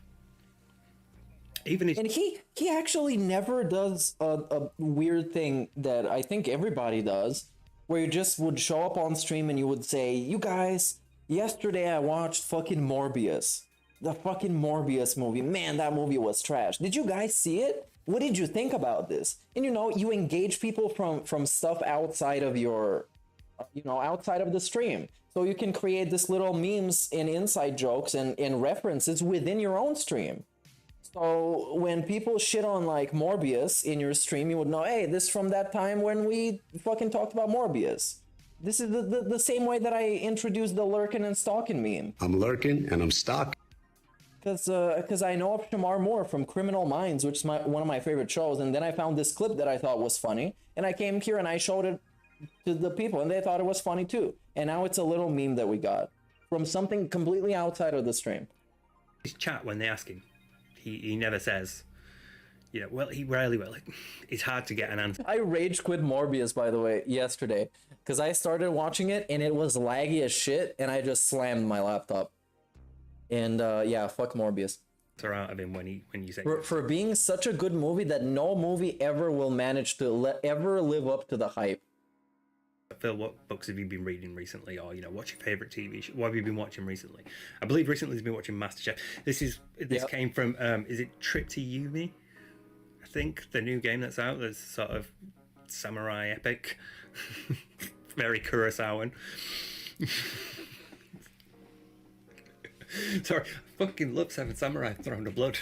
Even if... And he actually never does a weird thing that I think everybody does, where you just would show up on stream and you would say, you guys, yesterday I watched fucking Morbius. The fucking Morbius movie. Man, that movie was trash. Did you guys see it? What did you think about this? And you know, you engage people from stuff outside of your, you know, outside of the stream. So you can create this little memes and inside jokes and references within your own stream. So when people shit on like Morbius in your stream, you would know, hey, this is from that time when we fucking talked about Morbius. This is the same way that I introduced the lurkin and stalking meme. I'm lurking and I'm stalking. Because I know of Shamar Moore from Criminal Minds, which is one of my favorite shows, and then I found this clip that I thought was funny, and I came here and I showed it to the people, and they thought it was funny too. And now it's a little meme that we got from something completely outside of the stream. His chat when they ask him. He never says, you know, well, he rarely will. It's hard to get an answer. I rage quit Morbius, by the way, yesterday, because I started watching it and it was laggy as shit, and I just slammed my laptop. And yeah, fuck Morbius. Out of him when you say for being such a good movie that no movie ever will manage to ever live up to the hype. Phil, what books have you been reading recently, or you know, what's your favorite TV show? What have you been watching recently? I believe recently he's been watching MasterChef. This came from is it Trip to Yumi? I think the new game that's out. That's sort of samurai epic. Very Kurosawan. Sorry, I fucking love Seven Samurai Throne of Blood.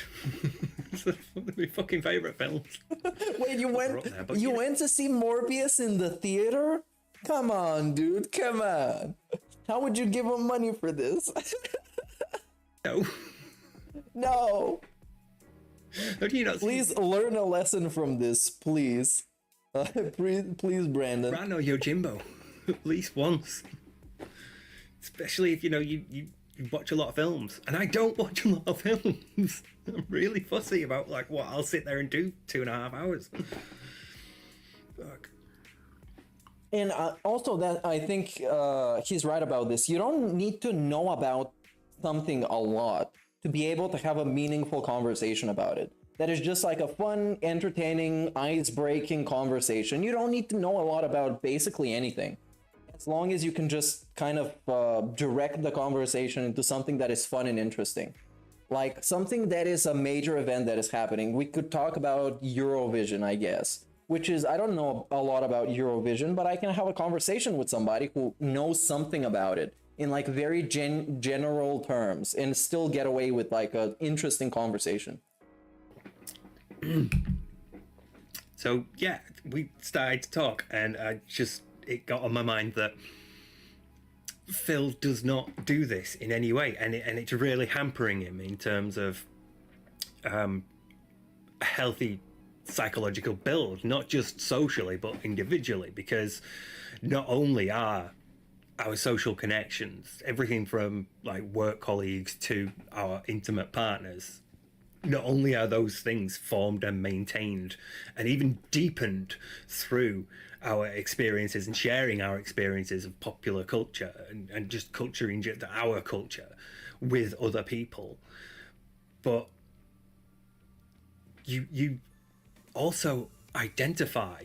It's one of my fucking favourite films. Wait, you went to see Morbius in the theater? Come on, dude, come on. How would you give him money for this? No. No. How do you not please learn a lesson from this, please. Please, Brandon. Rano Yojimbo, at least once. Especially if, you know, you watch a lot of films. And I don't watch a lot of films. I'm really fussy about, like, what I'll sit there and do 2.5 hours. Fuck. And also that I think he's right about this. You don't need to know about something a lot to be able to have a meaningful conversation about it. That is just like a fun, entertaining, ice-breaking conversation. You don't need to know a lot about basically anything. As long as you can just kind of direct the conversation into something that is fun and interesting. Like something that is a major event that is happening. We could talk about Eurovision, I guess. Which is, I don't know a lot about Eurovision, but I can have a conversation with somebody who knows something about it in like very general terms and still get away with like an interesting conversation. So yeah, we started to talk and it got on my mind that Phil does not do this in any way, and it's really hampering him in terms of a healthy psychological build, not just socially but individually, because not only are our social connections, everything from like work colleagues to our intimate partners, not only are those things formed and maintained and even deepened through our experiences and sharing our experiences of popular culture and just culturing our culture with other people, but you also identify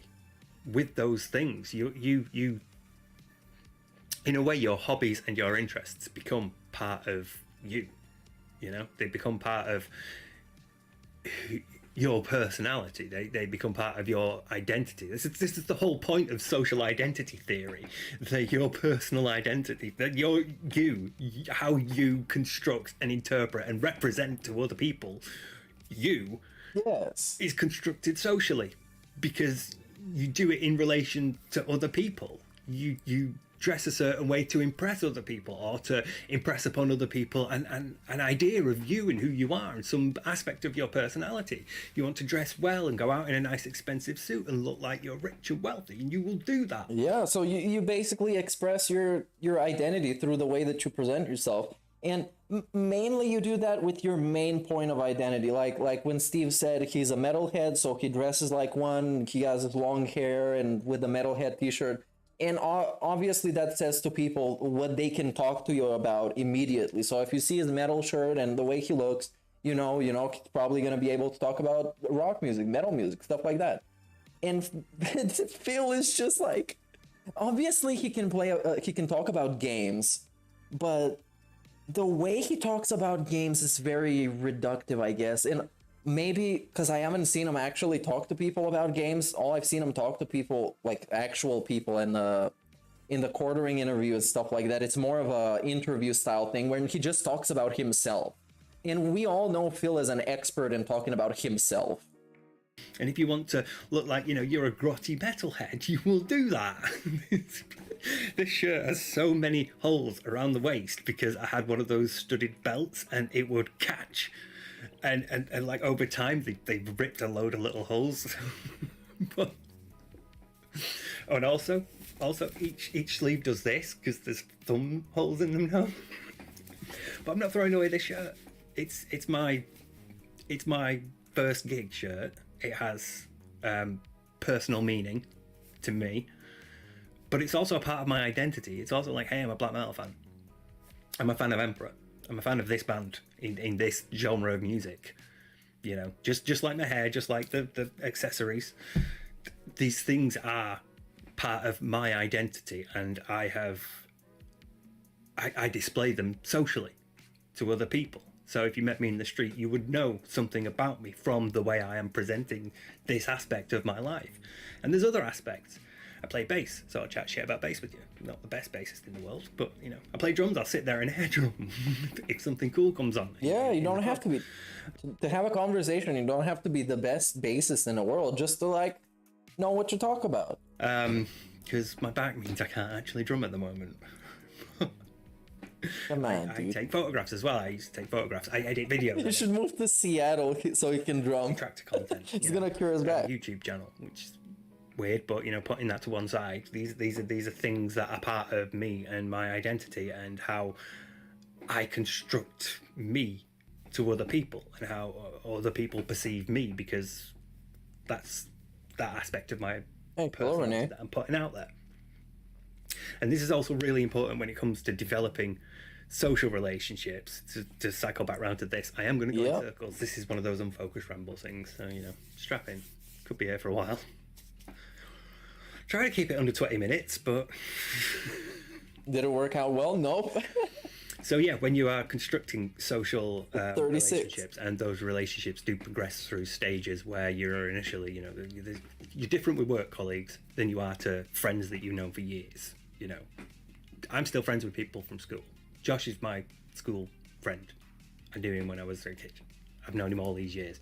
with those things. You in a way, your hobbies and your interests become part of you. You know, they become part of your personality. They become part of your identity. This is the whole point of social identity theory. That your personal identity, that how you construct and interpret and represent to other people, yes, is constructed socially, because you do it in relation to other people. You dress a certain way to impress other people, or to impress upon other people an idea of you and who you are and some aspect of your personality. You want to dress well and go out in a nice expensive suit and look like you're rich and wealthy, and you will do that. Yeah, so you basically express your identity through the way that you present yourself. And mainly you do that with your main point of identity. Like when Steve said he's a metalhead, so he dresses like one, he has his long hair and with the metalhead t-shirt. And obviously that says to people what they can talk to you about immediately. So if you see his metal shirt and the way he looks, you know, he's probably going to be able to talk about rock music, metal music, stuff like that. And Phil is just like, obviously he can talk about games, but the way he talks about games is very reductive, I guess. And maybe because I haven't seen him actually talk to people about games. All I've seen him talk to people, like actual people in the quartering interview and stuff like that. It's more of a interview style thing where he just talks about himself. And we all know Phil is an expert in talking about himself. And if you want to look like, you know, you're a grotty metalhead, you will do that. This shirt has so many holes around the waist because I had one of those studded belts and it would catch. And like over time they ripped a load of little holes. But, oh, and also each sleeve does this because there's thumb holes in them now. But I'm not throwing away this shirt. It's my first gig shirt. It has personal meaning to me, but it's also a part of my identity. It's also like, hey, I'm a black metal fan. I'm a fan of Emperor. I'm a fan of this band in this genre of music. You know, just like my hair, just like the accessories. These things are part of my identity, and I display them socially to other people. So if you met me in the street, you would know something about me from the way I am presenting this aspect of my life. And there's other aspects. I play bass, so I'll chat shit about bass with you. I'm not the best bassist in the world, but, you know, I play drums, I'll sit there and air drum if something cool comes on. Yeah, you don't have to be... To have a conversation, you don't have to be the best bassist in the world, just to, like, know what you talk about. Because my back means I can't actually drum at the moment. Come on, I take photographs as well. I used to take photographs. I edit videos. You should move to Seattle so you can drum. Tractor content. It's gonna cure his back. YouTube channel, which is weird, but you know, putting that to one side, these are things that are part of me and my identity and how I construct me to other people and how other people perceive me, because that's that aspect of my personality that I'm putting out there. And this is also really important when it comes to developing social relationships. To cycle back round to this, I am going to go in circles. This is one of those unfocused ramble things, so you know, strap in. Could be here for a while. Try to keep it under 20 minutes, but did it work out well? Nope. So yeah, when you are constructing social relationships, and those relationships do progress through stages where you're initially, you know, you're different with work colleagues than you are to friends that you've known for years. You know, I'm still friends with people from school. Josh is my school friend. I knew him when I was a kid. I've known him all these years.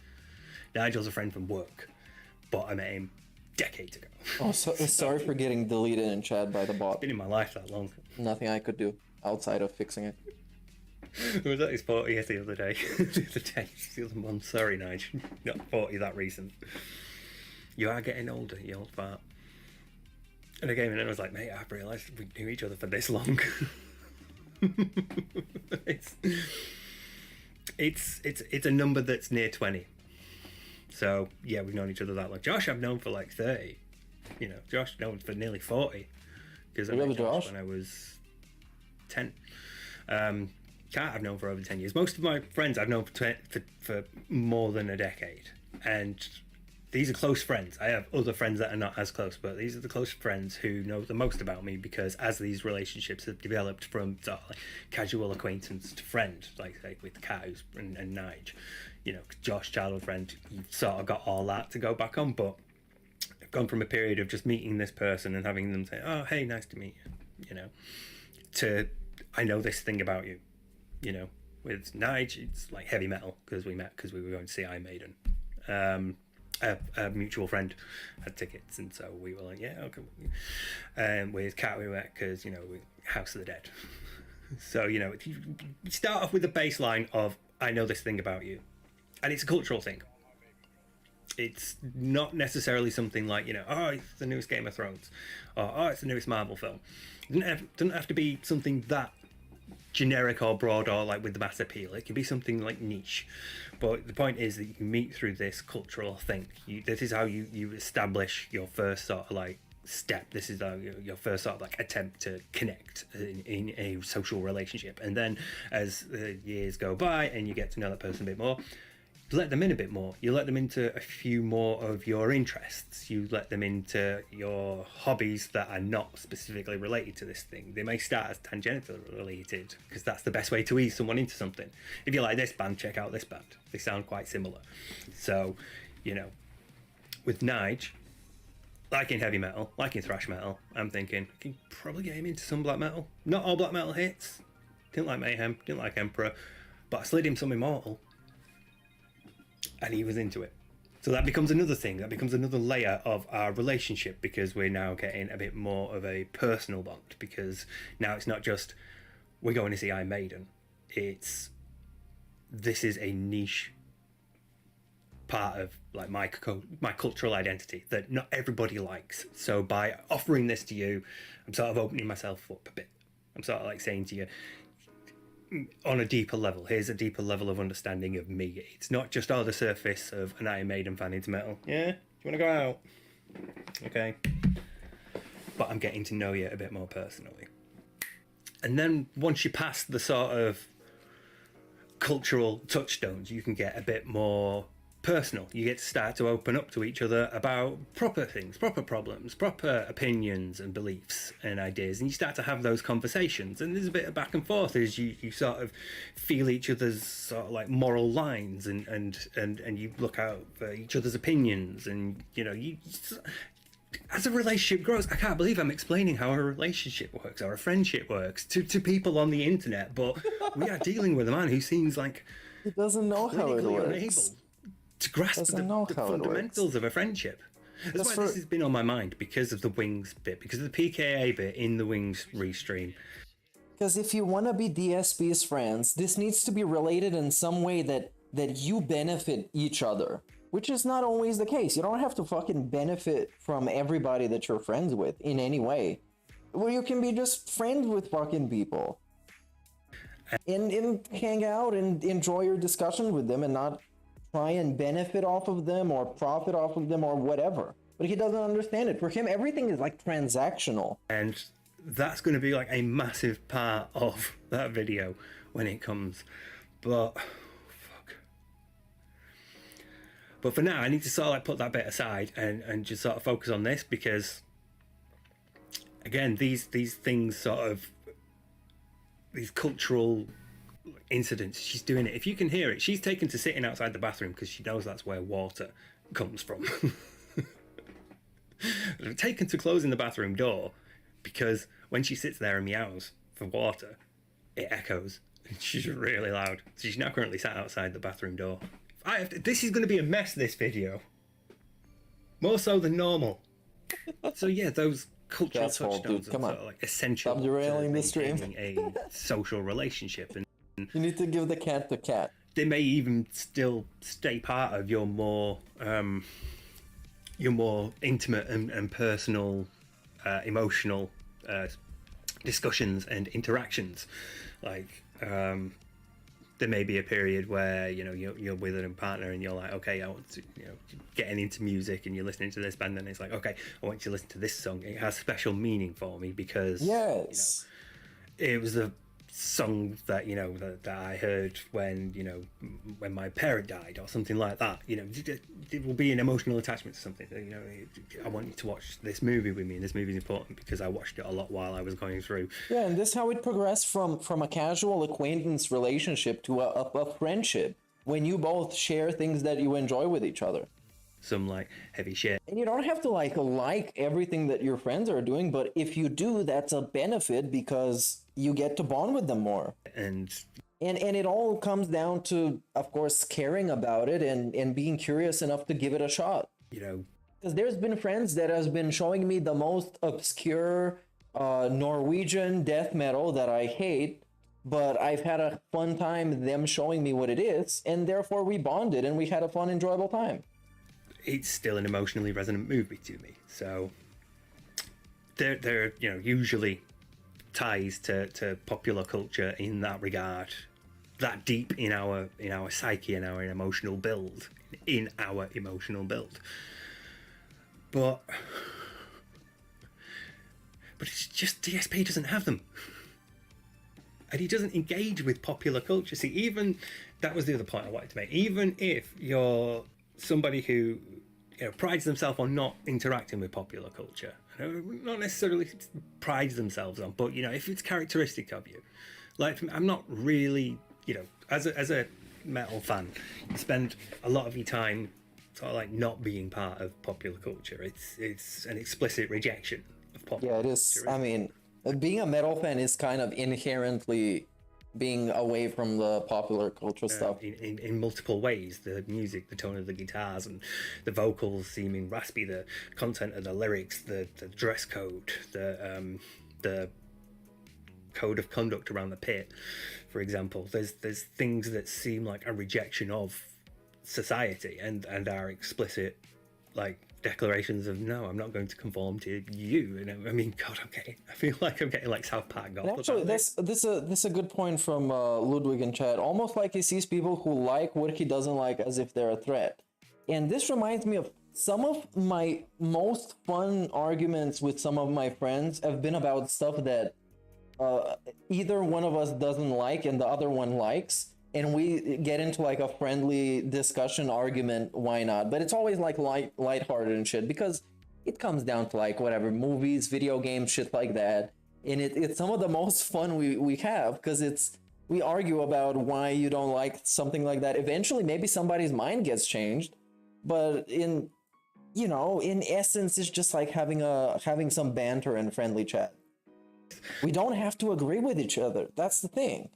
Nigel's a friend from work, but I met him decades ago. Oh, sorry for getting deleted in chat by the bot. It's been in my life that long. Nothing I could do outside of fixing it. I was at his 40th the other day. The other month. Sorry, Nigel. Not 40 that recent. You are getting older, you old fart. And I came in and I was like, mate, I've realised we knew each other for this long. it's a number that's near 20. So yeah, we've known each other that long. Josh I've known for like 30. You know, Josh known for nearly 40. Because I met Josh when I was 10. Kat I've known for over 10 years. Most of my friends I've known for more than a decade. And these are close friends. I have other friends that are not as close, but these are the close friends who know the most about me, because as these relationships have developed from sort of like casual acquaintance to friend, like with Kat and Nige, you know, Josh, childhood friend, you've sort of got all that to go back on. But I've gone from a period of just meeting this person and having them say, oh, hey, nice to meet you, you know, to I know this thing about you, you know. With Nige, it's like heavy metal, because we met because we were going to see Iron Maiden. A mutual friend had tickets, and so we were like, yeah, okay. With Kat, we met because, you know, House of the Dead. So, you know, you start off with the baseline of I know this thing about you, and it's a cultural thing. It's not necessarily something like, you know, oh, it's the newest Game of Thrones, or oh, it's the newest Marvel film. It doesn't have to be something that generic or broad or like with the mass appeal. It can be something like niche. But the point is that you can meet through this cultural thing. This is how you establish your first sort of like step. This is your first sort of like attempt to connect in a social relationship. And then as years go by and you get to know that person a bit more, you let them in a bit more. You let them into a few more of your interests. You let them into your hobbies that are not specifically related to this thing. They may start as tangentially related, because that's the best way to ease someone into something. If you like this band, check out this band. They sound quite similar. So, you know, with Nige, liking heavy metal, liking thrash metal, I'm thinking I can probably get him into some black metal. Not all black metal hits. Didn't like Mayhem, didn't like Emperor, but I slid him some Immortal, and he was into it. So that becomes another thing. That becomes another layer of our relationship, because we're now getting a bit more of a personal bond, because now it's not just we're going to see Iron Maiden. This is a niche part of like my cultural identity that not everybody likes. So by offering this to you, I'm sort of opening myself up a bit. I'm sort of like saying to you, on a deeper level, here's a deeper level of understanding of me. It's not just the surface of an Iron Maiden fan into metal. Yeah, do you want to go out? Okay. But I'm getting to know you a bit more personally. And then once you pass the sort of cultural touchstones, you can get a bit more personal. You get to start to open up to each other about proper things, proper problems, proper opinions and beliefs and ideas, and you start to have those conversations, and there's a bit of back and forth as you sort of feel each other's sort of like moral lines, and you look out for each other's opinions, and you know, as a relationship grows. I can't believe I'm explaining how a relationship works or a friendship works to people on the internet, but we are dealing with a man who seems like he doesn't know how it works. To grasp the fundamentals of a friendship. That's why this has been on my mind, because of the Wings bit, because of the PKA bit in the Wings restream. Because if you want to be DSP's friends, this needs to be related in some way that you benefit each other, which is not always the case. You don't have to fucking benefit from everybody that you're friends with in any way. Well, you can be just friends with fucking people and hang out and enjoy your discussion with them and not try and benefit off of them or profit off of them or whatever. But he doesn't understand it. For him, everything is like transactional. And that's going to be like a massive part of that video when it comes. But for now, I need to sort of like put that bit aside and just sort of focus on this, because again, these things sort of, these cultural incidents, she's doing it. If you can hear it, she's taken to sitting outside the bathroom because she knows that's where water comes from. Taken to closing the bathroom door because when she sits there and meows for water, it echoes. She's really loud. So she's now currently sat outside the bathroom door. This is going to be a mess, this video. More so than normal. So yeah, those cultural touchdowns are sort of like essential. Stop derailing the stream. A social relationship. And you need to give the cat to cat. They may even still stay part of your more intimate and personal, emotional discussions and interactions. Like there may be a period where, you know, you're with a partner and you're like, okay, I want to, you know, getting into music, and you're listening to this band, and it's like, okay, I want you to listen to this song. It has special meaning for me because yes, you know, it was the song that, you know, that I heard when, you know, when my parent died or something like that. You know, it will be an emotional attachment to something. You know, I want you to watch this movie with me, and this movie is important because I watched it a lot while I was going through. Yeah, and this is how it progressed from a casual acquaintance relationship to a friendship, when you both share things that you enjoy with each other. Some like heavy shit. And you don't have to like everything that your friends are doing, but if you do, that's a benefit because you get to bond with them more. And it all comes down to, of course, caring about it and being curious enough to give it a shot. You know, because there's been friends that has been showing me the most obscure Norwegian death metal that I hate, but I've had a fun time them showing me what it is, and therefore we bonded and we had a fun, enjoyable time. It's still an emotionally resonant movie to me, so there you know, usually ties to popular culture in that regard, that deep in our psyche and our emotional build, but it's just DSP doesn't have them, and he doesn't engage with popular culture. See, even that was the other point I wanted to make. Even if you're somebody who, you know, prides themselves on not interacting with popular culture, not necessarily prides themselves on, but, you know, if it's characteristic of you, like, I'm not really, you know, as a metal fan, you spend a lot of your time sort of like not being part of popular culture. It's an explicit rejection of popular culture. Yeah, it is. I mean, being a metal fan is kind of inherently being away from the popular culture stuff in multiple ways. The music, the tone of the guitars, and the vocals seeming raspy, the content of the lyrics, the dress code, the code of conduct around the pit, for example. There's things that seem like a rejection of society and are explicit, like, declarations of, no, I'm not going to conform to you. And I mean, God, I feel like I'm getting like South Park goth. Actually, this is a good point from Ludwig in chat. Almost like he sees people who like what he doesn't like as if they're a threat. And this reminds me of some of my most fun arguments with some of my friends have been about stuff that either one of us doesn't like and the other one likes. and we get into like a friendly discussion argument, why not? But it's always like lighthearted and shit, because it comes down to like whatever, movies, video games, shit like that. And it's some of the most fun we have, because we argue about why you don't like something like that. Eventually, maybe somebody's mind gets changed, but in essence, it's just like having some banter and friendly chat. We don't have to agree with each other. That's the thing.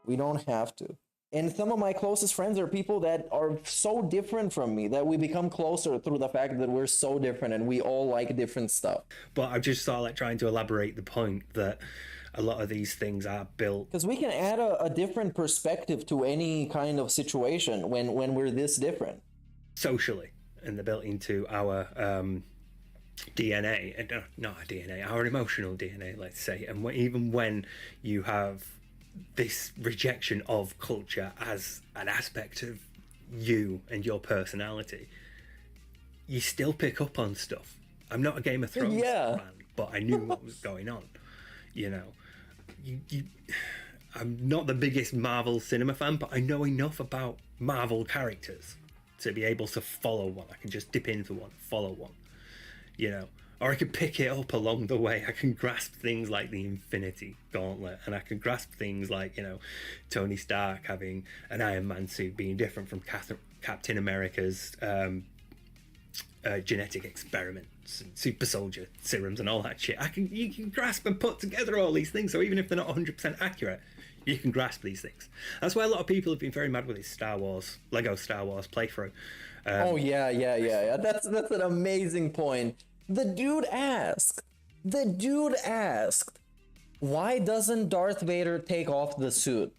We don't have to. And some of my closest friends are people that are so different from me that we become closer through the fact that we're so different and we all like different stuff. But I just sort of like trying to elaborate the point that a lot of these things are built. Because we can add a different perspective to any kind of situation when we're this different. Socially, and they're built into our DNA, and not our DNA, our emotional DNA, let's say. And even when you have this rejection of culture as an aspect of you and your personality, you still pick up on stuff. I'm not a Game of Thrones fan, but I knew what was going on. You know, I'm not the biggest Marvel cinema fan, but I know enough about Marvel characters to be able to follow one. I can just dip into one, follow one, you know. Or I can pick it up along the way. I can grasp things like the Infinity Gauntlet, and I can grasp things like, you know, Tony Stark having an Iron Man suit being different from Captain America's genetic experiments and super soldier serums and all that shit. You can grasp and put together all these things. So even if they're not 100% accurate, you can grasp these things. That's why a lot of people have been very mad with his Lego Star Wars playthrough. Yeah. That's an amazing point. The dude asked, why doesn't Darth Vader take off the suit?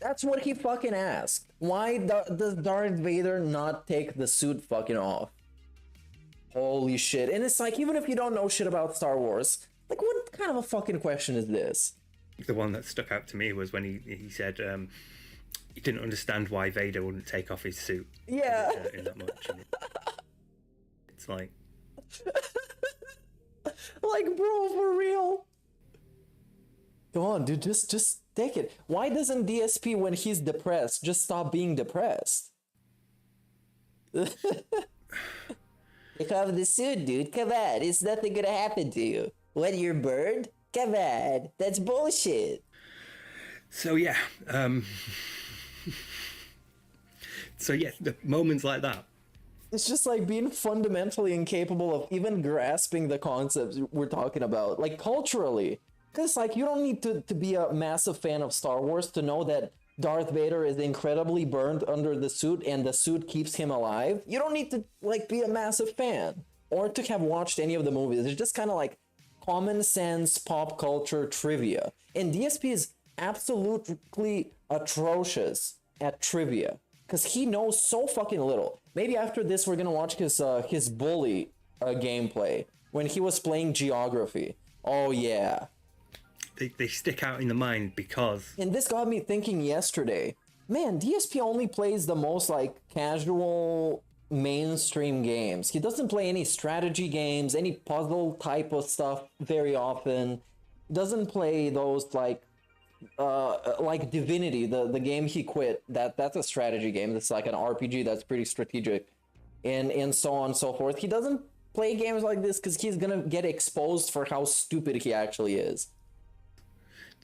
That's what he fucking asked. Why does Darth Vader not take the suit fucking off? Holy shit. And it's like, even if you don't know shit about Star Wars, like, what kind of a fucking question is this? The one that stuck out to me was when he said he didn't understand why Vader wouldn't take off his suit. Yeah. In that much. And it's like... like, bro, for real. Come on, dude, just take it. Why doesn't DSP, when he's depressed, just stop being depressed? Take off the suit, dude. Come on, it's nothing gonna happen to you. What, you're burned? Come on, that's bullshit. So yeah, the moments like that. It's just like being fundamentally incapable of even grasping the concepts we're talking about, like culturally. Because like, you don't need to be a massive fan of Star Wars to know that Darth Vader is incredibly burned under the suit and the suit keeps him alive. You don't need to like be a massive fan or to have watched any of the movies. It's just kind of like common sense pop culture trivia. And DSP is absolutely atrocious at trivia because he knows so fucking little. Maybe after this we're gonna watch his Bully gameplay when he was playing geography. Oh yeah. They stick out in the mind because... And this got me thinking yesterday, man, DSP only plays the most like casual mainstream games. He doesn't play any strategy games, any puzzle type of stuff very often. Doesn't play those like Divinity, the game he quit. That's a strategy game. That's like an RPG that's pretty strategic, and so on and so forth. He doesn't play games like this because he's gonna get exposed for how stupid he actually is.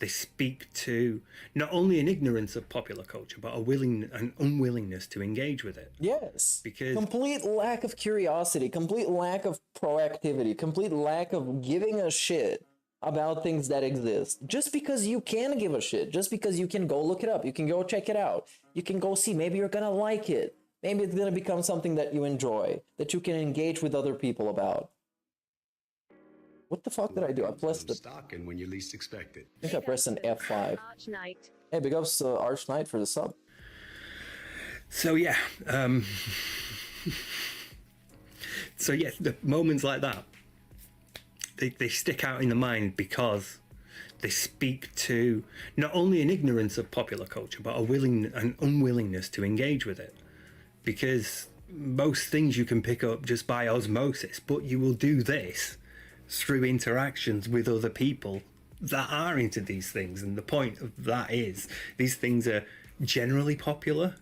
They speak to not only an ignorance of popular culture, but an unwillingness to engage with it. Yes. Because complete lack of curiosity, complete lack of proactivity, complete lack of giving a shit about things that exist. Just because you can give a shit, just because you can go look it up, you can go check it out, you can go see, maybe you're gonna like it, maybe it's gonna become something that you enjoy, that you can engage with other people about. What the fuck did I do? I pressed the stocking when you least expect it. I think I pressed an F5. Hey, big ups Arch Knight for the sub. So yeah, the moments like that, they stick out in the mind because they speak to not only an ignorance of popular culture, but an unwillingness to engage with it. Because most things you can pick up just by osmosis, but you will do this through interactions with other people that are into these things. And the point of that is these things are generally popular,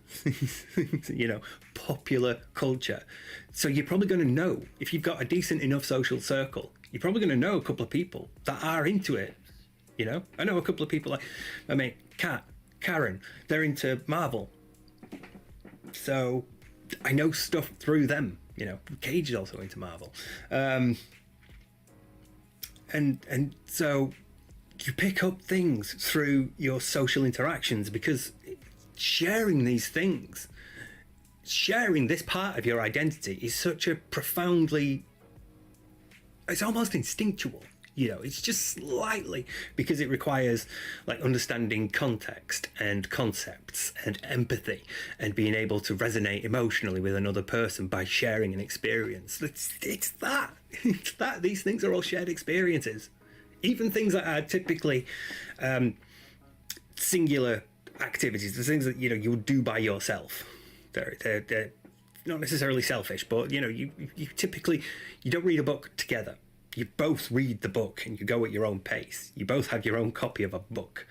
popular culture. So you're probably going to know, if you've got a decent enough social circle, you're probably going to know a couple of people that are into it. I know a couple of people, like my mate Karen, they're into Marvel. So I know stuff through them. Cage is also into Marvel. And so you pick up things through your social interactions, because sharing these things, sharing this part of your identity is such a profoundly, it's almost instinctual. It's just slightly, because it requires like understanding context and concepts and empathy and being able to resonate emotionally with another person by sharing an experience. It's that. These things are all shared experiences. Even things that are typically singular activities, the things that you would do by yourself. They're not necessarily selfish, but you typically, you don't read a book together. You both read the book and you go at your own pace. You both have your own copy of a book.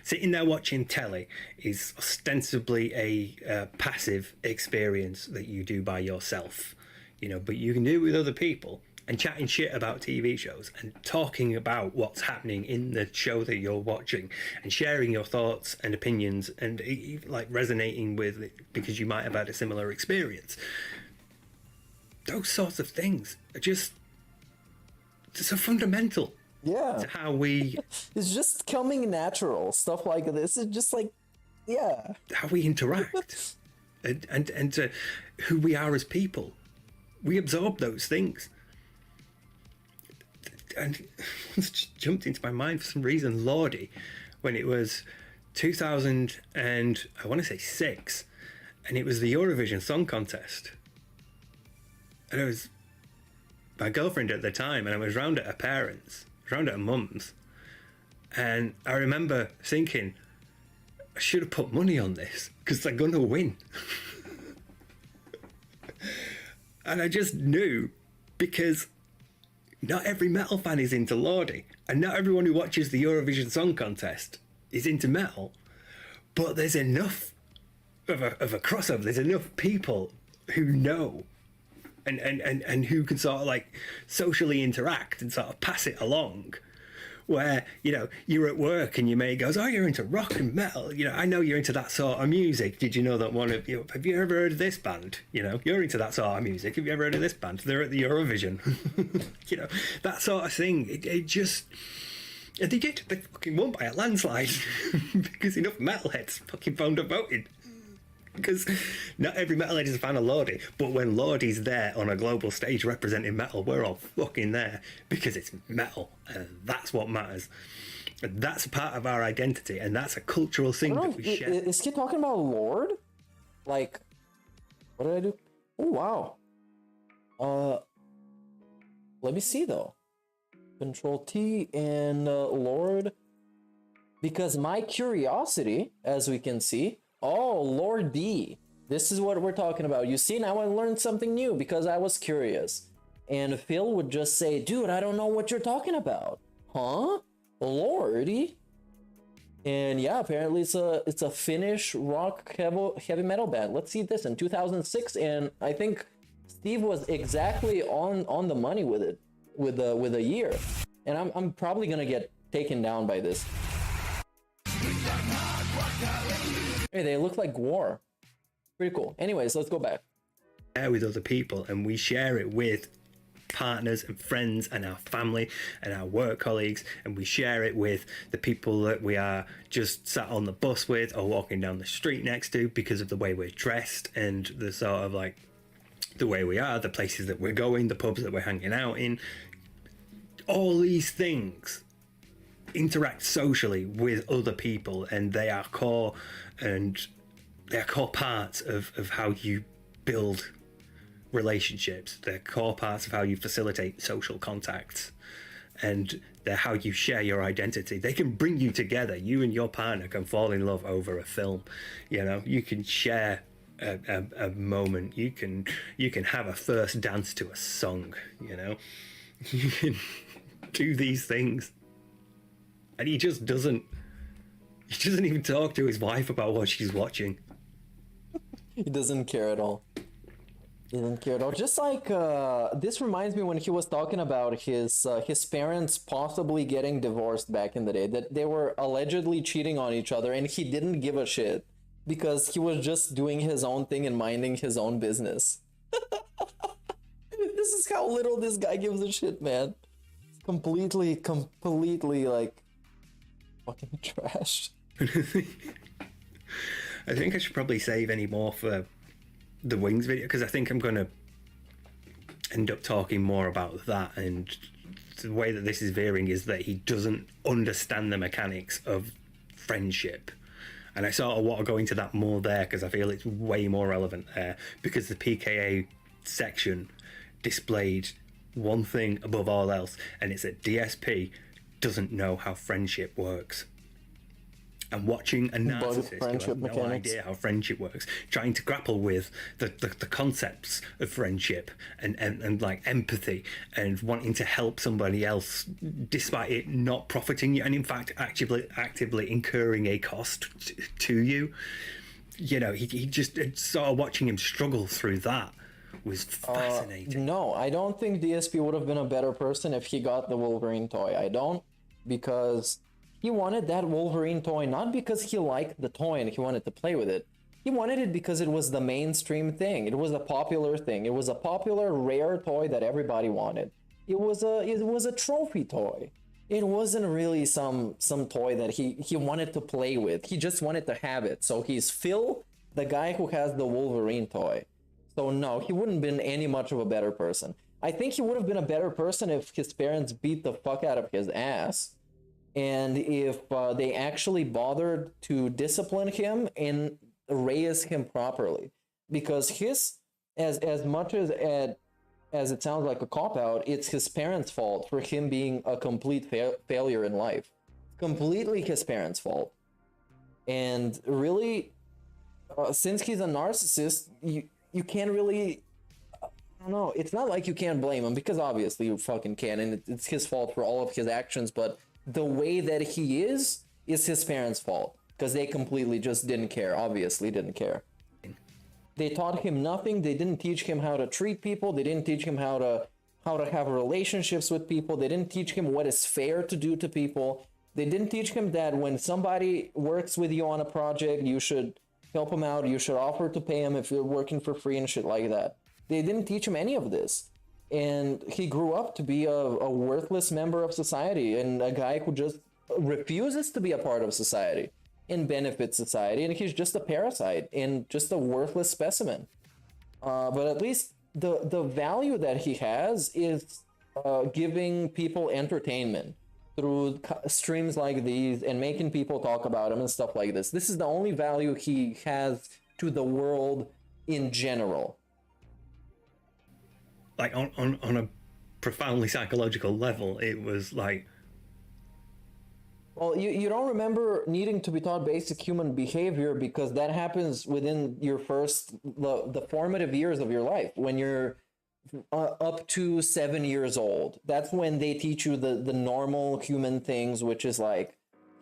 Sitting there watching telly is ostensibly a passive experience that you do by yourself. But you can do it with other people, and chatting shit about TV shows and talking about what's happening in the show that you're watching and sharing your thoughts and opinions and like resonating with it because you might have had a similar experience. Those sorts of things are just so fundamental. Yeah. To how we... It's just coming natural. Stuff like this is just like, yeah. How we interact and to who we are as people. We absorb those things. And it's just jumped into my mind for some reason, Lordy, when it was 2000 and I want to say 6, and it was the Eurovision Song Contest. And it was my girlfriend at the time, and I was round at her parents', round at her mum's, and I remember thinking, I should have put money on this because they're gonna win. And I just knew, because not every metal fan is into Lordi, and not everyone who watches the Eurovision Song Contest is into metal, but there's enough of a crossover. There's enough people who know and who can sort of like socially interact and sort of pass it along, where you're at work and your mate goes, oh, you're into rock and metal, I know you're into that sort of music. Did you know that one of you, have you ever heard of this band? You're into that sort of music. Have you ever heard of this band? They're at the Eurovision. That sort of thing. It just, and they fucking won by a landslide because enough metalheads fucking phoned up voting. Because not every metalhead is a fan of Lordi, but when Lordi's there on a global stage representing metal, we're all fucking there because it's metal, and that's what matters. And that's a part of our identity, and that's a cultural thing that we share. Is he talking about Lord? Like, what did I do? Oh wow. Let me see though. Control T and Lord, because my curiosity, as we can see. Oh, Lord D. This is what we're talking about. You see, now I learned something new because I was curious. And Phil would just say, dude, I don't know what you're talking about. Huh? Lordy? And yeah, apparently it's a Finnish rock heavy metal band. Let's see this in 2006, and I think Steve was exactly on the money with it, with a year. And I'm probably gonna get taken down by this. Hey, they look like war. Pretty cool. Anyways, let's go back. With other people, and we share it with partners and friends and our family and our work colleagues, and we share it with the people that we are just sat on the bus with or walking down the street next to because of the way we're dressed and the sort of like the way we are, the places that we're going, the pubs that we're hanging out in. All these things interact socially with other people, and they are core, and they're core parts of how you build relationships. They're core parts of how you facilitate social contacts, and they're how you share your identity. They can bring you together. You and your partner can fall in love over a film. You can share a moment. You can have a first dance to a song. You can do these things. And he just doesn't He doesn't even talk to his wife about what she's watching. He doesn't care at all. He doesn't care at all. Just like this reminds me when he was talking about his parents possibly getting divorced back in the day, that they were allegedly cheating on each other, and he didn't give a shit because he was just doing his own thing and minding his own business. This is how little this guy gives a shit, man. Completely like fucking trash. I think I should probably save any more for the Wings video, because I think I'm going to end up talking more about that. And the way that this is veering is that he doesn't understand the mechanics of friendship. And I sort of want to go into that more there because I feel it's way more relevant there, because the PKA section displayed one thing above all else, and it's that DSP doesn't know how friendship works. And watching a narcissist who has no idea how friendship works, trying to grapple with the concepts of friendship and like empathy and wanting to help somebody else despite it not profiting you, and in fact actively incurring a cost to you. You know, he just sort of watching him struggle through that was fascinating. No, I don't think DSP would have been a better person if he got the Wolverine toy. I don't, because he wanted that Wolverine toy not because he liked the toy and he wanted to play with it. He wanted it because it was the mainstream thing. It was a popular thing. It was a popular, rare toy that everybody wanted. It was a trophy toy. It wasn't really some toy that he wanted to play with. He just wanted to have it. So he's Phil, the guy who has the Wolverine toy. So no, he wouldn't have been any much of a better person. I think he would have been a better person if his parents beat the fuck out of his ass, and if they actually bothered to discipline him and raise him properly. Because as much as it sounds like a cop-out, it's his parents' fault for him being a complete failure in life. Completely his parents' fault. And really, since he's a narcissist, you can't really, I don't know, it's not like you can't blame him, because obviously you fucking can, and it's his fault for all of his actions, but the way that he is his parents' fault, because they completely just didn't care, obviously didn't care. They taught him nothing. They didn't teach him how to treat people. They didn't teach him how to have relationships with people. They didn't teach him what is fair to do to people. They didn't teach him that when somebody works with you on a project, you should help him out. You should offer to pay him if you're working for free and shit like that. They didn't teach him any of this. And he grew up to be a worthless member of society, and a guy who just refuses to be a part of society and benefit society, and he's just a parasite and just a worthless specimen. But at least the value that he has is giving people entertainment through streams like these and making people talk about him and stuff like this. This is the only value he has to the world in general. Like on a profoundly psychological level, it was like, well, you don't remember needing to be taught basic human behavior because that happens within your the formative years of your life, when you're up to 7 years old. That's when they teach you the normal human things, which is like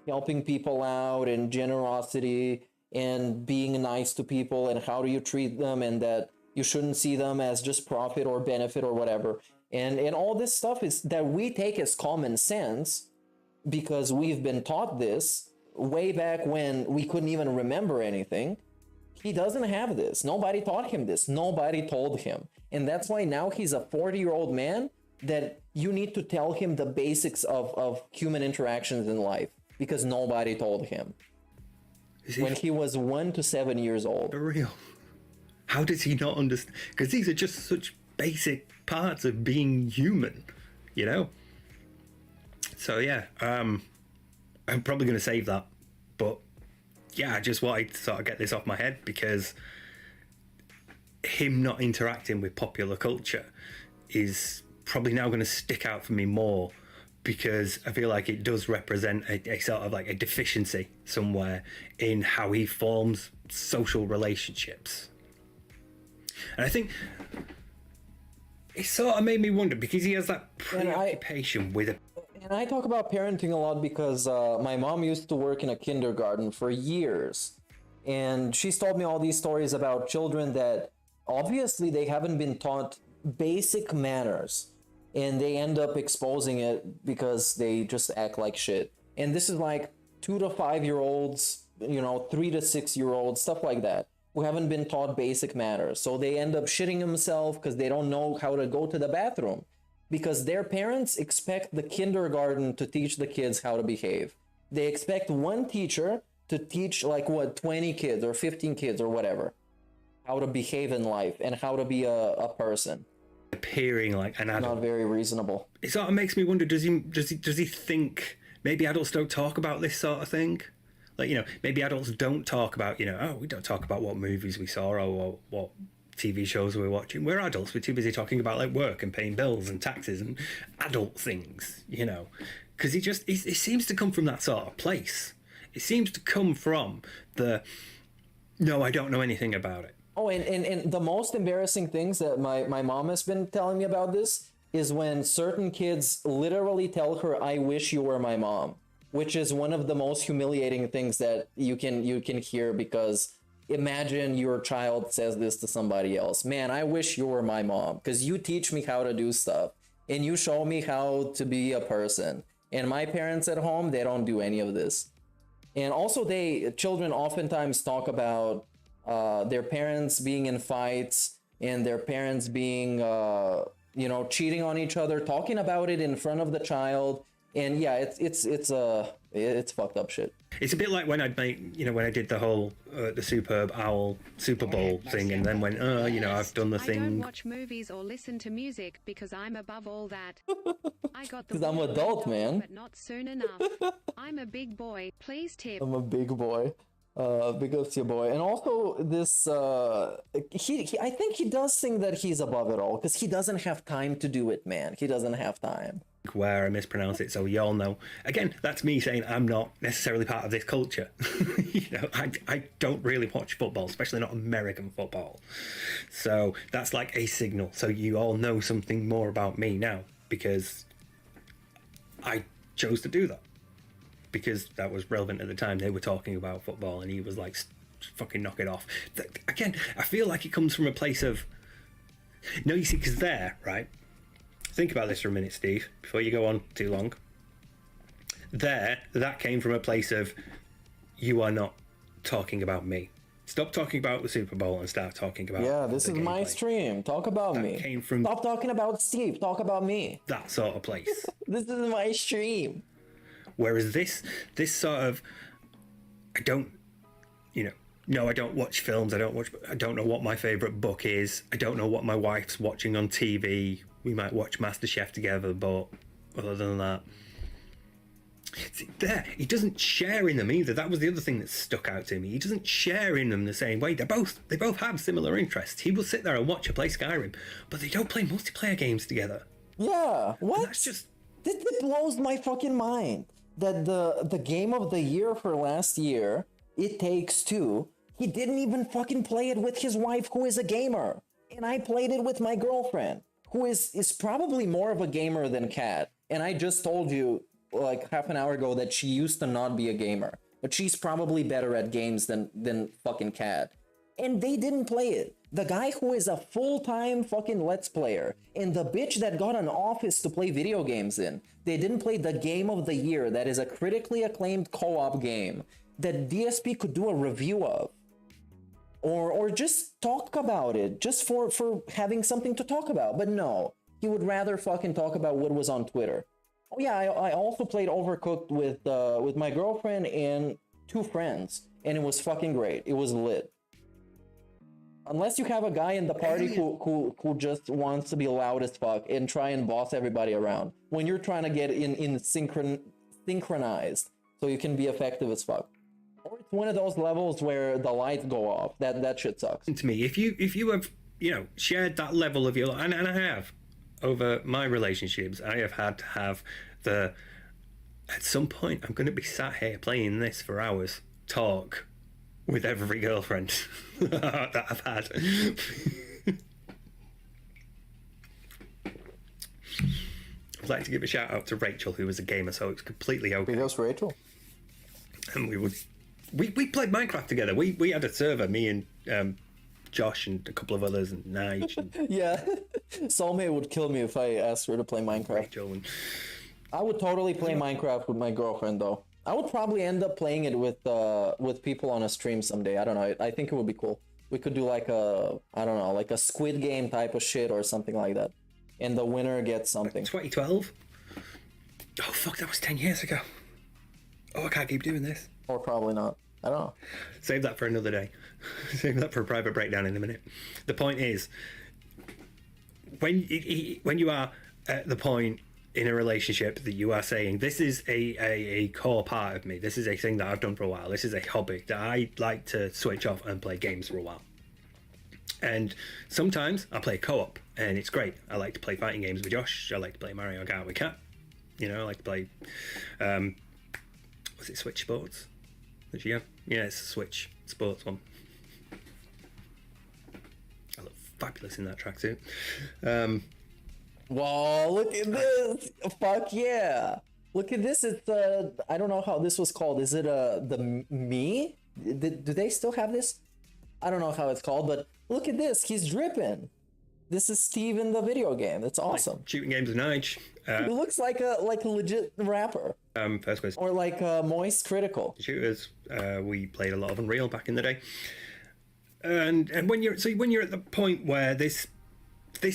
helping people out and generosity and being nice to people and how do you treat them, and that you shouldn't see them as just profit or benefit or whatever. And all this stuff is that we take as common sense because we've been taught this way back when we couldn't even remember anything. He doesn't have this. Nobody taught him this. Nobody told him. And that's why now he's a 40-year-old man that you need to tell him the basics of human interactions in life, because nobody told him when he was 1 to 7 years old. For real. How does he not understand? Because these are just such basic parts of being human, you know? So yeah, I'm probably going to save that. But yeah, I just wanted to sort of get this off my head, because him not interacting with popular culture is probably now going to stick out for me more, because I feel like it does represent a sort of like a deficiency somewhere in how he forms social relationships. And I think it sort of made me wonder, because he has that preoccupation with And I talk about parenting a lot because my mom used to work in a kindergarten for years. And she's told me all these stories about children that obviously they haven't been taught basic manners. And they end up exposing it because they just act like shit. And this is like 2 to 5 year olds, 3 to 6 year olds, stuff like that, who haven't been taught basic manners. So they end up shitting themselves because they don't know how to go to the bathroom. Because their parents expect the kindergarten to teach the kids how to behave. They expect one teacher to teach 20 kids or 15 kids or whatever how to behave in life and how to be a person. Appearing like an adult. Not very reasonable. It sort of makes me wonder, does he think maybe adults don't talk about this sort of thing? Like, maybe adults don't talk about, we don't talk about what movies we saw or what TV shows we're watching. We're adults. We're too busy talking about like work and paying bills and taxes and adult things, because he seems to come from that sort of place. It seems to come from no, I don't know anything about it. Oh, and the most embarrassing things that my mom has been telling me about this is when certain kids literally tell her, "I wish you were my mom," which is one of the most humiliating things that you can hear, because imagine your child says this to somebody else. Man, I wish you were my mom because you teach me how to do stuff and you show me how to be a person. And my parents at home, they don't do any of this. And also children oftentimes talk about their parents being in fights and their parents being, cheating on each other, talking about it in front of the child. And yeah, it's fucked up shit. It's a bit like when when I did the whole the Superb Owl Super Bowl thing, and then went, I've done the thing. I don't watch movies or listen to music because I'm above all that. I got the. Because I'm adult, man. But not soon enough. I'm a big boy. Please tip. I'm a big boy. Big ups to your boy. And also this, I think he does think that he's above it all because he doesn't have time to do it, man. He doesn't have time. Where I mispronounce it, so you all know. Again, that's me saying I'm not necessarily part of this culture. I don't really watch football, especially not American football. So that's like a signal. So you all know something more about me now because I chose to do that. Because that was relevant at the time. They were talking about football and he was like, fucking knock it off. Again, I feel like it comes from a place of... No, you see, because right? Think about this for a minute, Steve, before you go on too long. That came from a place of, you are not talking about me. Stop talking about the Super Bowl and start talking about... Yeah, this is my stream. Talk about me. Came from... Stop talking about Steve. Talk about me. That sort of place. This is my stream. Whereas this sort of... I don't... No, I don't watch films. I don't know what my favourite book is. I don't know what my wife's watching on TV. We might watch MasterChef together, but other than that... See, he doesn't share in them either. That was the other thing that stuck out to me. He doesn't share in them the same way. They both have similar interests. He will sit there and watch her play Skyrim, but they don't play multiplayer games together. Yeah, what? And that's just... This blows my fucking mind. That the game of the year for last year, It Takes Two, he didn't even fucking play it with his wife, who is a gamer. And I played it with my girlfriend, who is probably more of a gamer than Kat. And I just told you like half an hour ago that she used to not be a gamer, but she's probably better at games than fucking Kat. And they didn't play it. The guy who is a full-time fucking Let's Player and the bitch that got an office to play video games in, they didn't play the game of the year that is a critically acclaimed co-op game that DSP could do a review of. Or just talk about it, just for having something to talk about. But no, he would rather fucking talk about what was on Twitter. Oh yeah, I also played Overcooked with my girlfriend and 2 friends, and it was fucking great. It was lit. Unless you have a guy in the party who just wants to be loud as fuck and try and boss everybody around when you're trying to get in synchronized so you can be effective as fuck. Or it's one of those levels where the lights go off. That shit sucks. To me, if you have shared that level of your, and I have over my relationships, I have had to have at some point I'm going to be sat here playing this for hours, talk with every girlfriend that I've had. I'd like to give a shout out to Rachel, who was a gamer, so it's completely okay. Big ups, Rachel. And we played Minecraft together. We had a server, me and Josh and a couple of others, and Nige. And Yeah. Soulmate would kill me if I asked her to play Minecraft. Rachel and... I would totally play Minecraft with my girlfriend, though. I would probably end up playing it with people on a stream someday. I don't know. I think it would be cool. We could do like a, I don't know, like a Squid Game type of shit or something like that. And the winner gets something. 2012? Oh, fuck, that was 10 years ago. Oh, I can't keep doing this. Or probably not. I don't know. Save that for another day. Save that for a private breakdown in a minute. The point is, when you are at the point in a relationship that you are saying, this is a core part of me, this is a thing that I've done for a while, this is a hobby that I like to switch off and play games for a while. And sometimes I play co-op, and it's great. I like to play fighting games with Josh. I like to play Mario Kart with Kat. You know, I like to play, was it Switch Sports? Did you go? Yeah, it's a Switch Sports one. I look fabulous in that tracksuit. Whoa, look at this! Fuck yeah! Look at this, it's I don't know how this was called. Is it the Me? Do they still have this? I don't know how it's called, but look at this, he's dripping. This is Steve in the video game. It's awesome. Like shooting games with Nige. It looks like a legit rapper. First question. Or like Moist Critical. Shooters. We played a lot of Unreal back in the day. And when you're at the point where this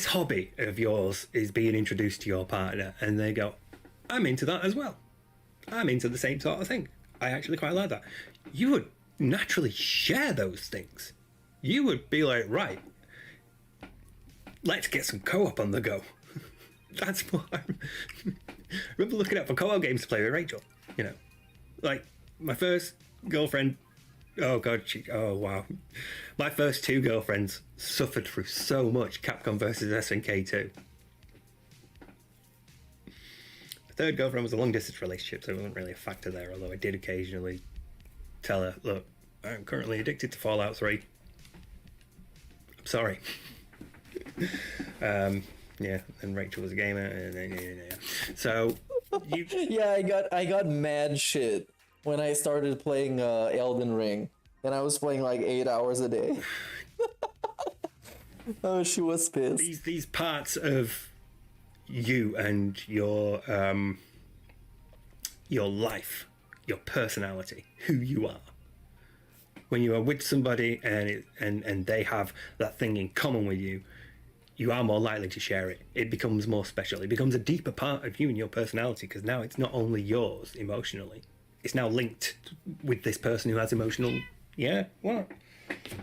hobby of yours is being introduced to your partner, and they go, I'm into that as well. I'm into the same sort of thing. I actually quite like that. You would naturally share those things. You would be like, right, let's get some co-op on the go. That's what I remember looking up for co-op games to play with Rachel. You know, like my first girlfriend. Oh god, oh wow. My first two girlfriends suffered through so much Capcom versus SNK 2. The third girlfriend was a long distance relationship, so it wasn't really a factor there, although I did occasionally tell her, look, I'm currently addicted to Fallout 3. I'm sorry. Yeah, and Rachel was a gamer, and yeah. So you... Yeah, I got mad shit when I started playing Elden Ring, and I was playing like 8 hours a day. Oh, she was pissed. These parts of you and your life, your personality, who you are. When you are with somebody and they have that thing in common with you, you are more likely to share it. It becomes more special. It becomes a deeper part of you and your personality, because now it's not only yours emotionally. It's now linked with this person who has emotional... Yeah, what?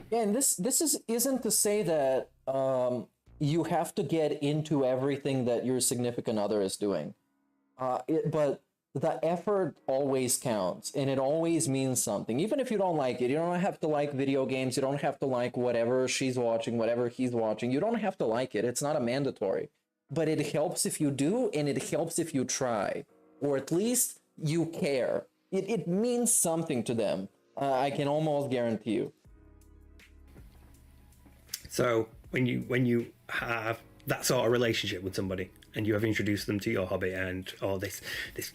Yeah, and this isn't to say that you have to get into everything that your significant other is doing. But the effort always counts, and it always means something. Even if you don't like it, you don't have to like video games, you don't have to like whatever she's watching, whatever he's watching. You don't have to like it. It's not a mandatory. But it helps if you do, and it helps if you try. Or at least you care. It means something to them. I can almost guarantee you. So when you have that sort of relationship with somebody, and you have introduced them to your hobby or this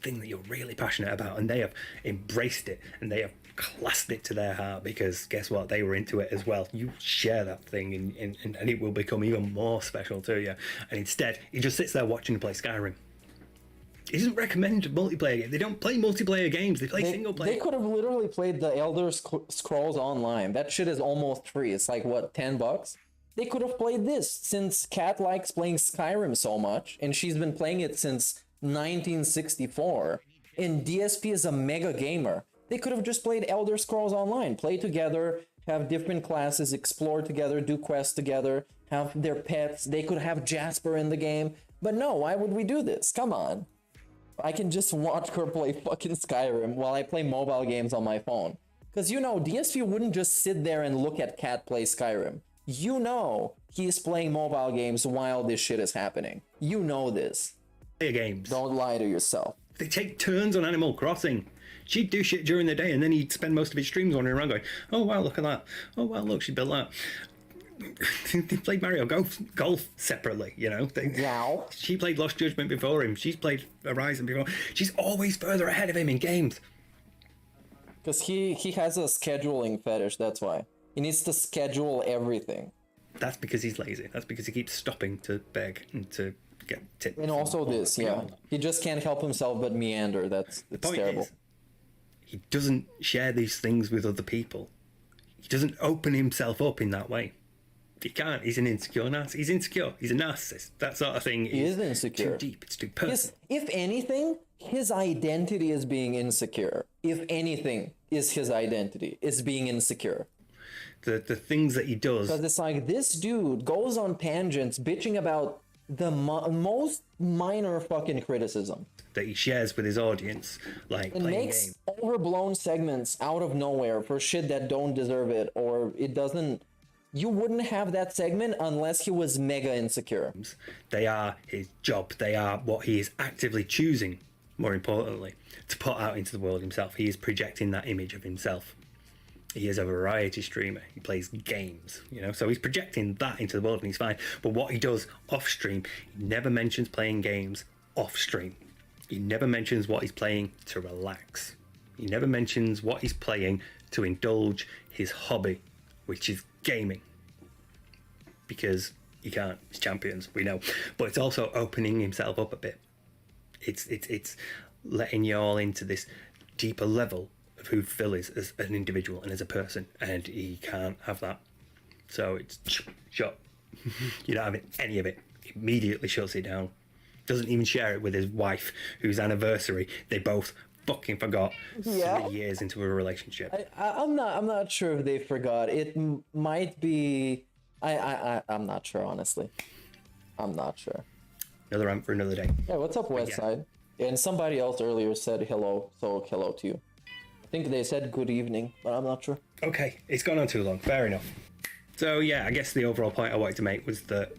thing that you're really passionate about, and they have embraced it and they have clasped it to their heart, because guess what, they were into it as well. You share that thing, and it will become even more special to you. And instead, he just sits there watching you play Skyrim. He doesn't recommend multiplayer games. They don't play multiplayer games. They play single player. They could have literally played the Elder Scrolls Online. That shit is almost free. It's like, what, $10? They could have played this, since Kat likes playing Skyrim so much, and she's been playing it since 1964. And DSP is a mega gamer. They could have just played Elder Scrolls Online. Play together, have different classes, explore together, do quests together, have their pets. They could have Jasper in the game. But no, why would we do this? Come on. I can just watch her play fucking Skyrim while I play mobile games on my phone. Because you know, DSP wouldn't just sit there and look at Kat play Skyrim. You know he's playing mobile games while this shit is happening. You know this. Games. Don't lie to yourself. They take turns on Animal Crossing. She'd do shit during the day, and then he'd spend most of his streams wandering around going, oh wow, look at that. Oh wow, look, she built that. they played Mario Golf separately, you know. She played Lost Judgment before him. She's played Horizon before. She's always further ahead of him in games. Because he has a scheduling fetish, that's why. He needs to schedule everything. That's because he's lazy. That's because he keeps stopping to beg and to get tips. And also this, yeah. He just can't help himself but meander. It's terrible. He doesn't share these things with other people. He doesn't open himself up in that way. He can't. He's an insecure narcissist. He's insecure. He's a narcissist. That sort of thing is insecure. Too deep. It's too personal. If anything, his identity is being insecure. If anything is his identity, is being insecure. The things that he does. Because it's like this dude goes on tangents bitching about the most minor fucking criticism that he shares with his audience, like and playing makes games. Overblown segments out of nowhere for shit that don't deserve it, or it doesn't. You wouldn't have that segment unless he was mega insecure. They are his job. They are what he is actively choosing, more importantly, to put out into the world himself. He is projecting that image of himself. He is a variety streamer. He plays games, you know, so he's projecting that into the world and he's fine. But what he does off stream, he never mentions playing games off stream. He never mentions what he's playing to relax. He never mentions what he's playing to indulge his hobby, which is gaming. Because he can't. He's champions, we know. But it's also opening himself up a bit. It's letting you all into this deeper level of who Phil is as an individual and as a person, and he can't have that. So it's shut. You don't have any of it. Immediately shuts it down. Doesn't even share it with his wife, whose anniversary they both fucking forgot 3 years into a relationship. I'm not sure if they forgot. It might be. I'm not sure, honestly. I'm not sure. Another rant for another day. Yeah, what's up, Westside? And somebody else earlier said hello, so hello to you. I think they said good evening, but I'm not sure. Okay, it's gone on too long. Fair enough. So yeah, I guess the overall point I wanted to make was that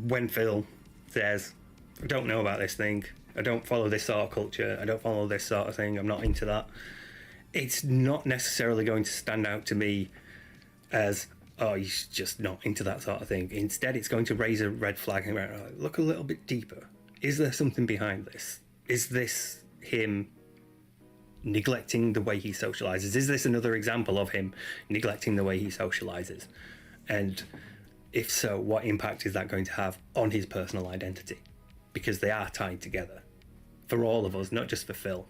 when Phil says, I don't know about this thing, I don't follow this sort of culture, I don't follow this sort of thing, I'm not into that, it's not necessarily going to stand out to me as, oh, he's just not into that sort of thing. Instead, it's going to raise a red flag and look a little bit deeper. Is there something behind this? Is this him neglecting the way he socializes? Is this another example of him neglecting the way he socializes? And if so, what impact is that going to have on his personal identity? Because they are tied together for all of us, not just for Phil.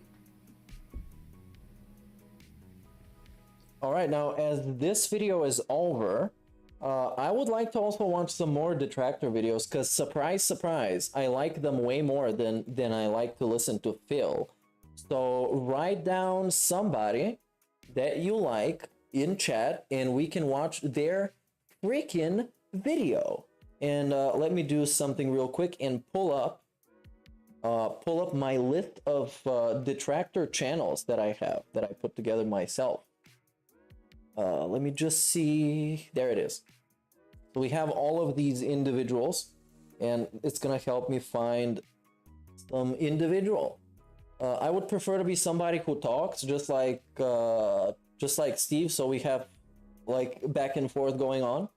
All right, now as this video is over, I would like to also watch some more detractor videos, because surprise, surprise, I like them way more than I like to listen to Phil. So write down somebody that you like in chat and we can watch their freaking video. And let me do something real quick and pull up my list of detractor channels that I have, that I put together myself. Let me just see. There it is. So we have all of these individuals, and it's gonna help me find some individual. I would prefer to be somebody who talks, just like Steve. So we have like back and forth going on,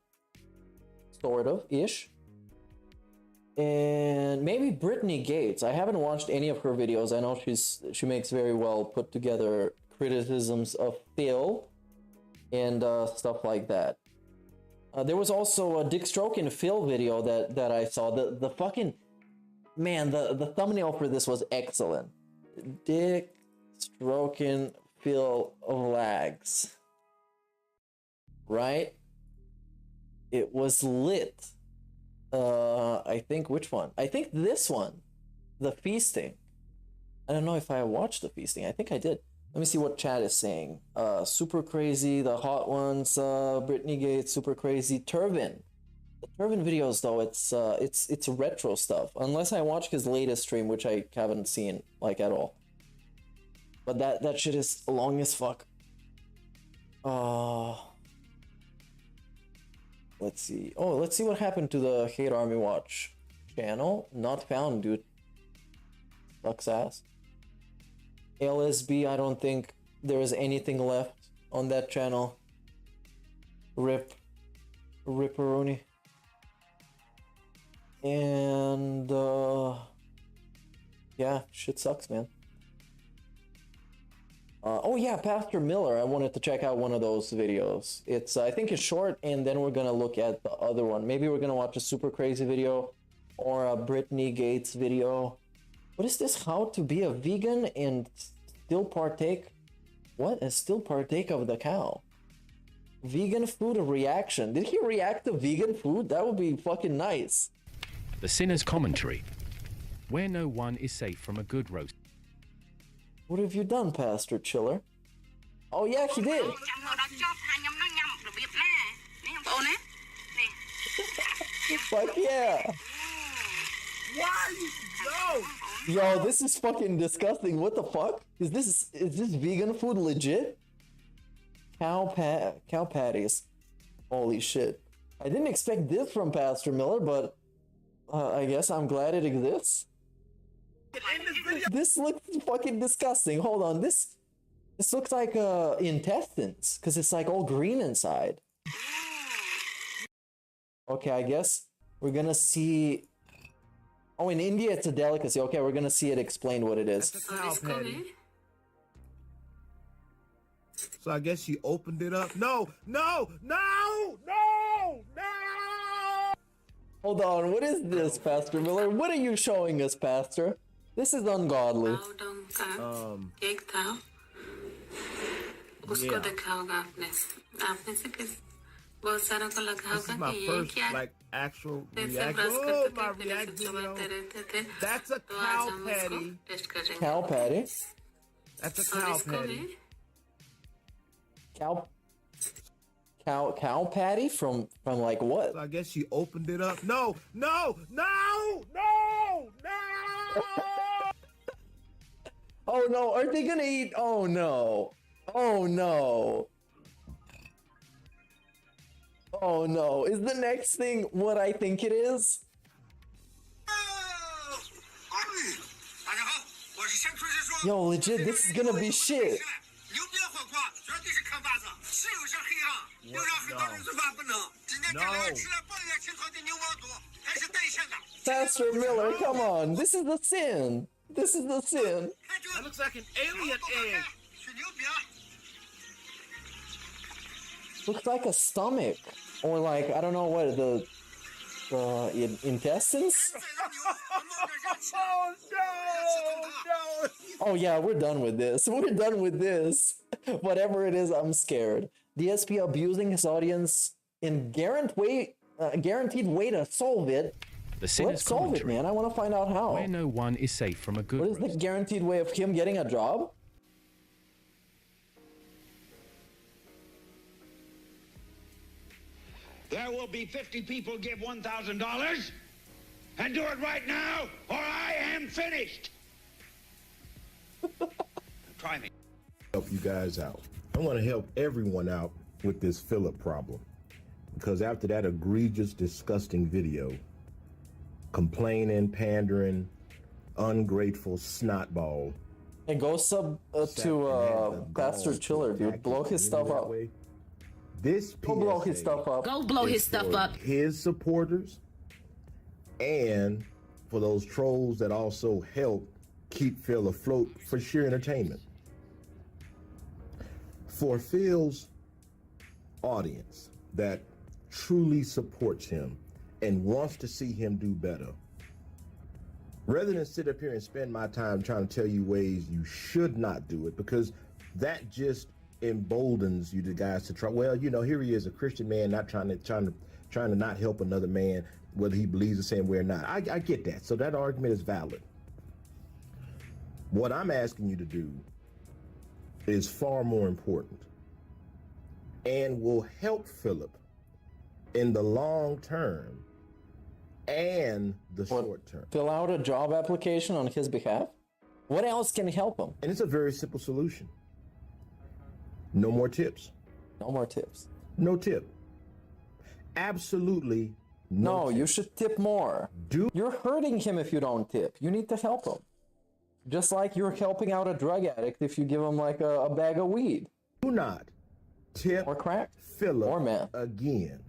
sort of ish. And maybe Brittany Gates. I haven't watched any of her videos. I know she makes very well put together criticisms of Phil and stuff like that. There was also a Dick Strokin Phil video that I saw. The fucking man, the thumbnail for this was excellent. Dick Strokin Phil Vlahgs. Right? It was lit. I think which one? I think this one. The feasting. I don't know if I watched the feasting. I think I did. Let me see what chat is saying. Super crazy, the hot ones, Brittany Gates, super crazy, Turvin. The Turvin videos though, it's retro stuff. Unless I watch his latest stream, which I haven't seen like at all. But that shit is long as fuck. Let's see. Oh, let's see what happened to the Hate Army Watch channel. Not found, dude. Sucks ass. LSB, I don't think there is anything left on that channel. RIP. Ripperoni. And yeah, shit sucks, man. Oh yeah, Pastor Miller. I wanted to check out one of those videos. It's I think it's short, and then we're gonna look at the other one. Maybe we're gonna watch a super crazy video or a Brittany Gates video. What is this? How to be a vegan and still partake? What? And still partake of the cow? Vegan food reaction. Did he react to vegan food? That would be fucking nice. The Sinner's Commentary, where no one is safe from a good roast. What have you done, Pastor Chiller? Oh yeah, he did. Fuck yeah. Yo, this is fucking disgusting. What the fuck? Is this vegan food legit? Cow patties. Holy shit. I didn't expect this from Pastor Miller, but I guess I'm glad it exists. This looks fucking disgusting. Hold on, this looks like intestines, because it's like all green inside. Okay, I guess we're gonna see. Oh, in India it's a delicacy. Okay, we're gonna see it explained what it is. That's a cow patty. So I guess she opened it up. No! Hold on, what is this, Pastor Miller? What are you showing us, Pastor? This is ungodly. Yeah. This is my first, like, actual reaction. Oh, my react video. That's a cow patty. Cow patty? That's a cow patty. Cow patty from like what? So I guess she opened it up. No! Oh no, are they gonna eat? Oh no. Oh no. Oh no. Is the next thing what I think it is? Yo, legit, this is gonna be shit. Pastor Miller, come on. This is the sin. This is the sin. That looks like an alien egg. Looks like a stomach. Or like, I don't know what, the intestines? Oh, no. Oh yeah, we're done with this. We're done with this. Whatever it is, I'm scared. DSP abusing his audience in guaranteed way to solve it. Let's solve it, man. I want to find out how. Where no one is safe from a good What is the guaranteed way of him getting a job? There will be 50 people give $1,000, and do it right now, or I am finished. Try me. Help you guys out. I want to help everyone out with this Philip problem, because after that egregious, disgusting video, complaining, pandering, ungrateful snotball. Hey, go sub to Pastor Chiller, dude. Blow his stuff up. This PSA, go blow his stuff up. Go blow his stuff up. His supporters, and for those trolls that also help keep Phil afloat for sheer entertainment. For Phil's audience that truly supports him and wants to see him do better, rather than sit up here and spend my time trying to tell you ways you should not do it, because that just emboldens you, the guys, to try. Well, you know, here he is, a Christian man, not trying to not help another man, whether he believes the same way or not. I get that. So that argument is valid. What I'm asking you to do is far more important and will help Philip in the long term and the short term. Fill out a job application on his behalf? What else can help him? And it's a very simple solution. No more tips. No more tips. No tip. Absolutely no tip. You should tip more. You're hurting him if you don't tip. You need to help him. Just like you're helping out a drug addict if you give him like a bag of weed. Do not tip or crack Philip or meth again.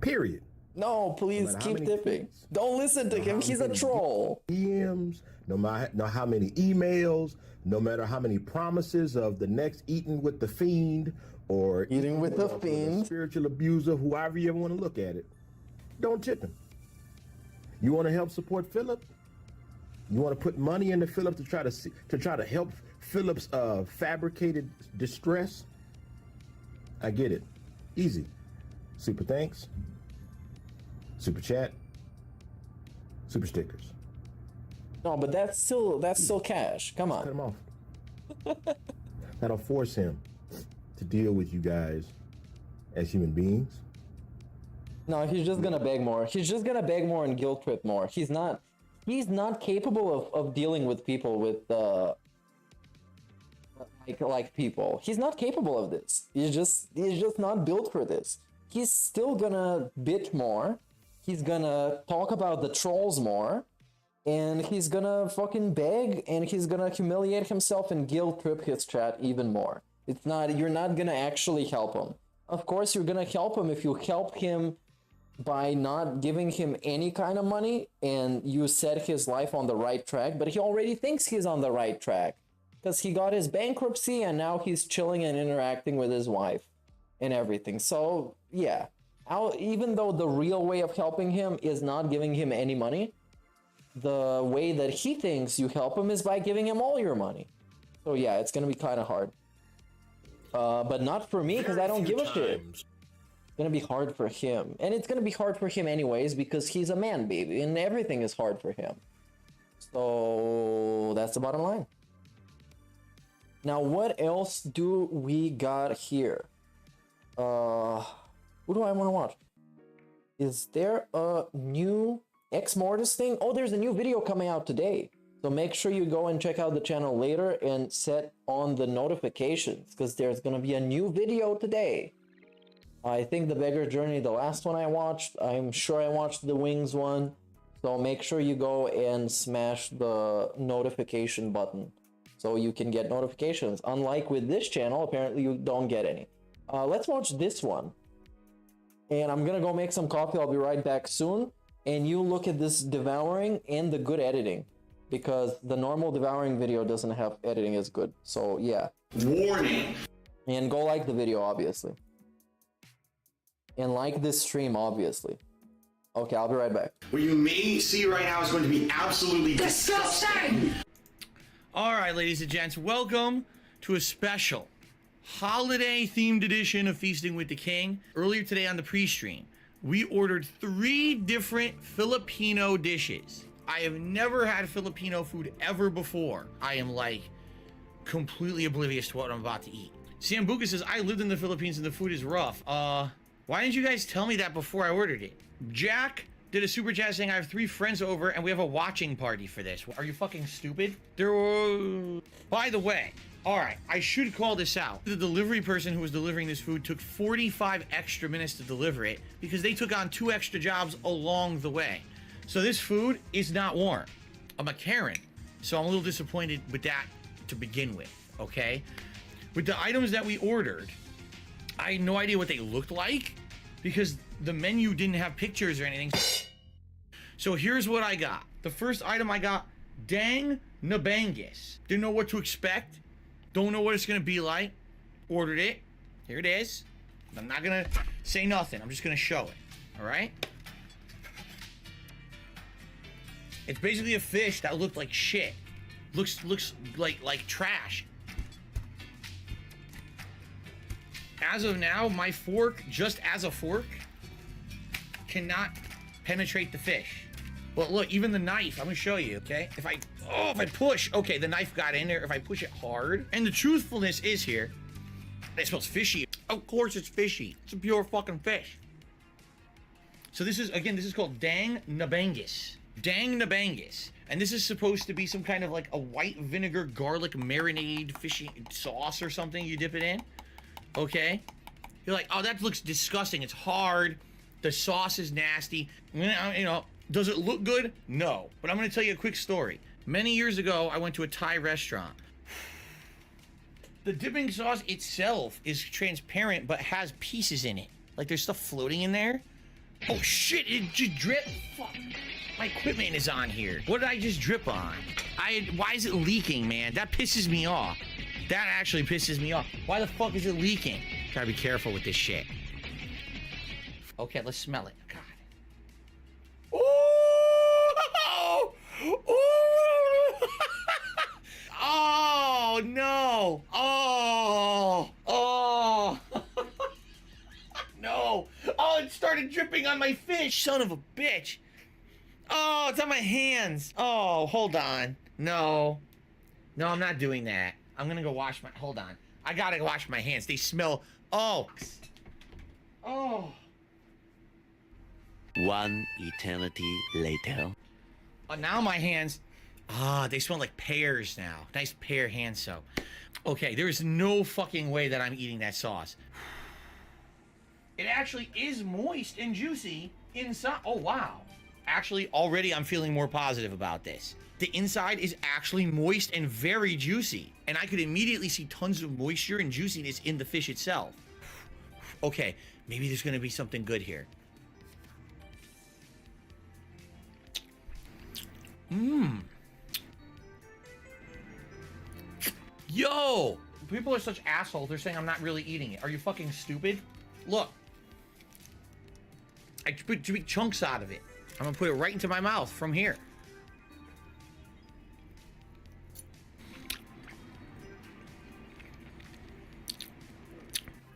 Period. No, please keep tipping. Don't listen to him. He's a troll. DMs, no matter how many emails, no matter how many promises of the next eating with the fiend or eating with the fiend, spiritual abuser, whoever you ever want to look at it, don't tip him. You want to help support Philip? You want to put money into Philip to try to help Philip's fabricated distress? I get it. Easy. Super thanks. Super chat. Super stickers. No, but that's still cash. Come on. Cut him off. That'll force him to deal with you guys as human beings. No, he's just gonna beg more. He's just gonna beg more and guilt trip more. He's not capable of dealing with people with like people. He's not capable of this. He's just not built for this. He's still gonna bitch more. He's gonna talk about the trolls more, and he's gonna fucking beg, and he's gonna humiliate himself and guilt trip his chat even more. You're not gonna actually help him. Of course you're gonna help him if you help him by not giving him any kind of money and you set his life on the right track, but he already thinks he's on the right track because he got his bankruptcy and now he's chilling and interacting with his wife and everything. So yeah, even though the real way of helping him is not giving him any money, the way that he thinks you help him is by giving him all your money. So yeah, it's gonna be kind of hard. But not for me, because I don't give a shit. It's gonna be hard for him. And it's gonna be hard for him anyways, because he's a man, baby, and everything is hard for him. So that's the bottom line. Now, what else do we got here? Who do I want to watch? Is there a new Ex Mortis thing? Oh, there's a new video coming out today. So make sure you go and check out the channel later and set on the notifications, because there's going to be a new video today. I think the Beggar Journey, the last one I watched, I'm sure I watched the Wings one. So make sure you go and smash the notification button so you can get notifications. Unlike with this channel, apparently you don't get any. Let's watch this one. And I'm going to go make some coffee. I'll be right back soon. And you look at this Devouring and the good editing, because the normal Devouring video doesn't have editing as good. So yeah. Warning. And go like the video, obviously. And like this stream, obviously. Okay, I'll be right back. What you may see right now is going to be absolutely disgusting. All right, ladies and gents, welcome to a special holiday-themed edition of Feasting with the King. Earlier today on the pre-stream, we ordered 3 different Filipino dishes. I have never had Filipino food ever before. I am like completely oblivious to what I'm about to eat. Sambuca says, I lived in the Philippines and the food is rough. Why didn't you guys tell me that before I ordered it? Jack did a super chat saying, I have 3 friends over and we have a watching party for this. Are you fucking stupid? By the way, all right, I should call this out. The delivery person who was delivering this food took 45 extra minutes to deliver it because they took on 2 extra jobs along the way. So this food is not warm. I'm a Karen, so I'm a little disappointed with that to begin with, okay? With the items that we ordered, I had no idea what they looked like because the menu didn't have pictures or anything. So here's what I got. The first item I got, Dang Nabangus. Didn't know what to expect. Don't know what it's gonna be like. Ordered it. Here it is. I'm not gonna say nothing. I'm just gonna show it. All right. It's basically a fish that looked like shit. Looks like trash. As of now, my fork, just as a fork, cannot penetrate the fish. But look, even the knife, I'm gonna show you, okay? If I push, okay, the knife got in there. If I push it hard, and the truthfulness is here, it smells fishy. Of course it's fishy. It's a pure fucking fish. So this is called Dang Nabangus. Dang Nabangus. And this is supposed to be some kind of like a white vinegar garlic marinade fishy sauce or something you dip it in. Okay? You're like, oh, that looks disgusting. It's hard. The sauce is nasty. You know, does it look good? No. But I'm going to tell you a quick story. Many years ago, I went to a Thai restaurant. The dipping sauce itself is transparent, but has pieces in it. Like there's stuff floating in there. Oh shit, it just dripped. Fuck. My equipment is on here. What did I just drip on? Why is it leaking, man? That pisses me off. That actually pisses me off. Why the fuck is it leaking? Gotta be careful with this shit. Okay, let's smell it. God. Oh! Oh no! Oh! Oh! No! Oh, it started dripping on my fish, son of a bitch! Oh, it's on my hands. Oh, hold on. No. No, I'm not doing that. I'm gonna go wash my... Hold on. I gotta wash my hands. They smell... Oh. Oh. One eternity later. Oh, now my hands... Ah, they smell like pears now. Nice pear hand soap. Okay, there's no fucking way that I'm eating that sauce. It actually is moist and juicy inside. Oh, wow. Actually, already I'm feeling more positive about this. The inside is actually moist and very juicy. And I could immediately see tons of moisture and juiciness in the fish itself. Okay, maybe there's gonna be something good here. Mmm. Yo! People are such assholes. They're saying I'm not really eating it. Are you fucking stupid? Look. I put big chunks out of it. I'm gonna put it right into my mouth from here.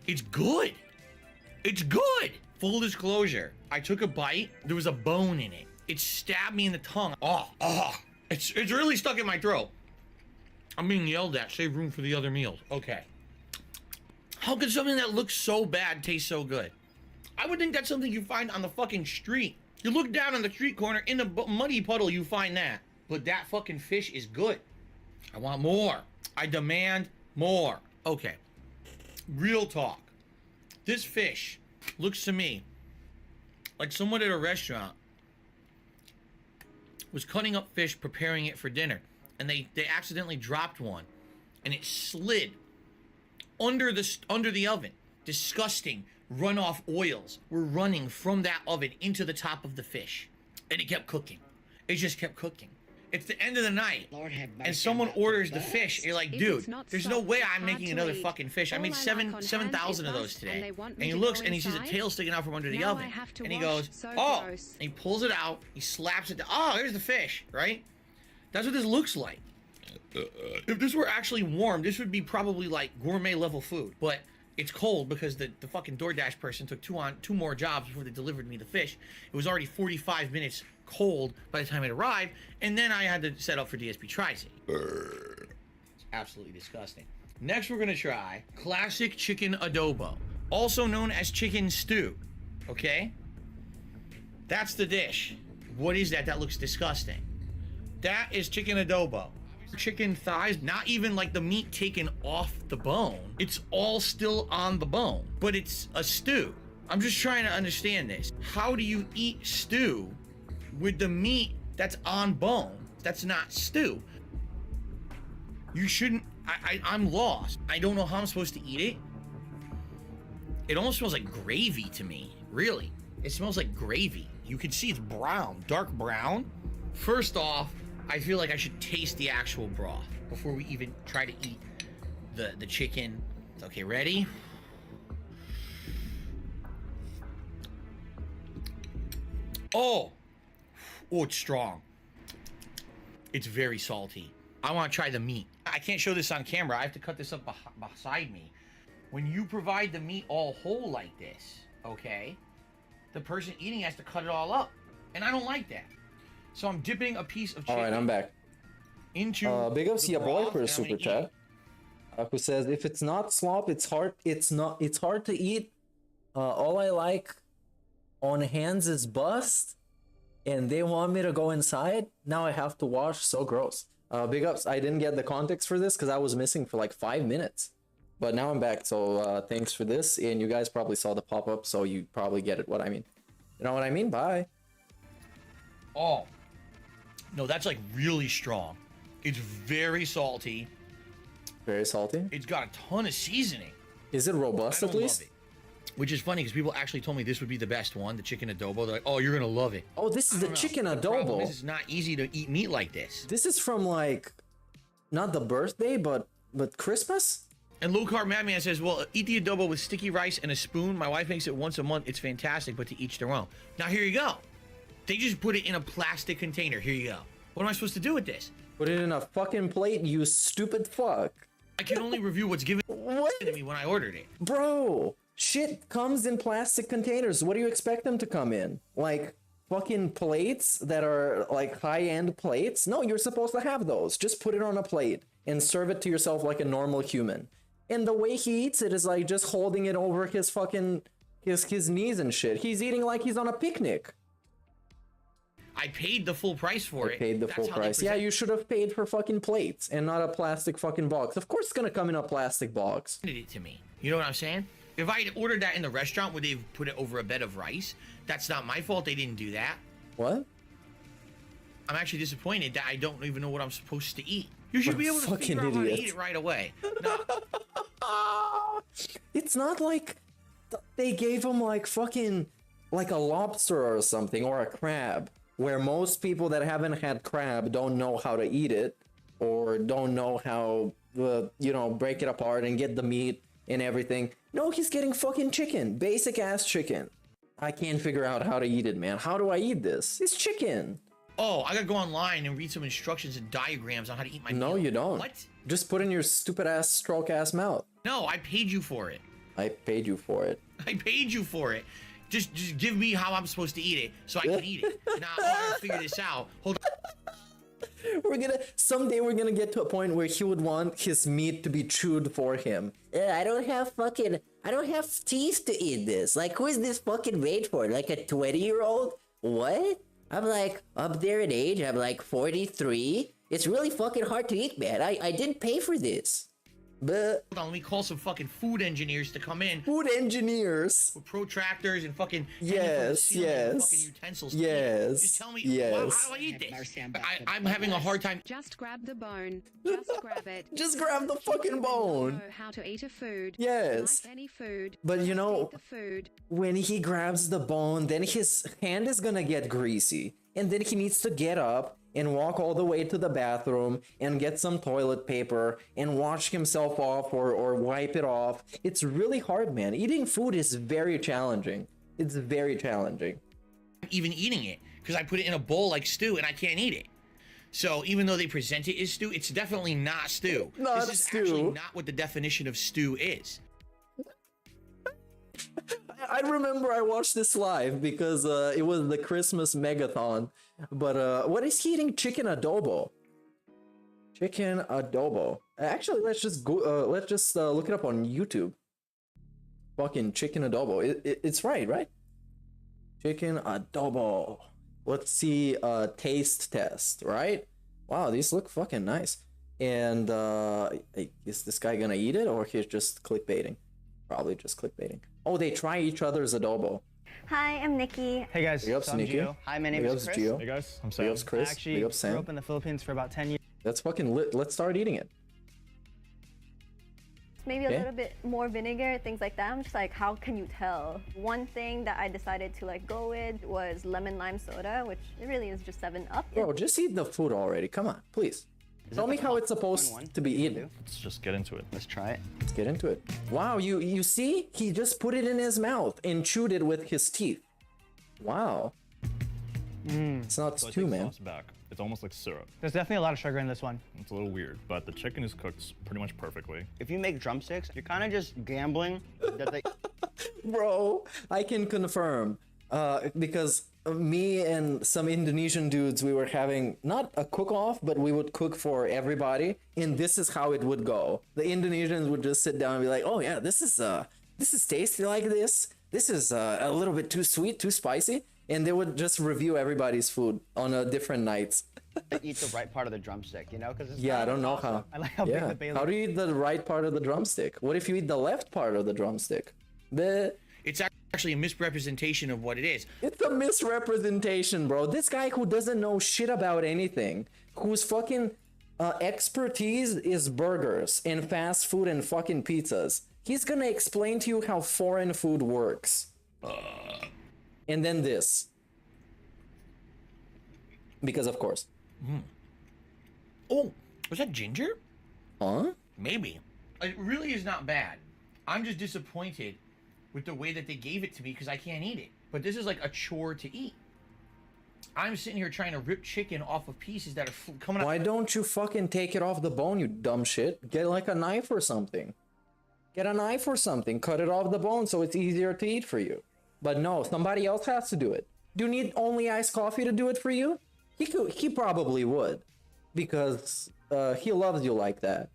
It's good. It's good. Full disclosure, I took a bite. There was a bone in it. It stabbed me in the tongue. Oh. It's really stuck in my throat. I'm being yelled at. Save room for the other meals. Okay. How could something that looks so bad taste so good? I would think that's something you find on the fucking street. You look down on the street corner, in the muddy puddle, you find that. But that fucking fish is good. I want more. I demand more. Okay. Real talk. This fish looks to me like someone at a restaurant was cutting up fish, preparing it for dinner. And they accidentally dropped one. And it slid under the oven. Disgusting. Runoff oils were running from that oven into the top of the fish. And it kept cooking. It just kept cooking. It's the end of the night. And someone orders the fish. You're like, dude, there's no way I'm making another fucking fish. I made 7,000 of those today. And he looks and he sees a tail sticking out from under the oven. And he goes, oh. And he pulls it out. He slaps it down. Oh, here's the fish, right? That's what this looks like. If this were actually warm, this would be probably like gourmet level food. But it's cold because the fucking DoorDash person took two more jobs before they delivered me the fish. It was already 45 minutes cold by the time it arrived, and then I had to set up for DSP TRYINA. It's absolutely disgusting. Next, we're gonna try classic chicken adobo, also known as chicken stew. Okay? That's the dish. What is that? That looks disgusting. That is chicken adobo. Chicken thighs, not even like the meat taken off the bone. It's all still on the bone, but it's a stew. I'm just trying to understand this. How do you eat stew with the meat that's on bone? That's not stew. You shouldn't, I'm lost. I don't know how I'm supposed to eat it. It almost smells like gravy to me, really. It smells like gravy. You can see it's brown, dark brown. First off, I feel like I should taste the actual broth before we even try to eat the chicken. Okay, ready? Oh, it's strong. It's very salty. I want to try the meat. I can't show this on camera. I have to cut this up beside me. When you provide the meat all whole like this, okay, the person eating has to cut it all up. And I don't like that. So I'm dipping a piece of chicken. All right, I'm back. Into big ups to your boy for a super chat. Who says if it's not slop, it's hard. It's hard to eat. All I like on hands is bust, and they want me to go inside. Now I have to wash. So gross. Big ups. I didn't get the context for this because I was missing for like 5 minutes, but now I'm back. So thanks for this, and you guys probably saw the pop up, so you probably get it. What I mean. You know what I mean? Bye. Oh. No, that's like really strong. It's very salty. Very salty? It's got a ton of seasoning. Is it robust at least? Which is funny because people actually told me this would be the best one, the chicken adobo. They're like, "Oh, you're gonna love it." Oh, this is the chicken adobo. This is not easy to eat meat like this. This is from like, not the birthday, but Christmas. And Low Carb Madman says, "Well, eat the adobo with sticky rice and a spoon. My wife makes it once a month. It's fantastic, but to each their own." Now here you go. They just put it in a plastic container. Here you go. What am I supposed to do with this? Put it in a fucking plate, you stupid fuck. I can only review what's given to me when I ordered it. Bro, shit comes in plastic containers. What do you expect them to come in? Like fucking plates that are like high-end plates? No, you're supposed to have those. Just put it on a plate and serve it to yourself like a normal human. And the way he eats it is like just holding it over his fucking his knees and shit. He's eating like he's on a picnic. I paid the full price for it. Paid the full price. Yeah, you should have paid for fucking plates and not a plastic fucking box. Of course it's gonna come in a plastic box. It to me. You know what I'm saying? If I had ordered that in the restaurant, would they have put it over a bed of rice? That's not my fault they didn't do that. What? I'm actually disappointed that I don't even know what I'm supposed to eat. You should be able to figure out how to eat it right away. No. It's not like they gave him like fucking like a lobster or something or a crab, where most people that haven't had crab don't know how to eat it or don't know how you know, break it apart and get the meat and everything. No, he's getting fucking chicken, basic ass chicken. I can't figure out how to eat it, man. How do I eat this? It's chicken. Oh, I gotta go online and read some instructions and diagrams on how to eat my meal. No, you don't. What? Just put in your stupid ass stroke ass mouth. No, I paid you for it. I paid you for it. I paid you for it. Just give me how I'm supposed to eat it so I can eat it. Now I gotta figure this out. Hold on. Someday we're gonna get to a point where he would want his meat to be chewed for him. I don't have teeth to eat this. Like, who is this fucking made for? Like a 20-year-old? What? I'm like up there in age. I'm like 43. It's really fucking hard to eat, man. I didn't pay for this. But hold on, let me call some fucking food engineers to come in. Food engineers with protractors and fucking yes, and fucking utensils. Yes. Just tell me, yes. wow, how do I eat this? I'm having a hard time. Just grab the bone. Just grab it. Just grab the fucking bone. Know how to eat a food. Yes. Like any food. But you know, the food. When he grabs the bone, then his hand is gonna get greasy, and then he needs to get up and walk all the way to the bathroom and get some toilet paper and wash himself off or wipe it off. It's really hard, man. Eating food is very challenging. It's very challenging. Even eating it, because I put it in a bowl like stew and I can't eat it. So even though they present it as stew, it's definitely not stew. Not this is stew. Actually not what the definition of stew is. I remember I watched this live because it was the Christmas megathon. But what is he eating? Chicken adobo. Chicken adobo. Actually, let's just go. Let's just look it up on YouTube. Fucking chicken adobo. It's right? Chicken adobo. Let's see. Taste test. Right? Wow, these look fucking nice. And is this guy gonna eat it or he's just clickbaiting? Probably just clickbaiting. Oh, they try each other's adobo. Hi, I'm Nikki. Hey guys, Big ups, I'm Nikki. Gio. Hi, my name is Chris. Gio. Hey guys, I'm Sam. Big ups, Chris. I actually Big ups, Sam. grew up in the Philippines for about 10 years. That's fucking lit. Let's start eating it. Maybe a little bit more vinegar, things like that. I'm just like, how can you tell? One thing that I decided to like go with was lemon lime soda, which it really is just 7-Up. Bro, just eat the food already. Come on, please. Tell me how it's supposed to be eaten. Let's just get into it. Let's try it. Let's get into it. Wow, you see? He just put it in his mouth and chewed it with his teeth. Wow. It's not So I stew, take man. sauce back. It's almost like syrup. There's definitely a lot of sugar in this one. It's a little weird, but the chicken is cooked pretty much perfectly. If you make drumsticks, you're kind of just gambling that they... Bro, I can confirm. Because me and some Indonesian dudes, we were having not a cook-off, but we would cook for everybody, and this is how it would go. The Indonesians would just sit down and be like, "Oh yeah, this is tasty like this. This is a little bit too sweet, too spicy," and they would just review everybody's food on different nights. eat the right part of the drumstick, you know? Because Yeah, I don't know how. I like how big the Bailey. How do you eat the right part of the drumstick? What if you eat the left part of the drumstick? It's actually a misrepresentation of what it is. It's a misrepresentation, bro. This guy who doesn't know shit about anything, whose fucking expertise is burgers and fast food and fucking pizzas, He's gonna explain to you how foreign food works. And then this. Because of course. Oh, was that ginger? Huh? Maybe. It really is not bad. I'm just disappointed with the way that they gave it to me because I can't eat it. But this is like a chore to eat. I'm sitting here trying to rip chicken off of pieces that are coming out. Why don't you fucking take it off the bone, you dumb shit? Get like a knife or something. Get a knife or something. Cut it off the bone so it's easier to eat for you. But no, somebody else has to do it. Do you need only iced coffee to do it for you? He probably would. Because he loves you like that.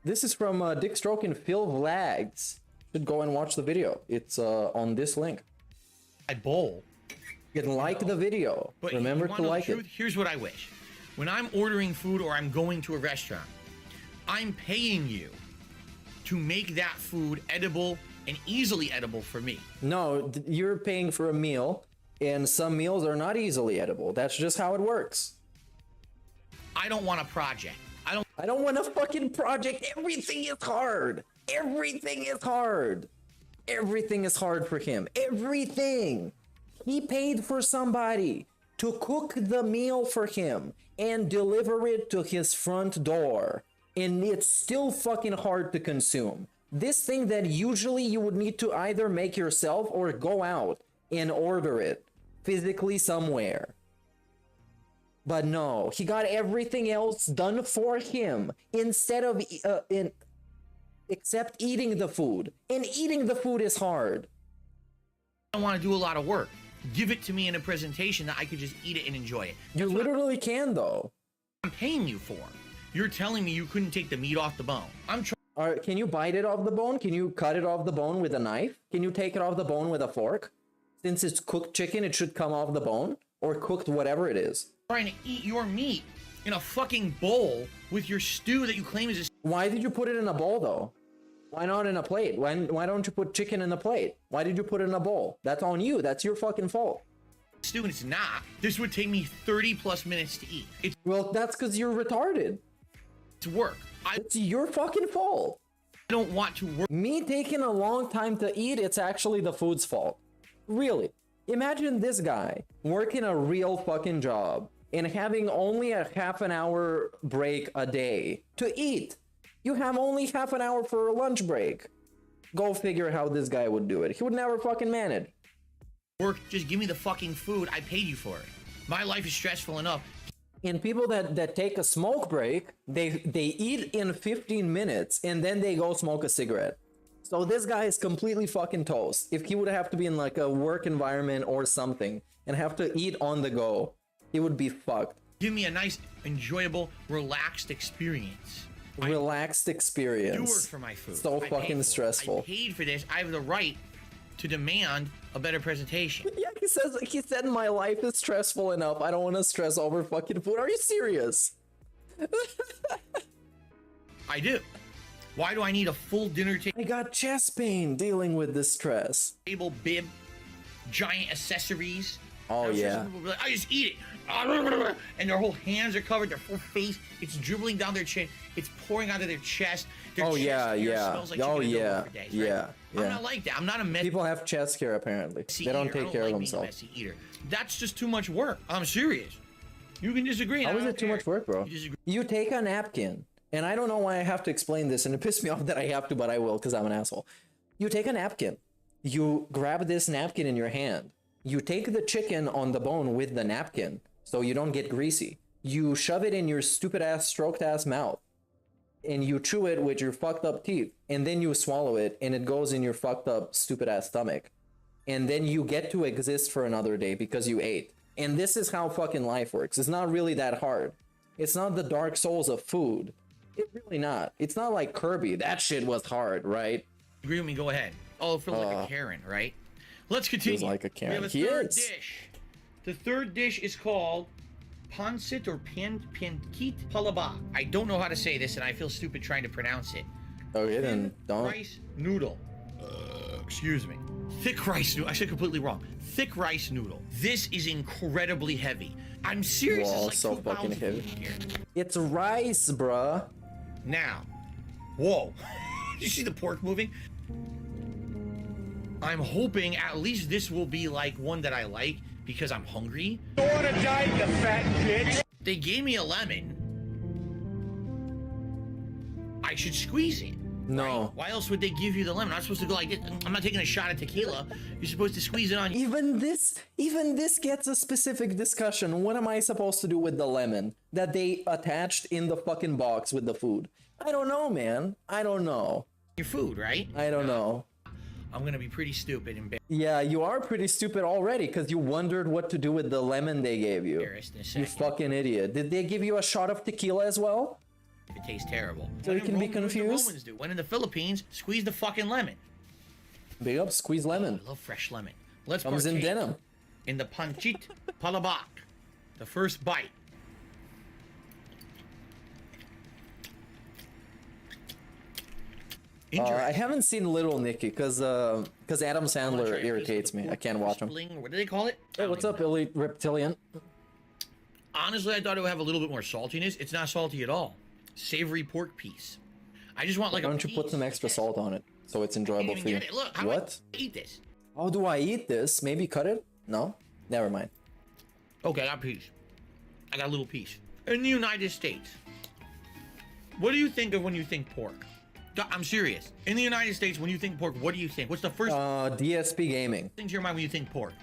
This is from Dick Stroke and Phil Vlahgs. Should go and watch the video. It's on this link. I bowl. You can like the video. But remember to like it. Here's what I wish. When I'm ordering food or I'm going to a restaurant, I'm paying you to make that food edible and easily edible for me. No, you're paying for a meal, and some meals are not easily edible. That's just how it works. I don't want a project. I don't want a fucking project. Everything is hard. Everything is hard. Everything is hard for him. Everything. He paid for somebody to cook the meal for him and deliver it to his front door. And it's still fucking hard to consume. This thing that usually you would need to either make yourself or go out and order it physically somewhere. But no, he got everything else done for him instead of except eating the food. And eating the food is hard. I don't want to do a lot of work. Give it to me in a presentation that I could just eat it and enjoy it. You literally can though. I'm paying you for. You're telling me you couldn't take the meat off the bone. I'm trying. All right, can you bite it off the bone? Can you cut it off the bone with a knife? Can you take it off the bone with a fork? Since it's cooked chicken, it should come off the bone, or cooked whatever it is. Trying to eat your meat in a fucking bowl with your stew that you claim is a... Why did you put it in a bowl though? Why not in a plate? Why don't you put chicken in a plate? Why did you put it in a bowl? That's on you. That's your fucking fault. Stew, and it's not. This would take me 30 plus minutes to eat. Well, that's because you're retarded. It's work. It's your fucking fault. I don't want to work. Me taking a long time to eat, it's actually the food's fault. Really. Imagine this guy working a real fucking job and having only a half an hour break a day to eat. You have only half an hour for a lunch break. Go figure how this guy would do it. He would never fucking manage. Work, just give me the fucking food. I paid you for it. My life is stressful enough. And people that take a smoke break, they eat in 15 minutes and then they go smoke a cigarette. So this guy is completely fucking toast. If he would have to be in like a work environment or something and have to eat on the go, he would be fucked. Give me a nice, enjoyable, relaxed experience. Relaxed experience. I do work for my food. So fucking stressful. I paid for this. I have the right to demand a better presentation. Yeah, he said my life is stressful enough. I don't want to stress over fucking food. Are you serious? I do. Why do I need a full dinner table? I got chest pain dealing with this stress. Table, bib, giant accessories. Oh yeah. Like, I just eat it. And their whole hands are covered, their full face, it's dribbling down their chin, it's pouring onto their chest. Their oh chest yeah, yeah. Smells like oh yeah, days, right? yeah. I'm not like that. I'm not a messy. People have chest hair apparently. They don't take care of themselves. Being a messy eater. That's just too much work. I'm serious. You can disagree. How is it too much work, bro? You take a napkin, and I don't know why I have to explain this, and it pissed me off that I have to, but I will because I'm an asshole. You take a napkin. You grab this napkin in your hand. You take the chicken on the bone with the napkin so you don't get greasy. You shove it in your stupid ass, stroked ass mouth. And you chew it with your fucked up teeth. And then you swallow it and it goes in your fucked up, stupid ass stomach. And then you get to exist for another day because you ate. And this is how fucking life works. It's not really that hard. It's not the Dark Souls of food. It's really not. It's not like Kirby. That shit was hard, right? Agree with me, go ahead. Oh, for like a Karen, right? Let's continue. Like a Karen. We have a third dish. The third dish is called pancit or pankit palaba. I don't know how to say this, and I feel stupid trying to pronounce it. Okay, then don't. Rice noodle. Excuse me. Thick rice noodle. I said completely wrong. Thick rice noodle. This is incredibly heavy. I'm serious. Whoa, it's like so fucking heavy. It's rice, bruh. Now, whoa. You see the pork moving? I'm hoping at least this will be like one that I like because I'm hungry. You wanna die, you fat bitch? They gave me a lemon. I should squeeze it. No. Right? Why else would they give you the lemon? I'm not supposed to go like this. I'm not taking a shot of tequila. You're supposed to squeeze it on. Even this gets a specific discussion. What am I supposed to do with the lemon that they attached in the fucking box with the food? I don't know, man. I don't know. Your food, right? I don't know. I'm gonna be pretty stupid and yeah, you are pretty stupid already because you wondered what to do with the lemon they gave you. You fucking idiot. Did they give you a shot of tequila as well? It tastes terrible. So you can be confused? Romans do. When in the Philippines, squeeze the fucking lemon. Big up, squeeze lemon. I love fresh lemon. Let's comes in denim. In the pancit palabak, the first bite. I haven't seen Little Nicky because Adam Sandler irritates me. I can't watch him. What do they call it? Hey, what's up, Elite Reptilian? Honestly, I thought it would have a little bit more saltiness. It's not salty at all. Savory pork piece. I just want like Why don't you put some extra salt on it so it's enjoyable for you? Look, how what? do I eat this? How do I eat this? Maybe cut it? No? Never mind. Okay, I got a piece. I got a little piece. In the United States, what do you think of when you think pork? I'm serious. In the United States, when you think pork, what do you think? What's the first DSP Gaming. things to your mind when you think pork?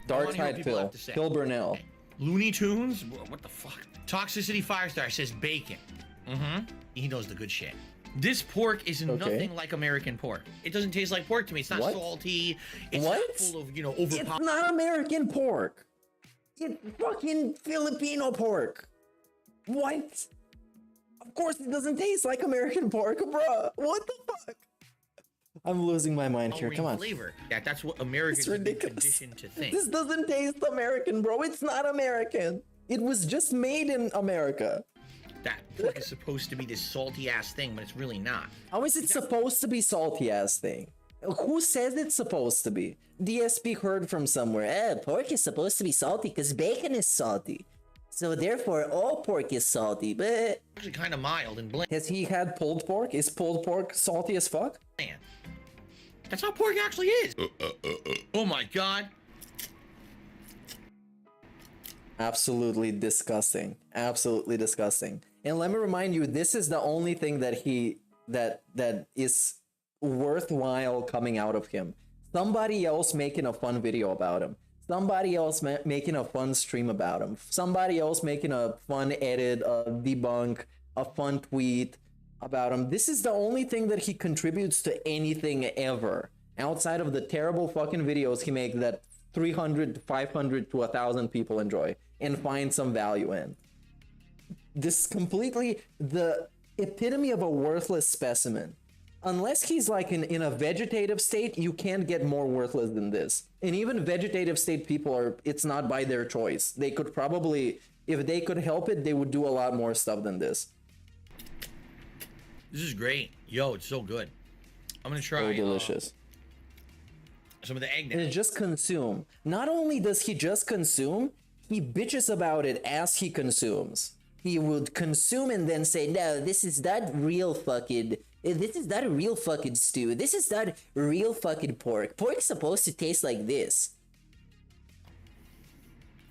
Dark Tide Phil. Phil Burnell. Okay. Looney Tunes? What the fuck? Toxicity Firestar says bacon. He knows the good shit. This pork is nothing like American pork. It doesn't taste like pork to me. It's not salty. It's not full of, overpowered. It's not American pork. It's fucking Filipino pork. What? Of course it doesn't taste like American pork, bruh. What the fuck? I'm losing my mind here. Come on. Flavor. Yeah, that's what Americans are conditioned to think. This doesn't taste American, bro. It's not American. It was just made in America. That pork is supposed to be this salty ass thing, but it's really not. How is it supposed to be salty ass thing? Who says it's supposed to be? DSP heard from somewhere. Pork is supposed to be salty because bacon is salty. So therefore, all pork is salty, but... Actually kind of mild and bland. Has he had pulled pork? Is pulled pork salty as fuck? Man, that's how pork actually is. Oh my god. Absolutely disgusting. Absolutely disgusting. And let me remind you, this is the only thing that is worthwhile coming out of him. Somebody else making a fun video about him. Somebody else making a fun stream about him. Somebody else making a fun edit, a debunk, a fun tweet about him. This is the only thing that he contributes to anything ever. Outside of the terrible fucking videos he makes that 300, 500 to 1,000 people enjoy and find some value in. This is completely the epitome of a worthless specimen. Unless he's like in a vegetative state, you can't get more worthless than this. And even vegetative state people it's not by their choice. They could probably, if they could help it, they would do a lot more stuff than this. This is great. Yo, it's so good. I'm gonna try. So delicious. Some of the egg now. And it just consume. Not only does he just consume, he bitches about it as he consumes. He would consume and then say, no, this is not real fucking... This is not a real fucking stew. This is not real fucking pork. Pork's supposed to taste like this.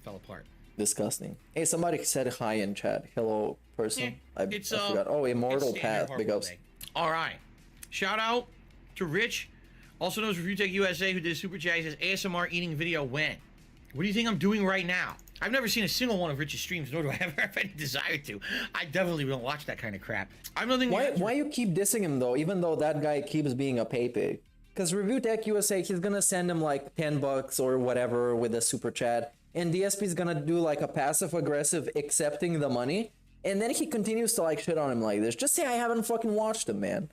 Fell apart. Disgusting. Hey, somebody said hi in chat. Hello, person. I forgot. Oh, Immortal Path. Big ups. All right. Shout out to Rich. Also knows Review Tech USA, who did a super chat. He says, ASMR eating video when? What do you think I'm doing right now? I've never seen a single one of Rich's streams, nor do I ever have any desire to. I definitely don't watch that kind of crap. I'm nothing. Why you keep dissing him though, even though that guy keeps being a pay? Because Review Tech USA, he's gonna send him like $10 or whatever with a super chat, and DSP's gonna do like a passive aggressive accepting the money, and then he continues to like shit on him like this. Just say I haven't fucking watched him, man.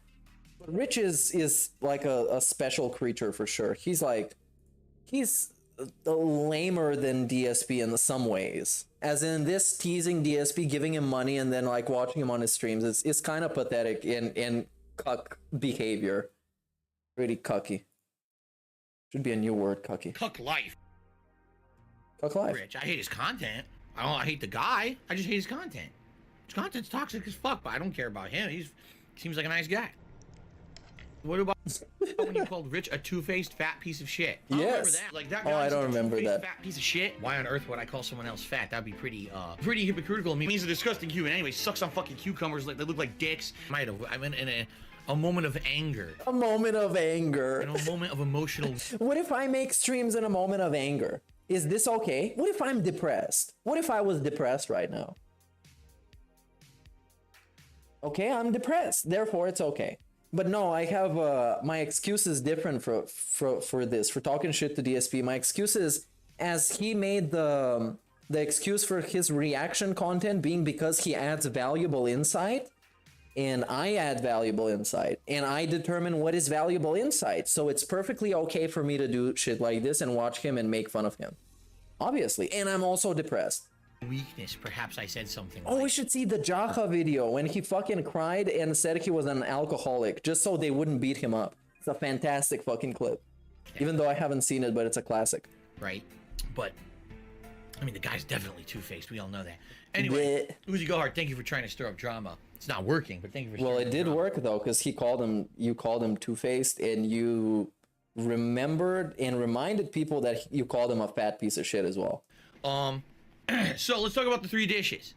But Rich is like a special creature for sure. He's lamer than DSP in some ways. As in this teasing DSP, giving him money, and then like watching him on his streams. It's kind of pathetic in cuck behavior. Pretty cucky. Should be a new word, cucky. Cuck life. Cuck life. Rich, I hate his content. I hate the guy. I just hate his content. His content's toxic as fuck, but I don't care about him. He seems like a nice guy. What about when you called Rich a two-faced fat piece of shit? I don't remember that. Like that guy. Oh, I don't remember that. Fat piece of shit. Why on earth would I call someone else fat? That'd be pretty hypocritical. I mean, he's a disgusting human. Anyway, sucks on fucking cucumbers. Like they look like dicks. I'm in a moment of anger. A moment of anger. In a moment of emotional. What if I make streams in a moment of anger? Is this okay? What if I'm depressed? What if I was depressed right now? Okay, I'm depressed. Therefore, it's okay. But no, I have my excuse is different for this, for talking shit to DSP. My excuse is, as he made the excuse for his reaction content being because he adds valuable insight, and I add valuable insight, and I determine what is valuable insight. So it's perfectly okay for me to do shit like this and watch him and make fun of him. Obviously. And I'm also depressed. Weakness, perhaps I said something. Oh, we should see the Jaha video when he fucking cried and said he was an alcoholic just so they wouldn't beat him up. It's a fantastic fucking clip. Yeah. Even though I haven't seen it, but it's a classic. Right. But, I mean, the guy's definitely two-faced. We all know that. Anyway, Uzi Gohart, thank you for trying to stir up drama. It's not working, but thank you for stirring up drama. Well, it did work, though, because you called him two-faced, and you remembered and reminded people that you called him a fat piece of shit as well. So let's talk about the three dishes.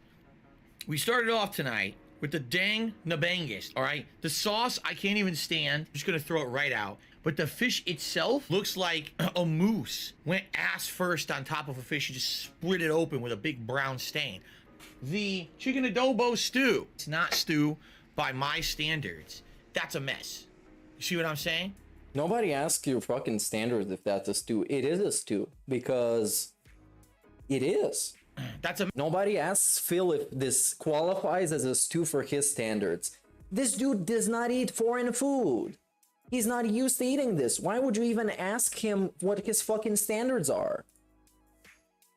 We started off tonight with the dang nabangus, all right? The sauce, I can't even stand. I'm just gonna throw it right out. But the fish itself looks like a moose went ass first on top of a fish and just split it open with a big brown stain. The chicken adobo stew, it's not stew by my standards. That's a mess. You see what I'm saying? Nobody asks your fucking standards if that's a stew. It is a stew because it is. Nobody asks Phil if this qualifies as a stew for his standards. This dude does not eat foreign food. He's not used to eating this. Why would you even ask him what his fucking standards are?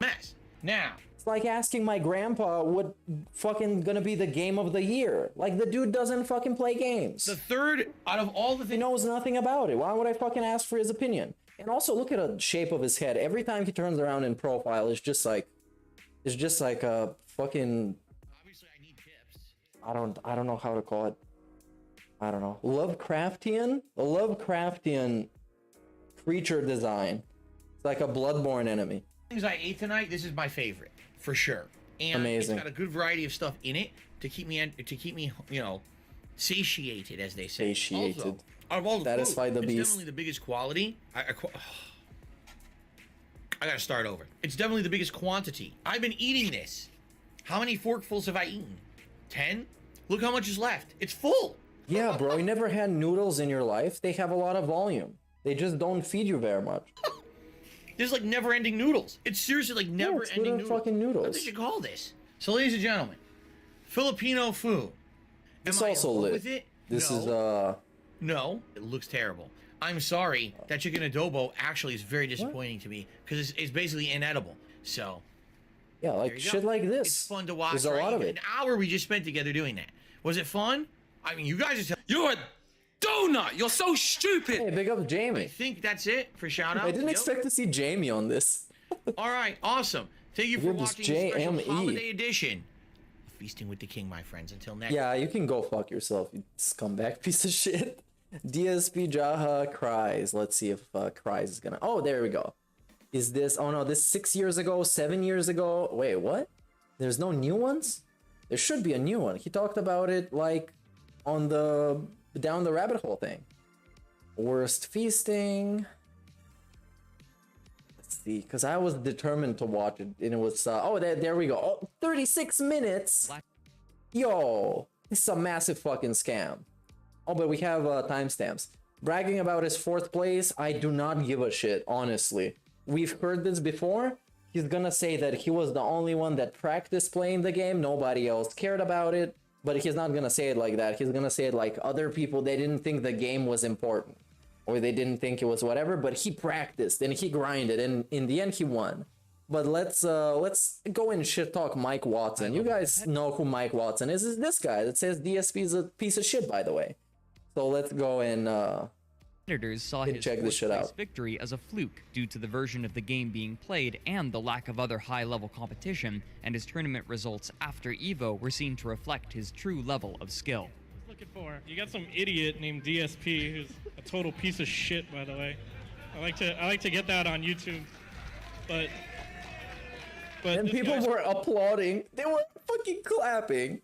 Mess. Now. It's like asking my grandpa what fucking gonna be the game of the year. Like, the dude doesn't fucking play games. The third out of all the things. He knows nothing about it. Why would I fucking ask for his opinion? And also, look at the shape of his head. Every time he turns around in profile, it's just like a fucking. Obviously, I need tips. I don't know how to call it. I don't know. A Lovecraftian creature design. It's like a bloodborne enemy. Things I ate tonight. This is my favorite for sure. And amazing. It's got a good variety of stuff in it to keep me, you know, satiated, as they say. Satiated. Also, out of all the satisfy the it's beast. Definitely the biggest quality. I gotta start over. It's definitely the biggest quantity. I've been eating this. How many forkfuls have I eaten? 10? Look how much is left. It's full. Yeah, bro. You never had noodles in your life? They have a lot of volume. They just don't feed you very much. This is like never-ending noodles. It's seriously like never-ending noodles. Fucking noodles. What did you call this? So, ladies and gentlemen, Filipino food. It's also lit. With it? This is No, it looks terrible. I'm sorry. That chicken adobo actually is very disappointing to me because it's basically inedible. So. Yeah, like shit like this. It's fun to watch. There's a lot of it. An hour we just spent together doing that. Was it fun? I mean, you guys are. You're a donut. You're so stupid. Hey, big up Jamie. I think that's it for shout out. I didn't expect to see Jamie on this. All right, awesome. Thank you for watching this special holiday edition of Feasting with the King, my friends. Until next. Yeah, you can go fuck yourself, you scumbag piece of shit. DSP Jaha Cries. Let's see if Cries is gonna. Oh, there we go. Is this? Oh no, this 6 years ago, 7 years ago. Wait, what? There's no new ones? There should be a new one. He talked about it like on the down the rabbit hole thing. Worst feasting. Let's see, because I was determined to watch it, and it was oh, there we go. Oh, 36 minutes. Yo, this is a massive fucking scam. Oh, but we have timestamps. Bragging about his 4th place. I do not give a shit, honestly. We've heard this before. He's gonna say that he was the only one that practiced playing the game. Nobody else cared about it. But he's not gonna say it like that. He's gonna say it like other people, they didn't think the game was important. Or they didn't think it was whatever, but he practiced and he grinded and in the end he won. But let's go and shit talk Mike Watson. You guys know who Mike Watson is. It's this guy that says DSP is a piece of shit, by the way. So let's go and Editors saw his fourth-place victory as a fluke due to the version of the game being played and the lack of other high-level competition, and his tournament results after EVO were seen to reflect his true level of skill. looking for. You got some idiot named DSP who's a total piece of shit, by the way. I like to get that on YouTube, but and people were applauding. They were fucking clapping.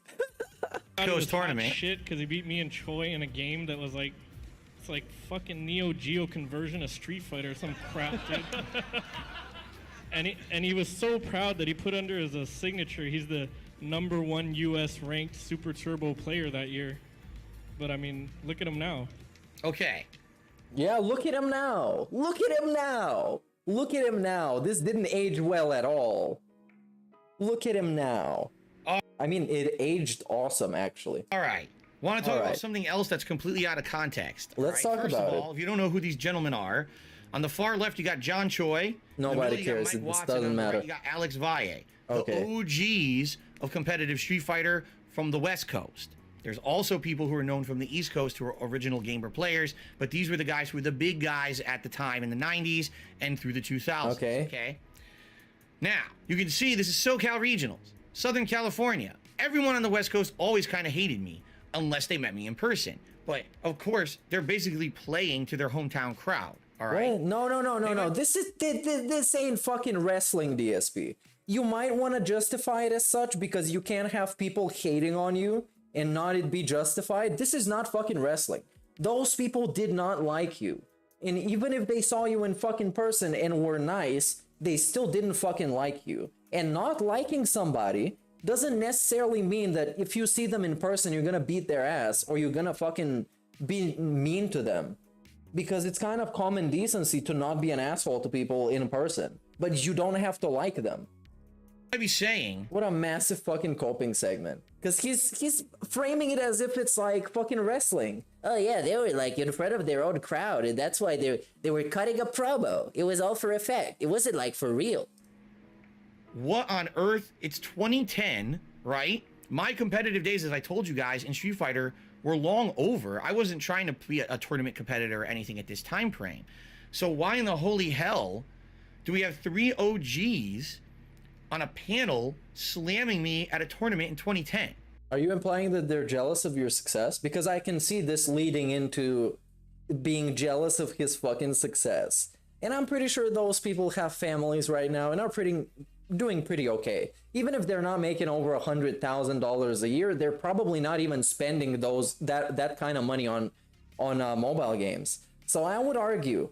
Goes tournament shit because he beat me and Choi in a game that was like, it's like fucking Neo Geo conversion of Street Fighter or some crap, dude. and he was so proud that he put under as a signature he's the #1 U.S. ranked Super Turbo player that year. But I mean, look at him now. Okay. Yeah, look at him now. Look at him now. Look at him now. This didn't age well at all. Look at him now. I mean, it aged awesome, actually. All right. Want to talk about something else that's completely out of context? Let's talk First about of all, if you don't know who these gentlemen are, on the far left you got John Choi. Nobody cares. This doesn't matter. You got Alex Valle, Okay. the OGs of competitive Street Fighter from the West Coast. There's also people who are known from the East Coast who are original gamer players, but these were the guys who were the big guys at the time in the 90s and through the 2000s. Okay. Now, you can see this is SoCal Regionals, Southern California. Everyone on the West Coast always kind of hated me unless they met me in person. But, of course, they're basically playing to their hometown crowd. All right? What? No. This ain't fucking wrestling, DSP. You might want to justify it as such because you can't have people hating on you and not it be justified. This is not fucking wrestling. Those people did not like you. And even if they saw you in fucking person and were nice, they still didn't fucking like you. And not liking somebody doesn't necessarily mean that if you see them in person, you're gonna beat their ass or you're gonna fucking be mean to them. Because it's kind of common decency to not be an asshole to people in person. But you don't have to like them. I'd be saying, what a massive fucking coping segment, because he's framing it as if it's like fucking wrestling. Oh yeah, they were like in front of their own crowd, and that's why they were cutting a promo. It was all for effect. It wasn't like for real. What on earth? It's 2010, right? My competitive days, as I told you guys, in Street Fighter were long over. I wasn't trying to be a tournament competitor or anything at this time frame. So why in the holy hell do we have 3 OGs on a panel slamming me at a tournament in 2010? Are you implying that they're jealous of your success? Because I can see this leading into being jealous of his fucking success. And I'm pretty sure those people have families right now and are doing pretty okay. Even if they're not making over $100,000 a year, they're probably not even spending that kind of money on mobile games. So I would argue,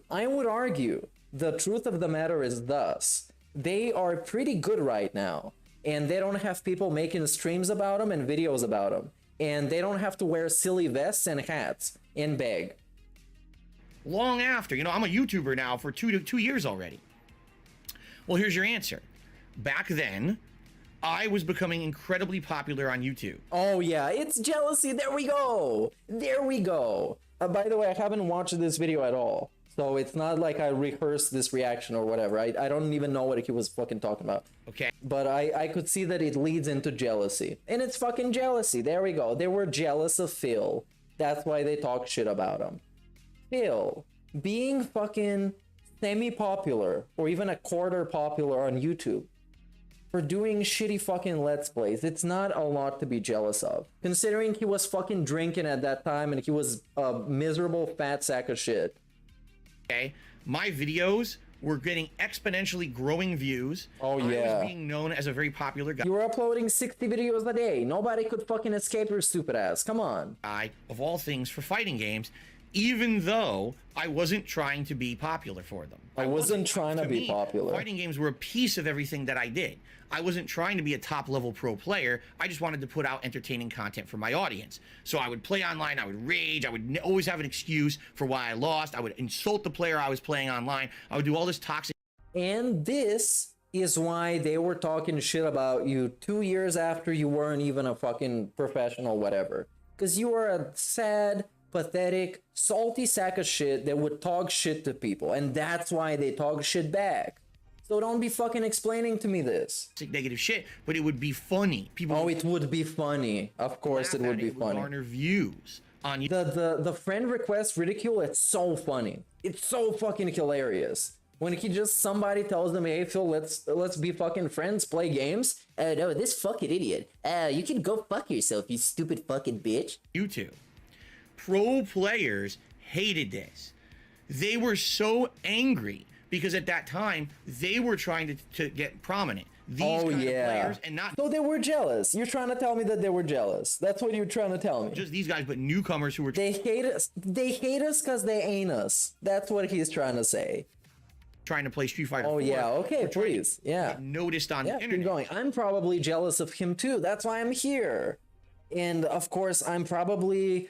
the truth of the matter is thus. They are pretty good right now, and they don't have people making streams about them and videos about them, and they don't have to wear silly vests and hats and beg. Long after, I'm a YouTuber now for 2 years already. Well, here's your answer. Back then, I was becoming incredibly popular on YouTube. Oh yeah, it's jealousy. There we go. By the way, I haven't watched this video at all. So it's not like I rehearsed this reaction or whatever. I don't even know what he was fucking talking about. Okay. But I could see that it leads into jealousy. And it's fucking jealousy. There we go. They were jealous of Phil. That's why they talk shit about him. Phil, being fucking semi-popular or even a quarter popular on YouTube for doing shitty fucking Let's Plays, it's not a lot to be jealous of. Considering he was fucking drinking at that time and he was a miserable fat sack of shit. Okay, my videos were getting exponentially growing views. Oh yeah. I was being known as a very popular guy. You were uploading 60 videos a day. Nobody could fucking escape your stupid ass. Come on. Of all things, for fighting games, even though I wasn't trying to be popular for them. I wasn't trying to be popular. Fighting games were a piece of everything that I did. I wasn't trying to be a top-level pro player. I just wanted to put out entertaining content for my audience. So I would play online, I would rage, I would always have an excuse for why I lost, I would insult the player I was playing online, I would do all this toxic... And this is why they were talking shit about you 2 years after you weren't even a fucking professional whatever. Because you were a sad, pathetic, salty sack of shit that would talk shit to people. And that's why they talk shit back. So don't be fucking explaining to me this. Negative shit, but it would be funny. People. Oh, it would be funny. Of course, it would be funny. Garner views on the friend request ridicule. It's so funny. It's so fucking hilarious. When somebody tells them, "Hey Phil, let's be fucking friends, play games." No, this fucking idiot. You can go fuck yourself, you stupid fucking bitch. YouTube. pro players hated this. They were so angry because at that time they were trying to get prominent. These kind of players, and not so they were jealous. You're trying to tell me that they were jealous. That's what you're trying to tell me. Just these guys, but newcomers who were. They hate us. They hate us because they ain't us. That's what he's trying to say. Trying to play Street Fighter. Oh 4, yeah, okay, please, yeah. Noticed on the internet. Keep going. I'm probably jealous of him too. That's why I'm here. And of course, I'm probably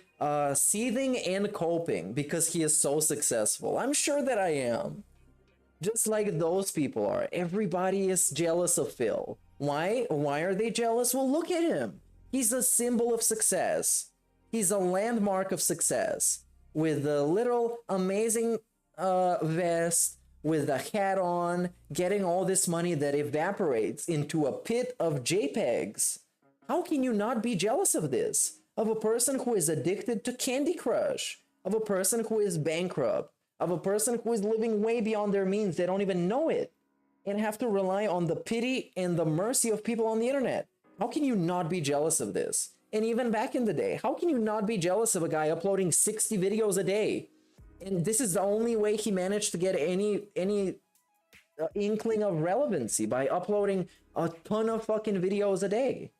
seething and coping because he is so successful. I'm sure that I am. Just like those people are. Everybody is jealous of Phil. Why? Why are they jealous? Well, look at him. He's a symbol of success. He's a landmark of success. With a little amazing vest, with a hat on, getting all this money that evaporates into a pit of JPEGs. How can you not be jealous of this? Of a person who is addicted to Candy Crush? Of a person who is bankrupt? Of a person who is living way beyond their means, they don't even know it, and have to rely on the pity and the mercy of people on the internet? How can you not be jealous of this? And even back in the day, how can you not be jealous of a guy uploading 60 videos a day? And this is the only way he managed to get any inkling of relevancy, by uploading a ton of fucking videos a day.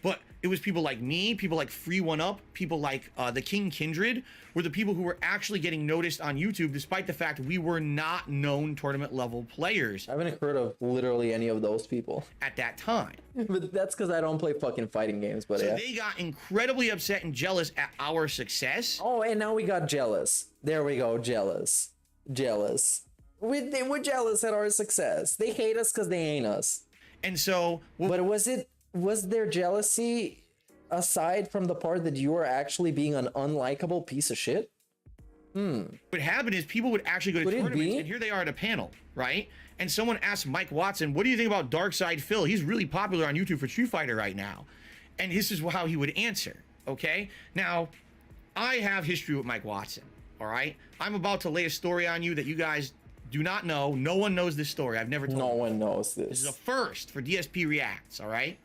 But it was people like me, people like Free1Up, people like the King Kindred were the people who were actually getting noticed on YouTube, despite the fact we were not known tournament level players. I haven't heard of literally any of those people at that time. But that's because I don't play fucking fighting games. But so yeah, they got incredibly upset and jealous at our success. Oh, and now we got jealous. There we go, jealous. Jealous. They were jealous at our success. They hate us because they ain't us. And so... But was there jealousy aside from the part that you were actually being an unlikable piece of shit? What happened is people would actually go to tournaments, and here they are at a panel, right? And someone asked Mike Watson, what do you think about Darkside Phil? He's really popular on YouTube for Street Fighter right now. And this is how he would answer, okay? Now, I have history with Mike Watson, all right? I'm about to lay a story on you that you guys do not know. No one knows this story. I've never told you. No one knows this. This is a first for DSP Reacts, all right?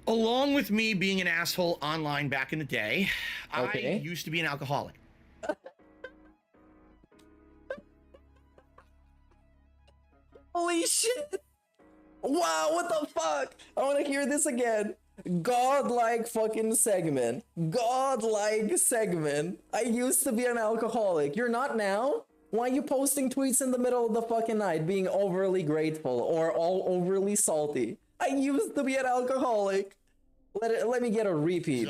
Along with me being an asshole online back in the day, I used to be an alcoholic. Holy shit! Wow, what the fuck? I want to hear this again. Godlike fucking segment. Godlike segment. I used to be an alcoholic. You're not now? Why are you posting tweets in the middle of the fucking night being overly grateful or all overly salty? I used to be an alcoholic. Let me get a repeat.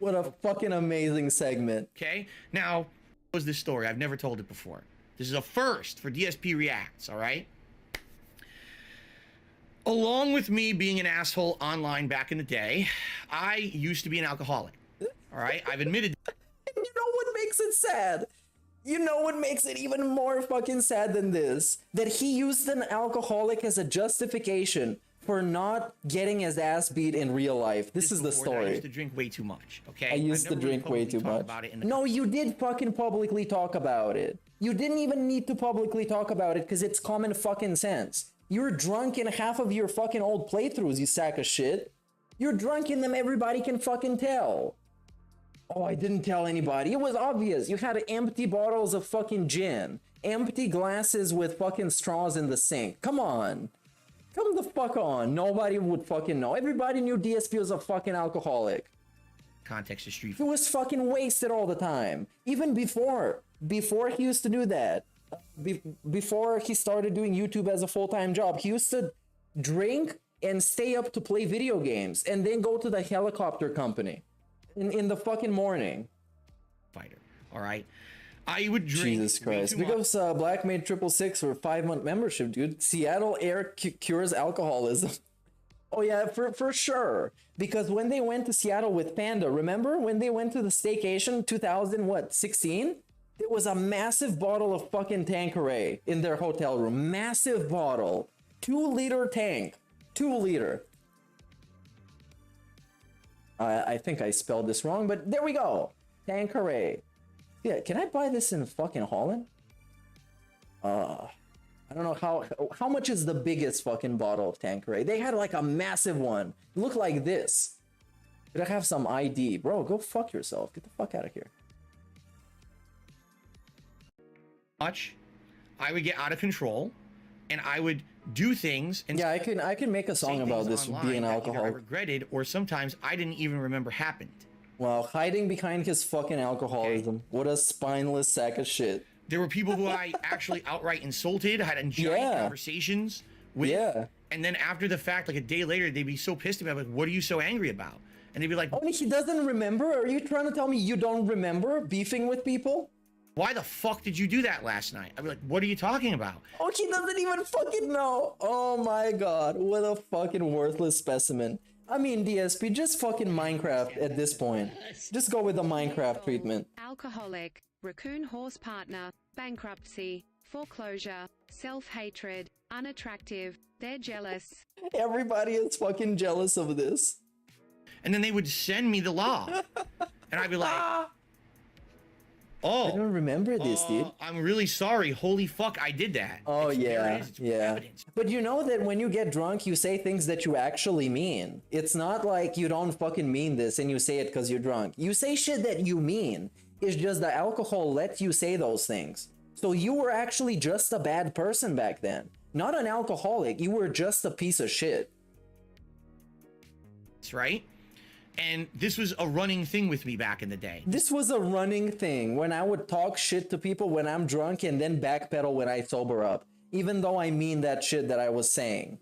What a fucking amazing segment. Okay, now, what was this story? I've never told it before. This is a first for DSP Reacts, all right? Along with me being an asshole online back in the day, I used to be an alcoholic, all right? I've admitted. You know what makes it sad? You know what makes it even more fucking sad than this? That he used an alcoholic as a justification for not getting his ass beat in real life. This is the story. I used to drink way too much, okay? I used to drink way too much. No, you did fucking publicly talk about it. You didn't even need to publicly talk about it because it's common fucking sense. You're drunk in half of your fucking old playthroughs, you sack of shit. You're drunk in them, everybody can fucking tell. Oh, I didn't tell anybody. It was obvious. You had empty bottles of fucking gin. Empty glasses with fucking straws in the sink. Come on. Come the fuck on. Nobody would fucking know. Everybody knew DSP was a fucking alcoholic. Context of Street Fighter. He was fucking wasted all the time. Even before he used to do that. Before he started doing YouTube as a full-time job, he used to drink and stay up to play video games and then go to the helicopter company in the fucking morning. Fighter, all right? I would drink. Jesus Christ. Because Black made 666 for a 5-month membership, dude. Seattle Erick cures alcoholism. Oh yeah, for sure. Because when they went to Seattle with Panda, remember when they went to the staycation 2016? There was a massive bottle of fucking Tanqueray in their hotel room. Massive bottle. 2-liter tank. 2-liter. I think I spelled this wrong, but there we go. Tanqueray. Yeah, can I buy this in fucking Holland? I don't know how much is the biggest fucking bottle of Tanqueray. They had like a massive one. It looked like this. Did I have some ID? Bro, go fuck yourself. Get the fuck out of here. I would get out of control, and I would do things. And yeah, I can make a song about this being alcoholic. I regretted, or sometimes I didn't even remember happened. Wow, hiding behind his fucking alcoholism. What a spineless sack of shit. There were people who I actually outright insulted, had giant conversations with. Yeah. And then after the fact, like a day later, they'd be so pissed at me. I'm like, what are you so angry about? And they'd be like, oh, he doesn't remember? Are you trying to tell me you don't remember beefing with people? Why the fuck did you do that last night? I'd be like, what are you talking about? Oh, he doesn't even fucking know. Oh my god, what a fucking worthless specimen. I mean, DSP, just fucking Minecraft at this point. Just go with the Minecraft treatment. Alcoholic, raccoon horse partner, bankruptcy, foreclosure, self-hatred, unattractive, they're jealous. Everybody is fucking jealous of this. And then they would send me the law. And I'd be like, oh, I don't remember this, dude. I'm really sorry. Holy fuck, I did that. Oh, yeah, yeah. But you know that when you get drunk, you say things that you actually mean. It's not like you don't fucking mean this and you say it because you're drunk. You say shit that you mean. It's just the alcohol lets you say those things. So you were actually just a bad person back then. Not an alcoholic. You were just a piece of shit. That's right. And this was a running thing with me back in the day. This was a running thing when I would talk shit to people when I'm drunk and then backpedal when I sober up. Even though I mean that shit that I was saying.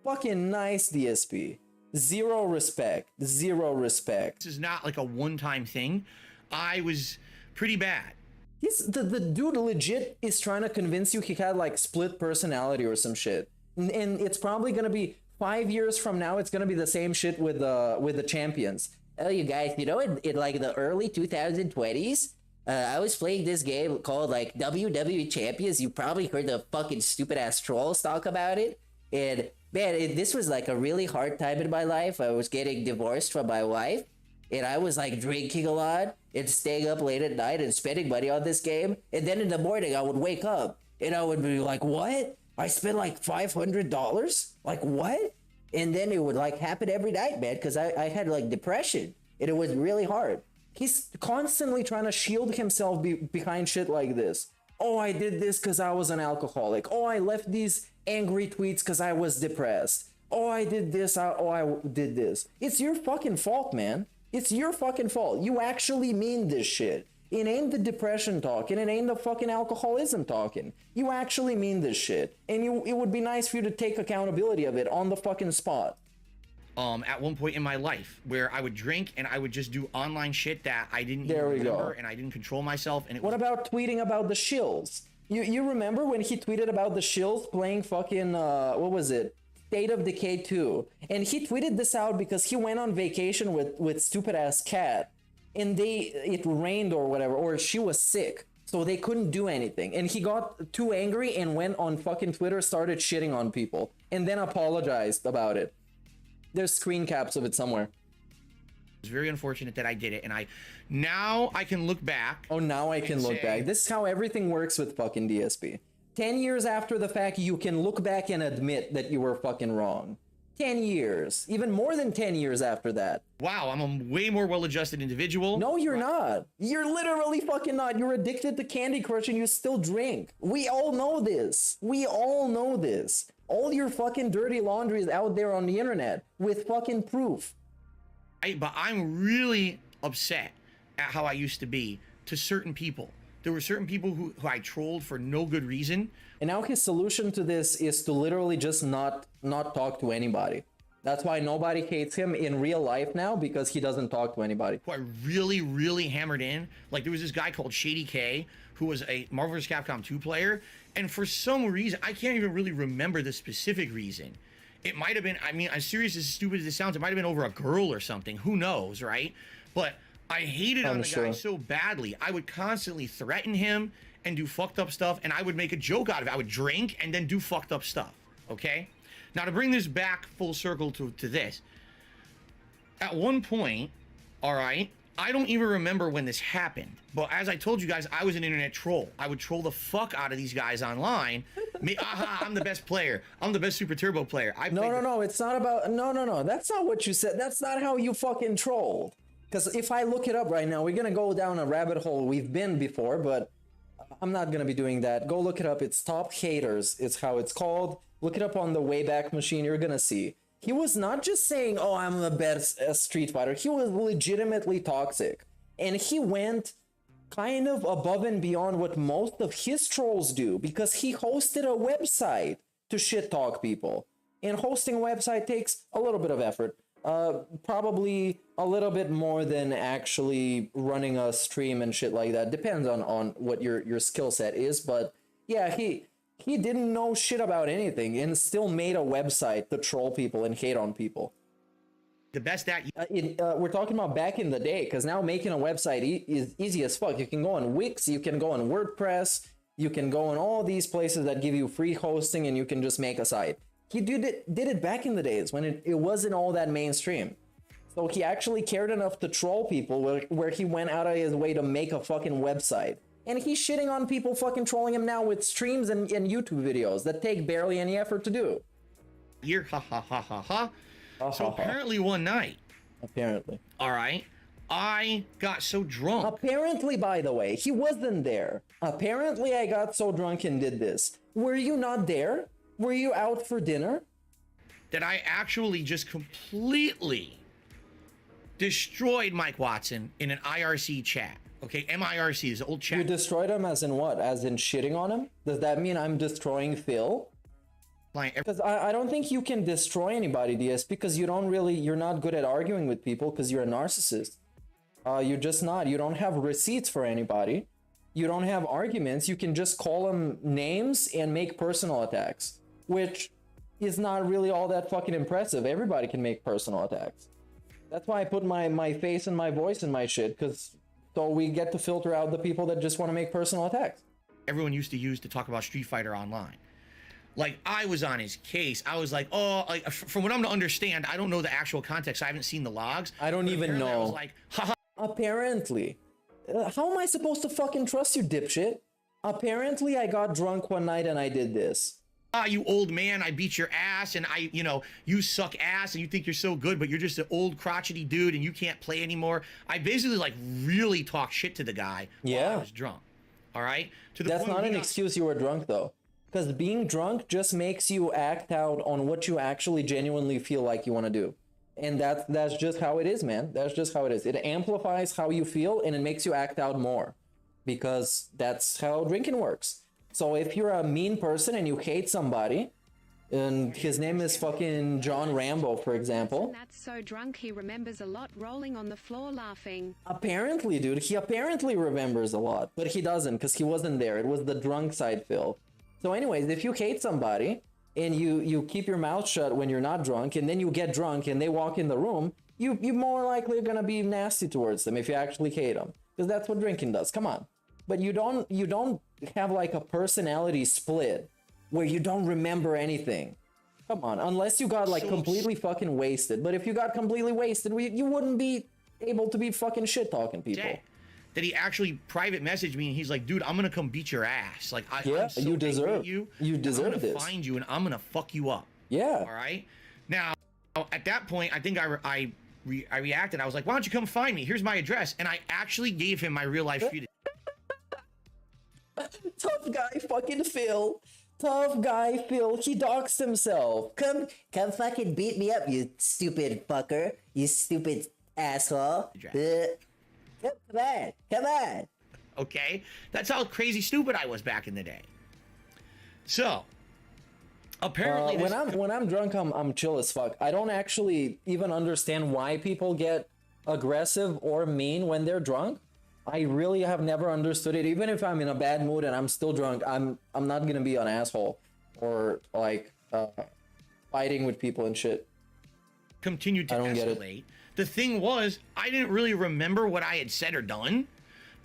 Fucking nice, DSP. Zero respect. Zero respect. This is not like a one-time thing. I was pretty bad. The dude legit is trying to convince you he had like split personality or some shit. And it's probably gonna be 5 years from now, it's gonna be the same shit with the champions. Oh, you guys, you know, in like the early 2020s, I was playing this game called like WWE Champions. You probably heard the fucking stupid ass trolls talk about it. And man, this was like a really hard time in my life. I was getting divorced from my wife, and I was like drinking a lot and staying up late at night and spending money on this game. And then in the morning, I would wake up and I would be like, what? I spent like $500? Like what? And then it would like happen every night, man, because I had like depression and it was really hard. He's constantly trying to shield himself behind shit like this. Oh, I did this because I was an alcoholic. Oh, I left these angry tweets because I was depressed. Oh, I did this. I did this. It's your fucking fault, man. It's your fucking fault. You actually mean this shit. It ain't the depression talking. It ain't the fucking alcoholism talking. You actually mean this shit. And it would be nice for you to take accountability of it on the fucking spot. At one point in my life where I would drink and I would just do online shit that I didn't even remember and I didn't control myself. And what about tweeting about the shills? You remember when he tweeted about the shills playing fucking, what was it? State of Decay 2. And he tweeted this out because he went on vacation with stupid ass Cat. And it rained or whatever, or she was sick, so they couldn't do anything. And he got too angry and went on fucking Twitter, started shitting on people, and then apologized about it. There's screen caps of it somewhere. It's very unfortunate that I did it, and now I can look back. Oh, now I can look back. This is how everything works with fucking DSP. 10 years after the fact, you can look back and admit that you were fucking wrong. 10 years, even more than 10 years after that. Wow, I'm a way more well-adjusted individual. No, you're not. You're literally fucking not. You're addicted to Candy Crush and you still drink. We all know this. We all know this. All your fucking dirty laundry is out there on the internet with fucking proof. But I'm really upset at how I used to be to certain people. There were certain people who I trolled for no good reason. And now his solution to this is to literally just not talk to anybody. That's why nobody hates him in real life now, because he doesn't talk to anybody. Who I really, really hammered in. Like there was this guy called Shady K, who was a Marvel vs. Capcom 2 player. And for some reason, I can't even really remember the specific reason. It might have been, I mean, as serious as stupid as it sounds, it might have been over a girl or something. Who knows, right? But I hated on the guy so badly. I would constantly threaten him and do fucked up stuff, and I would make a joke out of it. I would drink and then do fucked up stuff, okay? Now, to bring this back full circle to this, at one point, all right, I don't even remember when this happened, but as I told you guys, I was an internet troll. I would troll the fuck out of these guys online, Me, aha, I'm the best player. I'm the best Super Turbo player. No, it's not about, no, that's not what you said. That's not how you fucking trolled. Because if I look it up right now, we're gonna go down a rabbit hole we've been before, but I'm not gonna be doing that. Go look it up. It's Top Haters. It's how it's called. Look it up on the Wayback Machine. You're gonna see. He was not just saying, oh, I'm the best Street Fighter. He was legitimately toxic. And he went kind of above and beyond what most of his trolls do, because he hosted a website to shit talk people. And hosting a website takes a little bit of effort. Probably a little bit more than actually running a stream and shit like that. Depends on what your skill set is, but yeah, he didn't know shit about anything and still made a website to troll people and hate on people. The best at we're talking about back in the day, because now making a website is easy as fuck. You can go on Wix, you can go on WordPress, you can go on all these places that give you free hosting, and you can just make a site. He did it back in the days when it wasn't all that mainstream. So he actually cared enough to troll people where he went out of his way to make a fucking website. And he's shitting on people fucking trolling him now with streams and YouTube videos that take barely any effort to do. You're ha ha ha ha ha. So apparently one night. Apparently. All right. I got so drunk. Apparently, by the way, he wasn't there. Apparently, I got so drunk and did this. Were you not there? Were you out for dinner? That I actually just completely destroyed Mike Watson in an IRC chat. Okay, MIRC is the old chat. You destroyed him as in what? As in shitting on him? Does that mean I'm destroying Phil? Because I don't think you can destroy anybody, DS, because you're not good at arguing with people because you're a narcissist. You're just not. You don't have receipts for anybody. You don't have arguments. You can just call them names and make personal attacks, which is not really all that fucking impressive. Everybody can make personal attacks. That's why I put my face and my voice in my shit, because so we get to filter out the people that just want to make personal attacks. Everyone used to use to talk about Street Fighter Online. Like, I was on his case. I was like, oh, like, from what I'm to understand, I don't know the actual context. I haven't seen the logs. I don't even know. I was like, haha. Apparently. How am I supposed to fucking trust you, dipshit? Apparently, I got drunk one night and I did this. Ah, you old man, I beat your ass, and you suck ass, and you think you're so good, but you're just an old crotchety dude, and you can't play anymore. I basically, like, really talked shit to the guy while I was drunk. All right? That's not an excuse you were drunk, though. Because being drunk just makes you act out on what you actually genuinely feel like you want to do. And that's just how it is, man. That's just how it is. It amplifies how you feel, and it makes you act out more. Because that's how drinking works. So if you're a mean person and you hate somebody, and his name is fucking John Rambo, for example. That's so drunk he remembers a lot, rolling on the floor laughing. Apparently, dude, he apparently remembers a lot. But he doesn't, because he wasn't there. It was the drunk side, Phil. So anyways, if you hate somebody and you keep your mouth shut when you're not drunk, and then you get drunk and they walk in the room, you more likely are gonna be nasty towards them if you actually hate them, because that's what drinking does. Come on. But you don't have like a personality split where you don't remember anything. Come on, unless you got like completely fucking wasted. But if you got completely wasted, you wouldn't be able to be fucking shit talking people. That he actually private messaged me, and he's like, dude, I'm gonna come beat your ass. Like, yeah, I'm so you deserve you. You deserve I'm gonna this. Find you, and I'm gonna fuck you up. Yeah. All right. Now, at that point, I think I reacted. I was like, why don't you come find me? Here's my address, and I actually gave him my real life feed. Tough guy, fucking Phil. Tough guy, Phil. He doxed himself. Come fucking beat me up, you stupid fucker. You stupid asshole. Come on. Okay, that's how crazy stupid I was back in the day. So, apparently, when I'm drunk, I'm chill as fuck. I don't actually even understand why people get aggressive or mean when they're drunk. I really have never understood it. Even if I'm in a bad mood and I'm still drunk, I'm not gonna be an asshole or like fighting with people and shit. Continued to escalate. The thing was, I didn't really remember what I had said or done,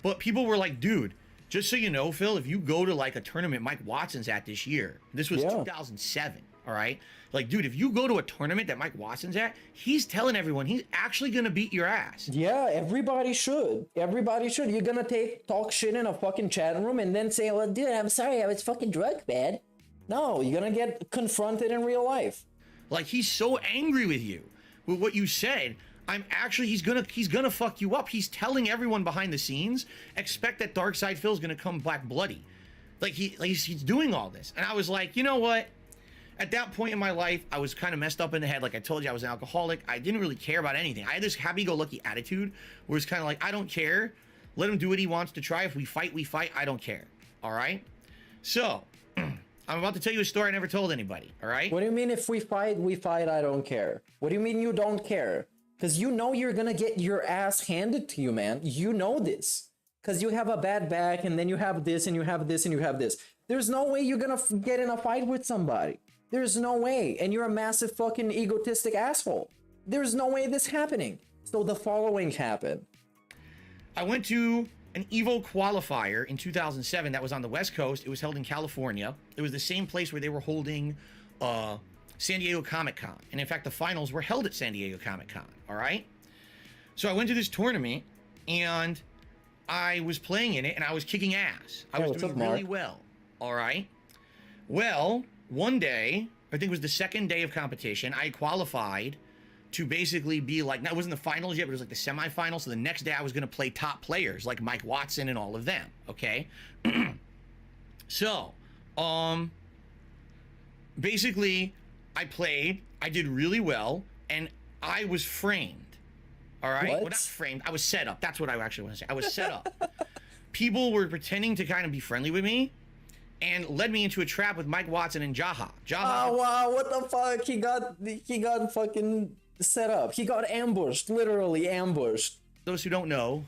but people were like, dude, just so you know, Phil, if you go to like a tournament Mike Watson's at this year, this was 2007, all right? Like, dude, if you go to a tournament that Mike Watson's at, he's telling everyone he's actually gonna beat your ass. Yeah, everybody should. Everybody should. You're gonna talk shit in a fucking chat room and then say, well, dude, I'm sorry, I was fucking drunk, man. No, you're gonna get confronted in real life. Like, he's so angry with you, with what you said. He's gonna fuck you up. He's telling everyone behind the scenes, expect that Darkside Phil's gonna come back bloody. Like, he's doing all this. And I was like, you know what? At that point in my life, I was kind of messed up in the head. Like I told you, I was an alcoholic. I didn't really care about anything. I had this happy-go-lucky attitude where it's kind of like, I don't care. Let him do what he wants to try. If we fight, we fight. I don't care. All right? So, I'm about to tell you a story I never told anybody. All right? What do you mean if we fight, I don't care? What do you mean you don't care? Because you know you're going to get your ass handed to you, man. You know this. Because you have a bad back, and then you have this, and you have this, and you have this. There's no way you're going to get in a fight with somebody. There's no way. And you're a massive fucking egotistic asshole. There's no way this happening. So the following happened. I went to an EVO qualifier in 2007 that was on the West Coast. It was held in California. It was the same place where they were holding San Diego Comic-Con. And in fact, the finals were held at San Diego Comic-Con, all right? So I went to this tournament, and I was playing in it, and I was kicking ass. I was doing really well, all right? Well, one day, I think it was the second day of competition, I qualified to basically be like, now it wasn't the finals yet, but it was like the semifinals. So the next day I was going to play top players like Mike Watson and all of them. Okay. So, basically I played, I did really well, and I was framed. All right. What? Well, not framed. I was set up. That's what I actually want to say. I was set up. People were pretending to kind of be friendly with me, and led me into a trap with Mike Watson and Jaha. Oh wow, what the fuck? He got fucking set up. He got ambushed, literally ambushed. Those who don't know,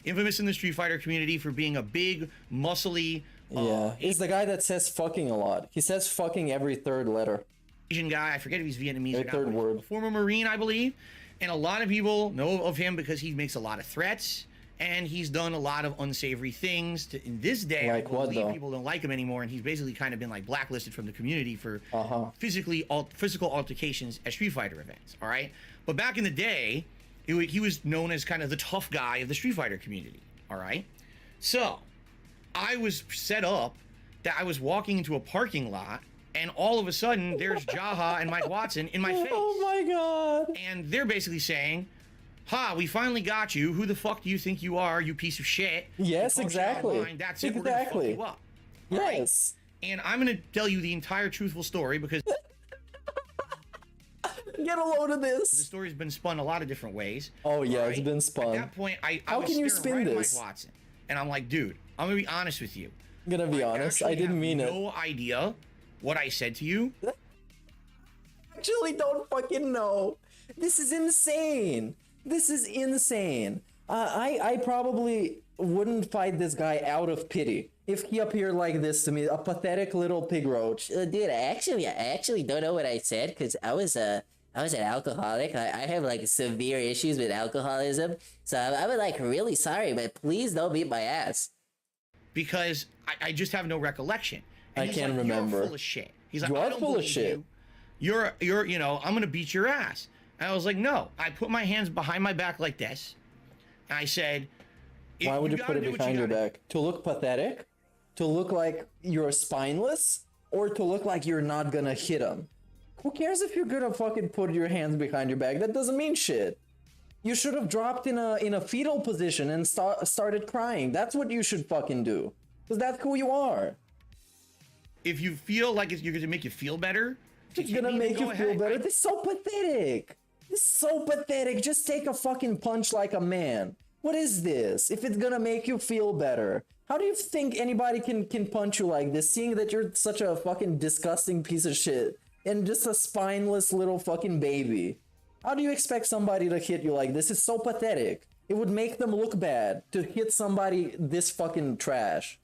infamous in the Street Fighter community for being a big, muscly... yeah, he's the guy that says fucking a lot. He says fucking every third letter. Asian guy, I forget if he's Vietnamese or not. Third word. A former Marine, I believe. And a lot of people know of him because he makes a lot of threats. And he's done a lot of unsavory things. In this day, like I believe people don't like him anymore, and he's basically kind of been like blacklisted from the community for physical altercations at Street Fighter events. All right, but back in the day, he was known as kind of the tough guy of the Street Fighter community. All right, so I was set up that I was walking into a parking lot, and all of a sudden there's Jaha and Mike Watson in my face. Oh my god! And they're basically saying, ha, we finally got you. Who the fuck do you think you are, you piece of shit? Yes, exactly. That's it. We're gonna fuck you up. Yes. Right? And I'm gonna tell you the entire truthful story because get a load of this. The story's been spun a lot of different ways. Oh yeah, it's been spun. At that point, I How was can you staring spin right this? at Mike Watson, and I'm like, dude, I'm gonna be honest with you. I'm gonna be honest. I didn't mean it. No idea what I said to you. Actually, don't fucking know. This is insane. This is insane. I probably wouldn't fight this guy out of pity if he appeared like this to me, a pathetic little pig roach. Dude, I actually don't know what I said because I was an alcoholic. I have like severe issues with alcoholism, so I was like really sorry, but please don't beat my ass. Because I just have no recollection. And I can't remember. You're full of shit. He's like, you I are don't full of believe shit. You're, you know, I'm gonna beat your ass. And I was like, no. I put my hands behind my back like this. And I said, why would you put it behind your back? To look pathetic? To look like you're spineless? Or to look like you're not gonna hit him? Who cares if you're gonna fucking put your hands behind your back? That doesn't mean shit. You should have dropped in a fetal position and started crying. That's what you should fucking do. Because that's who you are. If you feel like you're gonna make you feel better, it's gonna make you feel better. This is so pathetic. This is so pathetic. Just take a fucking punch like a man. What is this? If it's gonna make you feel better. How do you think anybody can punch you like this, seeing that you're such a fucking disgusting piece of shit and just a spineless little fucking baby? How do you expect somebody to hit you like this? It's so pathetic. It would make them look bad to hit somebody this fucking trash.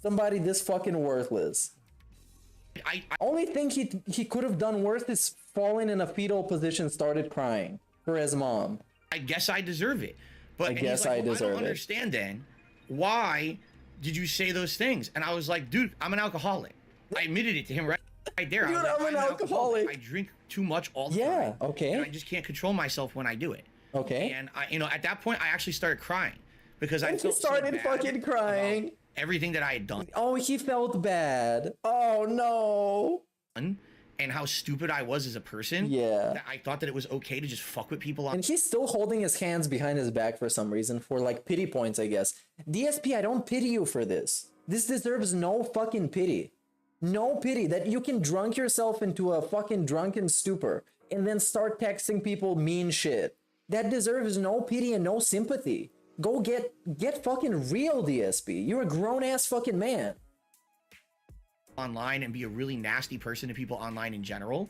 Somebody this fucking worthless. Only thing he could have done worse is fallen in a fetal position, started crying for his mom. I guess I deserve it. But I guess I deserve it. I don't understand then. Why did you say those things? And I was like, dude, I'm an alcoholic. I admitted it to him right there. Dude, I'm an alcoholic. I drink too much all the time. Yeah, okay. And I just can't control myself when I do it. Okay. And I, at that point, I actually started crying because I started fucking crying. everything that I had done. Oh, he felt bad. Oh no. And how stupid I was as a person. Yeah. That I thought that it was okay to just fuck with people. And he's still holding his hands behind his back for some reason, for like pity points, I guess. DSP, I don't pity you for this. This deserves no fucking pity. No pity that you can drunk yourself into a fucking drunken stupor and then start texting people mean shit. That deserves no pity and no sympathy. Go get fucking real, DSP. You're a grown-ass fucking man. Online and be a really nasty person to people online in general,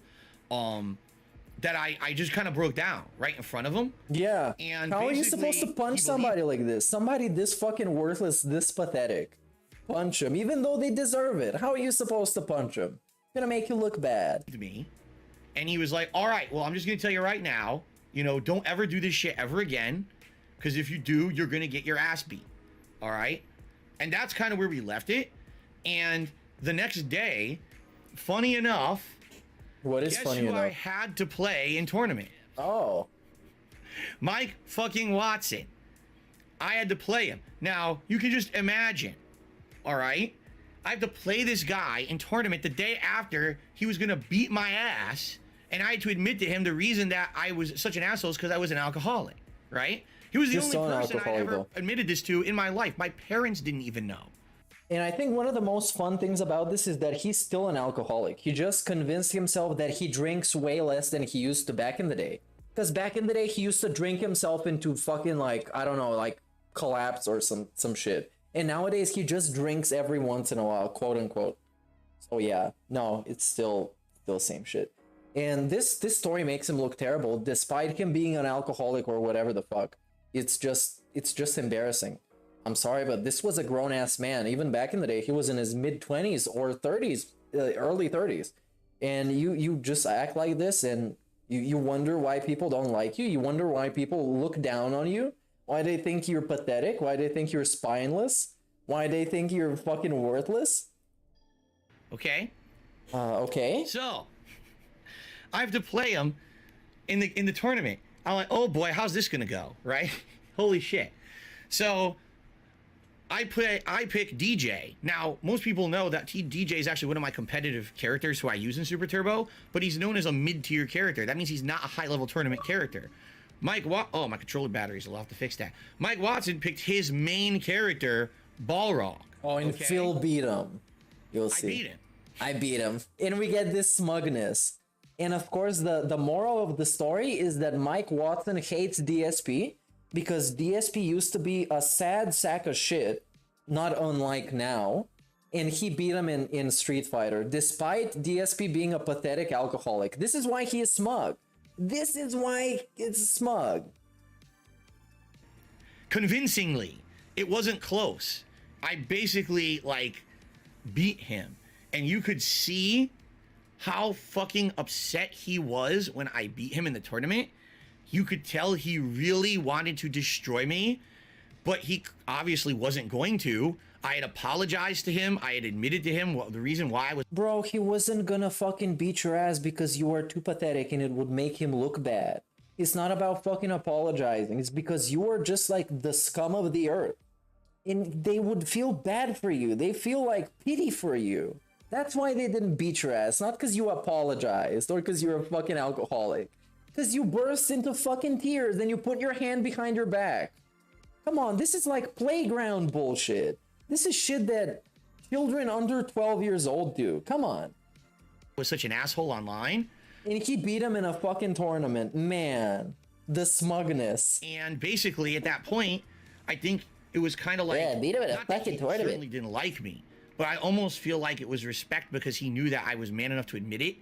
that I just kind of broke down right in front of him. Yeah. And how are you supposed to punch somebody like this? Somebody this fucking worthless, this pathetic. Punch him, even though they deserve it. How are you supposed to punch him? Gonna make you look bad. Me, and he was like, "All right, well, I'm just gonna tell you right now, you know, don't ever do this shit ever again, because if you do, you're gonna get your ass beat." All right, and that's kind of where we left it. And the next day, funny enough, what is guess funny who enough? I had to play in tournament? Oh, Mike fucking Watson. I had to play him. Now you can just imagine. All right, I have to play this guy in tournament the day after he was gonna beat my ass, and I had to admit to him the reason that I was such an asshole is because I was an alcoholic. Right? He was the only person I ever admitted this to in my life. My parents didn't even know. And I think one of the most fun things about this is that he's still an alcoholic. He just convinced himself that he drinks way less than he used to back in the day. Because back in the day, he used to drink himself into fucking like, I don't know, like collapse or some shit. And nowadays, he just drinks every once in a while, quote unquote. So yeah, no, it's still same shit. And this story makes him look terrible, despite him being an alcoholic or whatever the fuck. It's just embarrassing. I'm sorry, but this was a grown-ass man. Even back in the day, he was in his mid-20s or 30s, early 30s. And you just act like this, and you wonder why people don't like you. You wonder why people look down on you. Why they think you're pathetic. Why they think you're spineless. Why they think you're fucking worthless. Okay? Okay. So, I have to play him in the tournament. I'm like, oh boy, how's this gonna go, right? Holy shit. So, I pick DJ. Now, most people know that DJ is actually one of my competitive characters who I use in Super Turbo, but he's known as a mid-tier character. That means he's not a high-level tournament character. Oh, my controller batteries, I'll have to fix that. Mike Watson picked his main character, Balrog. Oh, and okay? Phil beat him. You'll see. I beat him. I beat him. And we get this smugness. And of course, the moral of the story is that Mike Watson hates DSP because DSP used to be a sad sack of shit, not unlike now. And he beat him in Street Fighter, despite DSP being a pathetic alcoholic. This is why he is smug. This is why it's smug. Convincingly. It wasn't close. I basically, like, beat him. And you could see how fucking upset he was when I beat him in the tournament. You could tell he really wanted to destroy me, but he obviously wasn't going to. I had apologized to him. I had admitted to him the reason why I was... Bro, he wasn't gonna fucking beat your ass because you were too pathetic and it would make him look bad. It's not about fucking apologizing. It's because you are just like the scum of the earth. And they would feel bad for you. They feel like pity for you. That's why they didn't beat your ass. Not because you apologized or because you're a fucking alcoholic. Because you burst into fucking tears and you put your hand behind your back. Come on, this is like playground bullshit. This is shit that children under 12 years old do. Come on. Was such an asshole online. And he beat him in a fucking tournament. Man, the smugness. And basically at that point, I think it was kind of like... Yeah, beat him in a not that fucking he tournament. certainly didn't like me, but I almost feel like it was respect because he knew that I was man enough to admit it.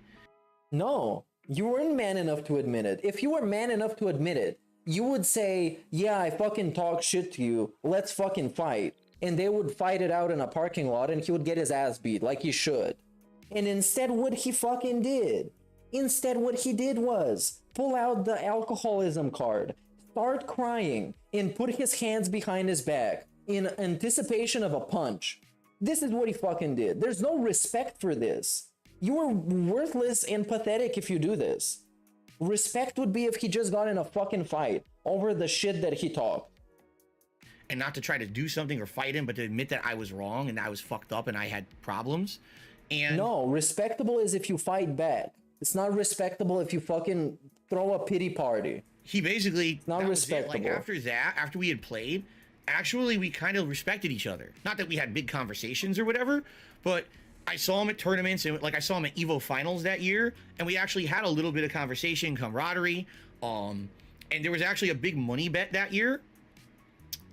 No, you weren't man enough to admit it. If you were man enough to admit it, you would say, yeah, I fucking talk shit to you. Let's fucking fight. And they would fight it out in a parking lot and he would get his ass beat like he should. And instead what he fucking did, what he did was pull out the alcoholism card, start crying, and put his hands behind his back in anticipation of a punch. This is what he fucking did. There's no respect for this. You are worthless and pathetic if you do this. Respect would be if he just got in a fucking fight over the shit that he talked. and not to try to do something or fight him, but to admit that I was wrong and I was fucked up and I had problems. And no, respectable is if you fight back. It's not respectable if you fucking throw a pity party. He basically, it's not respectable. Like after we had played, actually we kind of respected each other. Not that we had big conversations or whatever, but I saw him at tournaments, and like I saw him at Evo finals that year, and we actually had a little bit of conversation, camaraderie. And there was actually a big money bet that year,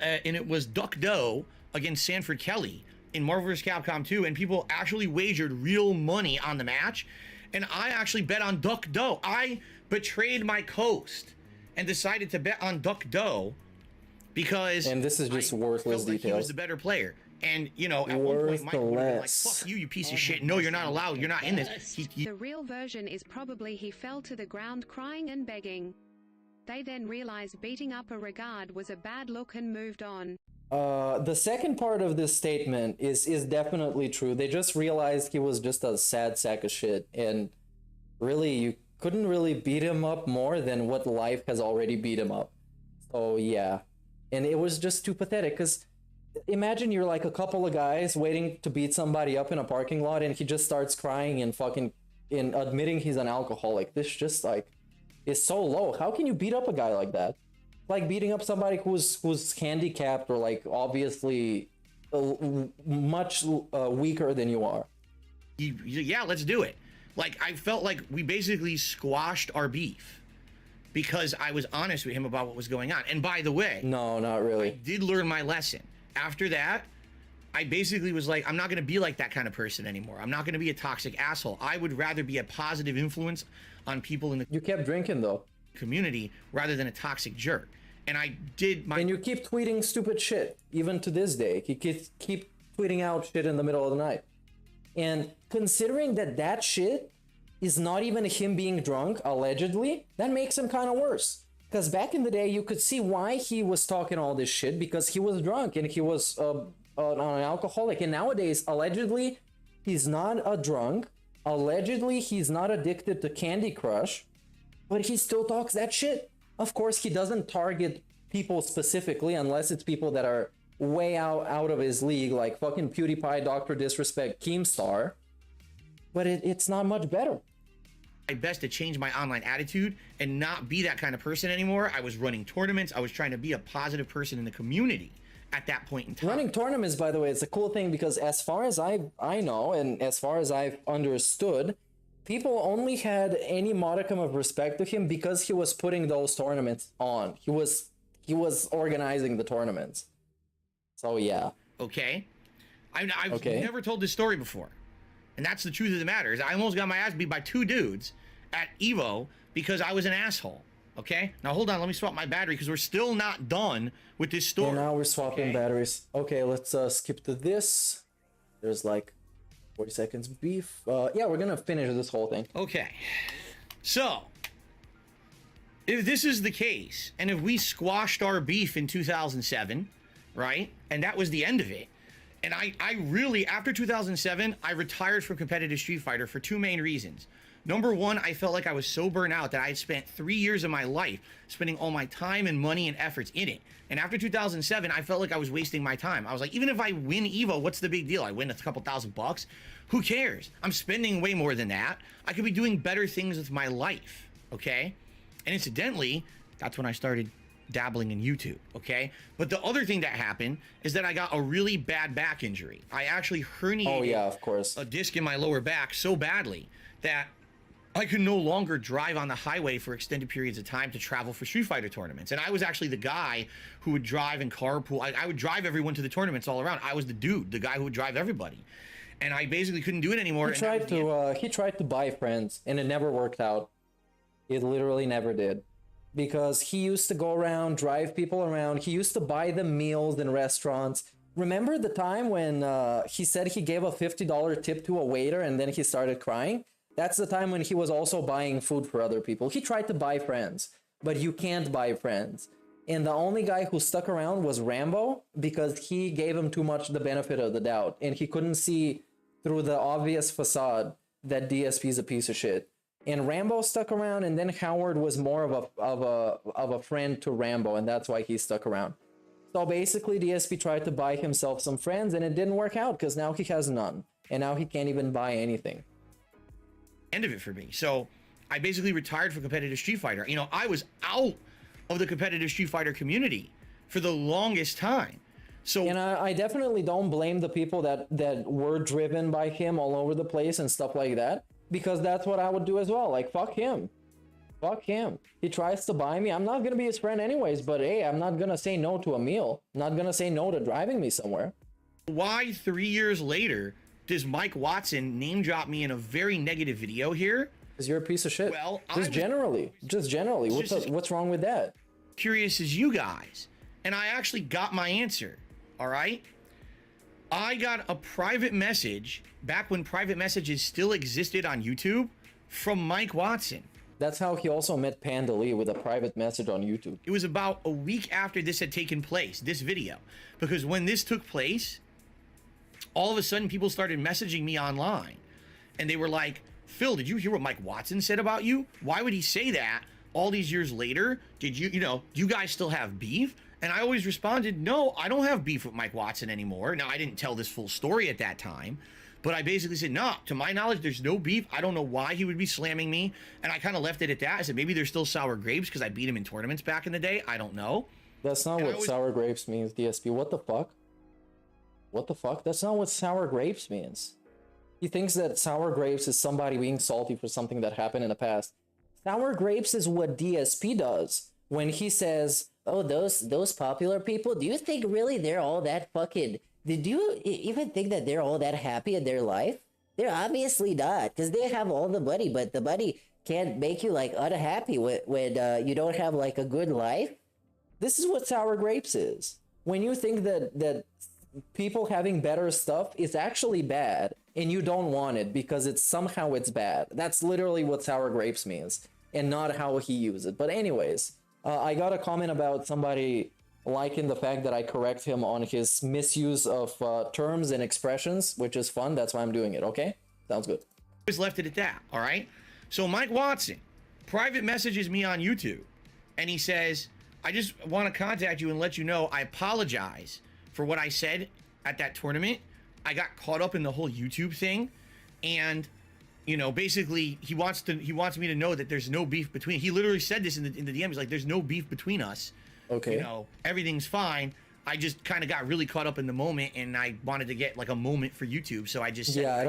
and it was Duck Doe against Sanford Kelly in Marvel vs. Capcom 2, and people actually wagered real money on the match, and I actually bet on Duck Doe. I betrayed my coast and decided to bet on Duck Doe because and this is just worthless details. He was the better player. And, you know, at one point, Mike would have been like, fuck you piece of shit. No, you're not allowed. You're not in this. The real version is probably he fell to the ground crying and begging. They then realized beating up a regard was a bad look and moved on. The second part of this statement is definitely true. They just realized he was just a sad sack of shit. And really, you couldn't really beat him up more than what life has already beat him up. So, yeah. And it was just too pathetic, because imagine you're like a couple of guys waiting to beat somebody up in a parking lot, and he just starts crying and fucking admitting he's an alcoholic. This just like is so low. How can you beat up a guy like that? Like beating up somebody who's handicapped or like obviously much weaker than you are. Yeah, let's do it. Like I felt like we basically squashed our beef because I was honest with him about what was going on. And by the way, no, not really. I did learn my lesson. After that, I basically was like, I'm not going to be like that kind of person anymore. I'm not going to be a toxic asshole. I would rather be a positive influence on people in the You kept drinking though. Community rather than a toxic jerk. And I did my... And you keep tweeting stupid shit, even to this day. You keep tweeting out shit in the middle of the night. And considering that shit is not even him being drunk, allegedly, that makes him kind of worse. Because back in the day, you could see why he was talking all this shit, because he was drunk and he was an alcoholic. And nowadays, allegedly, he's not a drunk. Allegedly, he's not addicted to Candy Crush, but he still talks that shit. Of course, he doesn't target people specifically unless it's people that are way out of his league, like fucking PewDiePie, Dr. Disrespect, Keemstar. But it's not much better. My best to change my online attitude and not be that kind of person anymore. I was running tournaments. I was trying to be a positive person in the community at that point in time. Running tournaments, by the way, it's a cool thing because as far as I know and as far as I've understood, people only had any modicum of respect to him because he was putting those tournaments on. He was organizing the tournaments. So yeah. Okay. I've never told this story before. And that's the truth of the matter, is I almost got my ass beat by 2 dudes at Evo because I was an asshole. Okay? Now hold on, let me swap my battery because we're still not done with this story. Yeah, now we're swapping batteries. Okay, let's skip to this. There's like 40 seconds beef. Yeah, we're gonna finish this whole thing. Okay. So, if this is the case, and if we squashed our beef in 2007, right? And that was the end of it. And I really, after 2007, I retired from competitive Street Fighter for 2 main reasons. Number one, I felt like I was so burnt out that I had spent 3 years of my life spending all my time and money and efforts in it. And after 2007, I felt like I was wasting my time. I was like, even if I win Evo, what's the big deal? I win a couple $1,000. Who cares? I'm spending way more than that. I could be doing better things with my life, okay? And incidentally, that's when I started dabbling in YouTube, okay? But the other thing that happened is that I got a really bad back injury. I actually herniated a disc in my lower back so badly that I could no longer drive on the highway for extended periods of time to travel for Street Fighter tournaments. And I was actually the guy who would drive and carpool. I would drive everyone to the tournaments all around. I was the dude, the guy who would drive everybody. And I basically couldn't do it anymore. He tried to buy friends, and it never worked out. It literally never did. Because he used to go around, drive people around. He used to buy them meals in restaurants. Remember the time when he said he gave a $50 tip to a waiter and then he started crying? That's the time when he was also buying food for other people. He tried to buy friends, but you can't buy friends. And the only guy who stuck around was Rambo because he gave him too much the benefit of the doubt. And he couldn't see through the obvious facade that DSP is a piece of shit. And Rambo stuck around, and then Howard was more of a friend to Rambo, and that's why he stuck around. So basically, DSP tried to buy himself some friends, and it didn't work out because now he has none, and now he can't even buy anything. End of it for me. So I basically retired from competitive Street Fighter. You know, I was out of the competitive Street Fighter community for the longest time. So, and I definitely don't blame the people that were driven by him all over the place and stuff like that, because that's what I would do as well. Like, fuck him. Fuck him. He tries to buy me. I'm not gonna be his friend anyways, but hey, I'm not gonna say no to a meal. I'm not gonna say no to driving me somewhere. Why 3 years later does Mike Watson name drop me in a very negative video here? Because you're a piece of shit. Well, just generally. What's wrong with that? Curious as you guys. And I actually got my answer. All right? I got a private message back when private messages still existed on YouTube from Mike Watson. That's how he also met Panda Lee, with a private message on YouTube. It was about a week after this had taken place, this video. Because when this took place, all of a sudden people started messaging me online. And they were like, Phil, did you hear what Mike Watson said about you? Why would he say that all these years later? Did you do you guys still have beef? And I always responded, no, I don't have beef with Mike Watson anymore. Now, I didn't tell this full story at that time, but I basically said, no, to my knowledge, there's no beef. I don't know why he would be slamming me. And I kind of left it at that. I said, maybe there's still sour grapes because I beat him in tournaments back in the day. I don't know. That's not what sour grapes means, DSP. What the fuck? What the fuck? That's not what sour grapes means. He thinks that sour grapes is somebody being salty for something that happened in the past. Sour grapes is what DSP does when he says, oh, those popular people, do you think really they're all that fucking... Did you even think that they're all that happy in their life? They're obviously not, because they have all the money, but the money can't make you, like, unhappy when you don't have, like, a good life. This is what sour grapes is. When you think that people having better stuff is actually bad, and you don't want it because somehow it's bad. That's literally what sour grapes means, and not how he uses it. But anyways, I got a comment about somebody liking the fact that I correct him on his misuse of terms and expressions, which is fun. That's why I'm doing it, okay? Sounds good. Just left it at that, all right? So Mike Watson private messages me on YouTube, and he says, I just want to contact you and let you know I apologize for what I said at that tournament. I got caught up in the whole YouTube thing, and basically he wants me to know that there's no beef between. He literally said this in the DM. He's like, there's no beef between us. Okay. Everything's fine. I just kind of got really caught up in the moment, and I wanted to get like a moment for YouTube, so I just said. Yeah,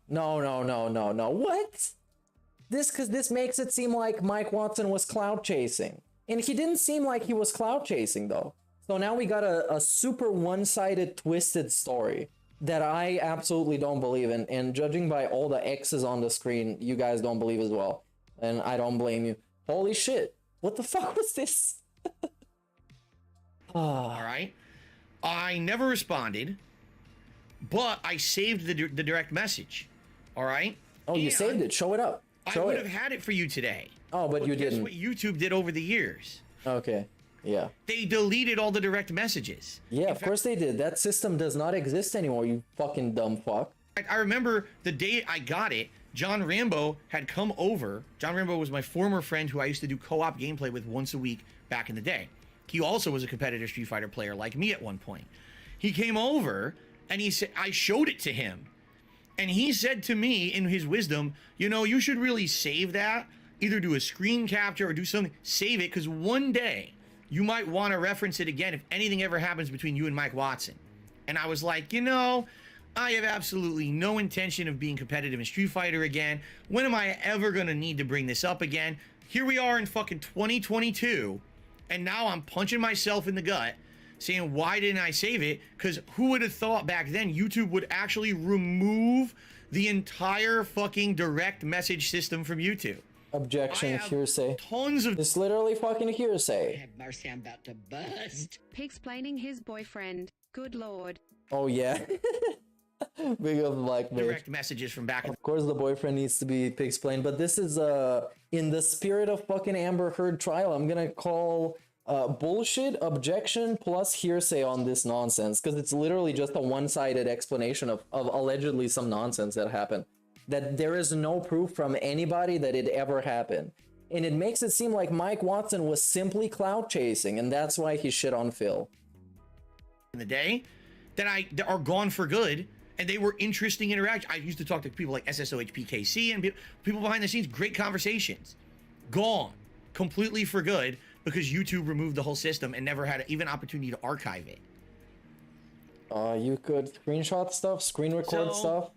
no. What? This makes it seem like Mike Watson was clout chasing, and he didn't seem like he was clout chasing though. So now we got a super one-sided, twisted story that I absolutely don't believe in, and judging by all the X's on the screen, you guys don't believe as well, and I don't blame you. Holy shit. What the fuck was this? All right. I never responded, but I saved the direct message. All right. Oh, you saved it. Show it up. I would have had it for you today. Oh, but you didn't. That's what YouTube did over the years. Okay. Yeah. They deleted all the direct messages. Yeah, of course they did. That system does not exist anymore, you fucking dumb fuck. I remember the day I got it, John Rambo had come over. John Rambo was my former friend who I used to do co-op gameplay with once a week back in the day. He also was a competitive Street Fighter player like me at one point. He came over and he said, I showed it to him. And he said to me in his wisdom, you should really save that. Either do a screen capture or do something. Save it, because one day you might want to reference it again if anything ever happens between you and Mike Watson. And I was like, I have absolutely no intention of being competitive in Street Fighter again. When am I ever going to need to bring this up again? Here we are in fucking 2022, and now I'm punching myself in the gut saying, why didn't I save it? Because who would have thought back then YouTube would actually remove the entire fucking direct message system from YouTube? Objection, hearsay. Tons of... It's literally fucking hearsay. Have mercy, I'm about to bust. Pigsplaining his boyfriend. Good lord. Oh, yeah. Big of like direct messages from back. Of course, the boyfriend needs to be pigsplained, but this is in the spirit of fucking Amber Heard trial. I'm gonna call bullshit, objection plus hearsay on this nonsense, because it's literally just a one-sided explanation of allegedly some nonsense that happened. That there is no proof from anybody that it ever happened. And it makes it seem like Mike Watson was simply clout chasing, and that's why he shit on Phil. In the day that are gone for good, and they were interesting interactions. I used to talk to people like SSOHPKC and people behind the scenes, great conversations. Gone completely for good because YouTube removed the whole system and never had even opportunity to archive it. You could screenshot stuff, screen record stuff.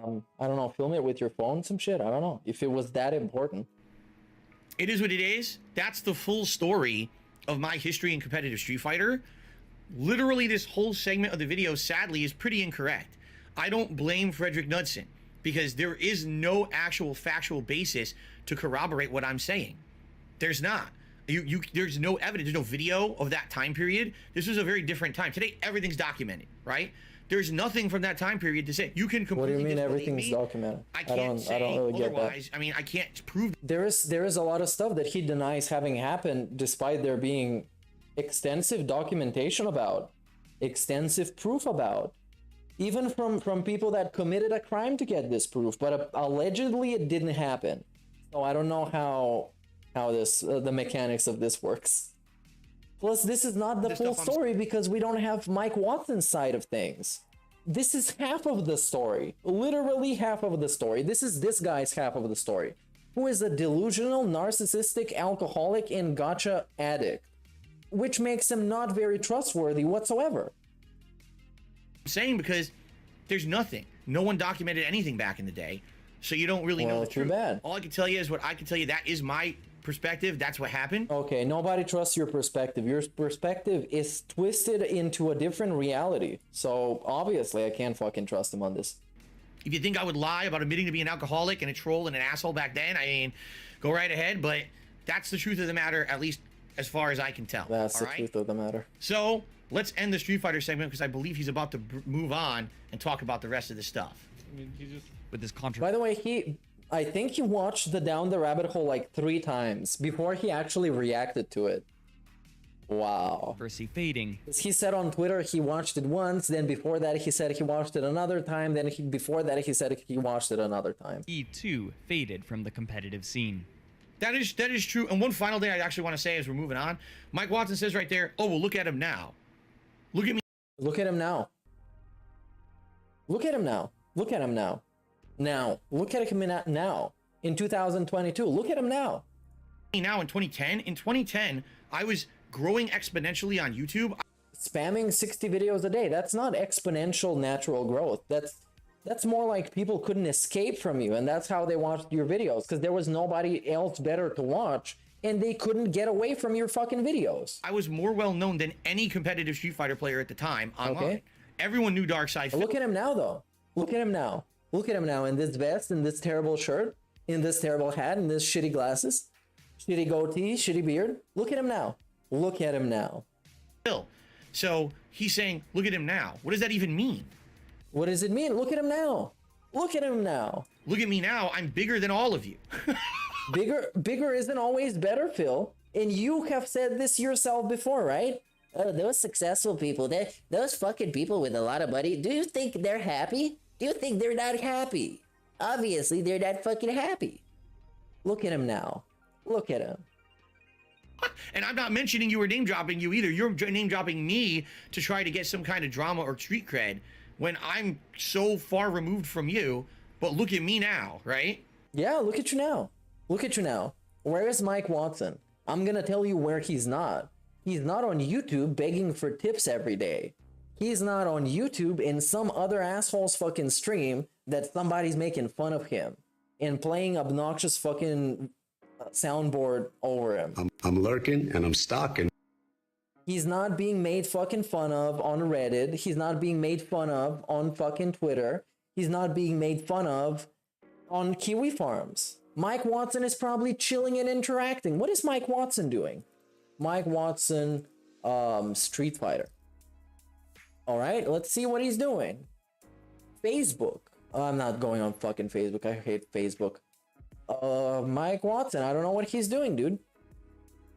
I don't know, film it with your phone, some shit. I don't know if it was that important. It is what it is. That's the full story of my history in competitive Street Fighter. Literally, this whole segment of the video, sadly, is pretty incorrect. I don't blame Frederick Knudsen because there is no actual factual basis to corroborate what I'm saying. There's not. There's no evidence. There's no video of that time period. This was a very different time. Today, everything's documented, right? There's nothing from that time period to say. You can completely. What do you mean everything's documented? I don't really get that. I mean, I can't prove. There is a lot of stuff that he denies having happened, despite there being extensive documentation about, extensive proof about, even from people that committed a crime to get this proof. But allegedly, it didn't happen. So I don't know how this the mechanics of this works. Plus, this is not the full story because we don't have Mike Watson's side of things. This is half of the story. Literally half of the story. This is this guy's half of the story. Who is a delusional, narcissistic, alcoholic, and gacha addict. Which makes him not very trustworthy whatsoever. I'm saying because there's nothing. No one documented anything back in the day. So you don't really know the truth. Bad. All I can tell you is what I can tell you. That is my perspective. That's what happened. Okay, nobody trusts your perspective. Your perspective is twisted into a different reality. So obviously I can't fucking trust him on this. If you think I would lie about admitting to being an alcoholic and a troll and an asshole back then, I mean, go right ahead. But that's the truth of the matter, at least as far as I can tell. That's the truth of the matter. So let's end the Street Fighter segment because I believe he's about to move on and talk about the rest of the stuff. I mean, he just with this contract. By the way, I think he watched the Down the Rabbit Hole like 3 times before he actually reacted to it. Wow. Controversy fading. He said on Twitter he watched it once, then before that he said he watched it another time, then before that he said he watched it another time. He too faded from the competitive scene. That is true. And one final thing I actually want to say as we're moving on. Mike Watson says right there, oh, well, look at him now. Look at me. Look at him now. Look at him now. Look at him now. Now. Look at him now. In 2022. Look at him now. Now in 2010. In 2010, I was growing exponentially on YouTube. Spamming 60 videos a day. That's not exponential natural growth. That's more like people couldn't escape from you, and that's how they watched your videos, because there was nobody else better to watch, and they couldn't get away from your fucking videos. I was more well known than any competitive Street Fighter player at the time online. Okay. Everyone knew Darkseid. Look at him now, though. Look at him now. Look at him now in this vest, in this terrible shirt, in this terrible hat, in this shitty glasses, shitty goatee, shitty beard. Look at him now. Look at him now. So he's saying, look at him now. What does that even mean? What does it mean? Look at him now. Look at him now. Look at me now. I'm bigger than all of you. Bigger isn't always better, Phil. And you have said this yourself before, right? Oh, those successful people, those fucking people with a lot of money, do you think they're happy? Do you think they're not happy? Obviously, they're not fucking happy. Look at him now. Look at him. And I'm not mentioning you or name dropping you either. You're name dropping me to try to get some kind of drama or street cred when I'm so far removed from you. But look at me now, right? Yeah, look at you now. Look at you now. Where is Mike Watson? I'm gonna tell you where he's not. He's not on YouTube begging for tips every day. He's not on YouTube in some other asshole's fucking stream that somebody's making fun of him and playing obnoxious fucking soundboard over him. I'm lurking and I'm stalking. He's not being made fucking fun of on Reddit. He's not being made fun of on fucking Twitter. He's not being made fun of on Kiwi Farms. Mike Watson is probably chilling and interacting. What is Mike Watson doing? Mike Watson, Street Fighter. All right, let's see what he's doing. Facebook. I'm not going on fucking Facebook. I hate Facebook. Mike Watson. I don't know what he's doing, dude.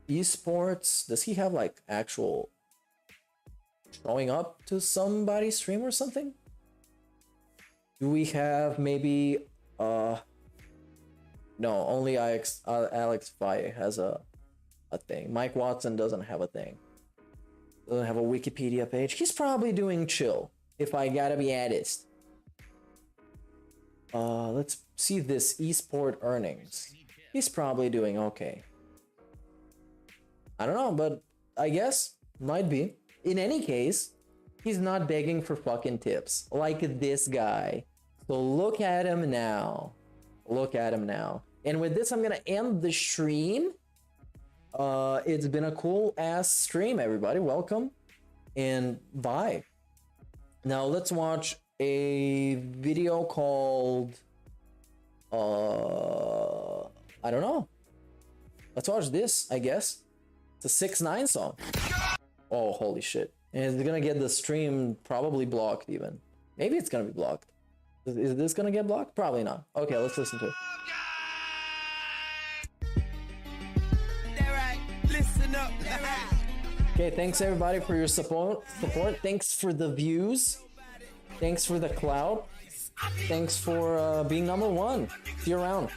Esports. Does he have like actual showing up to somebody's stream or something? Do we have maybe No, only Alex Fi has a thing. Mike Watson doesn't have a thing. Doesn't have a Wikipedia page. He's probably doing chill, if I gotta be honest. Let's see this esport earnings. He's probably doing okay. I don't know, but I guess might be. In any case, he's not begging for fucking tips like this guy. So look at him now. Look at him now. And with this, I'm gonna end the stream. It's been a cool ass stream, everybody. Welcome and bye. Now let's watch a video called I don't know. Let's watch this, I guess. It's a 6ix9ine song. Oh, holy shit. And it's gonna get the stream probably blocked even. Maybe it's gonna be blocked. Is this gonna get blocked? Probably not. Okay, let's listen to it. Okay, thanks everybody for your support. Thanks for the views. Thanks for the clout. Thanks for being #1. See you around.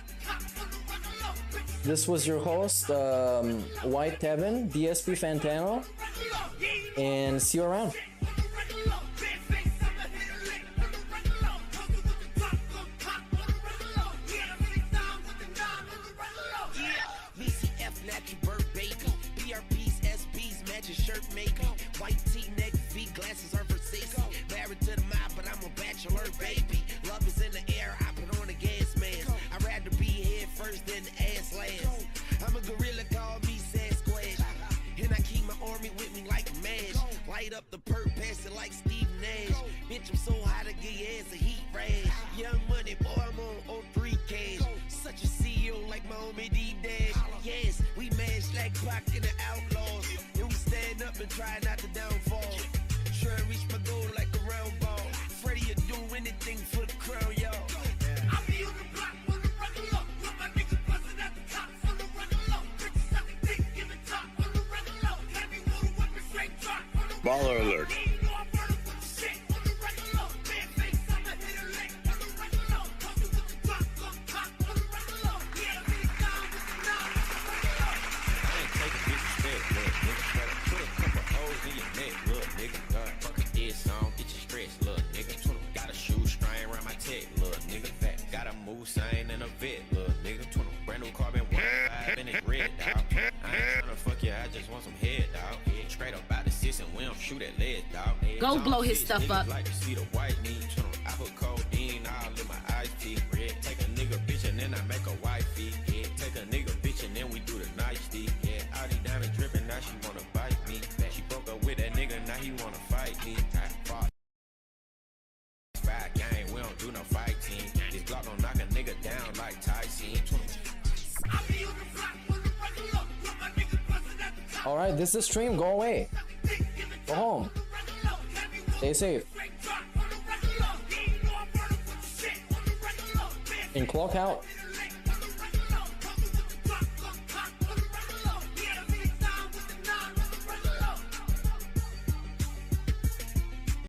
This was your host, White Tevin, DSP Fantano, and see you around. Shirt maybe white tee, neck, V glasses are Versace. Married to the mob, but I'm a bachelor, baby. Love is in the air, I put on a gas mask. I'd rather be head first than the ass last. I'm a gorilla, call me Sasquatch. And I keep my army with me like a match. Light up the perk, pass it like Steve Nash. Bitch, I'm so hot, I give your ass a heat rash. Young money, boy, I'm on 03 cash. Such a CEO like my homie D-Dash. Yes, we mash like Pac and the Outlaws. And we stand up and try not to downfall. Try to reach my goal like a round ball. Freddie, you do anything for the crown, y'all. I be on the block with the regular. With my niggas bustin' at the top for the regular. Bitches suck a dick in the top for the regular. Heavy water weapon straight drop for the Baller alert. Sign in a vet, little nigga. 20 brand new carbon 1.5 and it's red, dog. I ain't tryna fuck you, I just want some head, dog. Straight up out the 6 and we don't shoot at lead, dog. Go blow his stuff up. Like to see the white meat. I put codeine all in my iced tea. Take a nigga bitch and then I make a wifey. Take a nigga bitch and then we do the nice tea. All these diamonds dripping, now she wanna bite me. She broke up with that nigga, now he wanna fight me. Fight gang, we don't do no fighting. This Glock gon' knock a nigga down like Tyson. Alright, this is the stream. Go away. Go home. Stay safe. And clock out.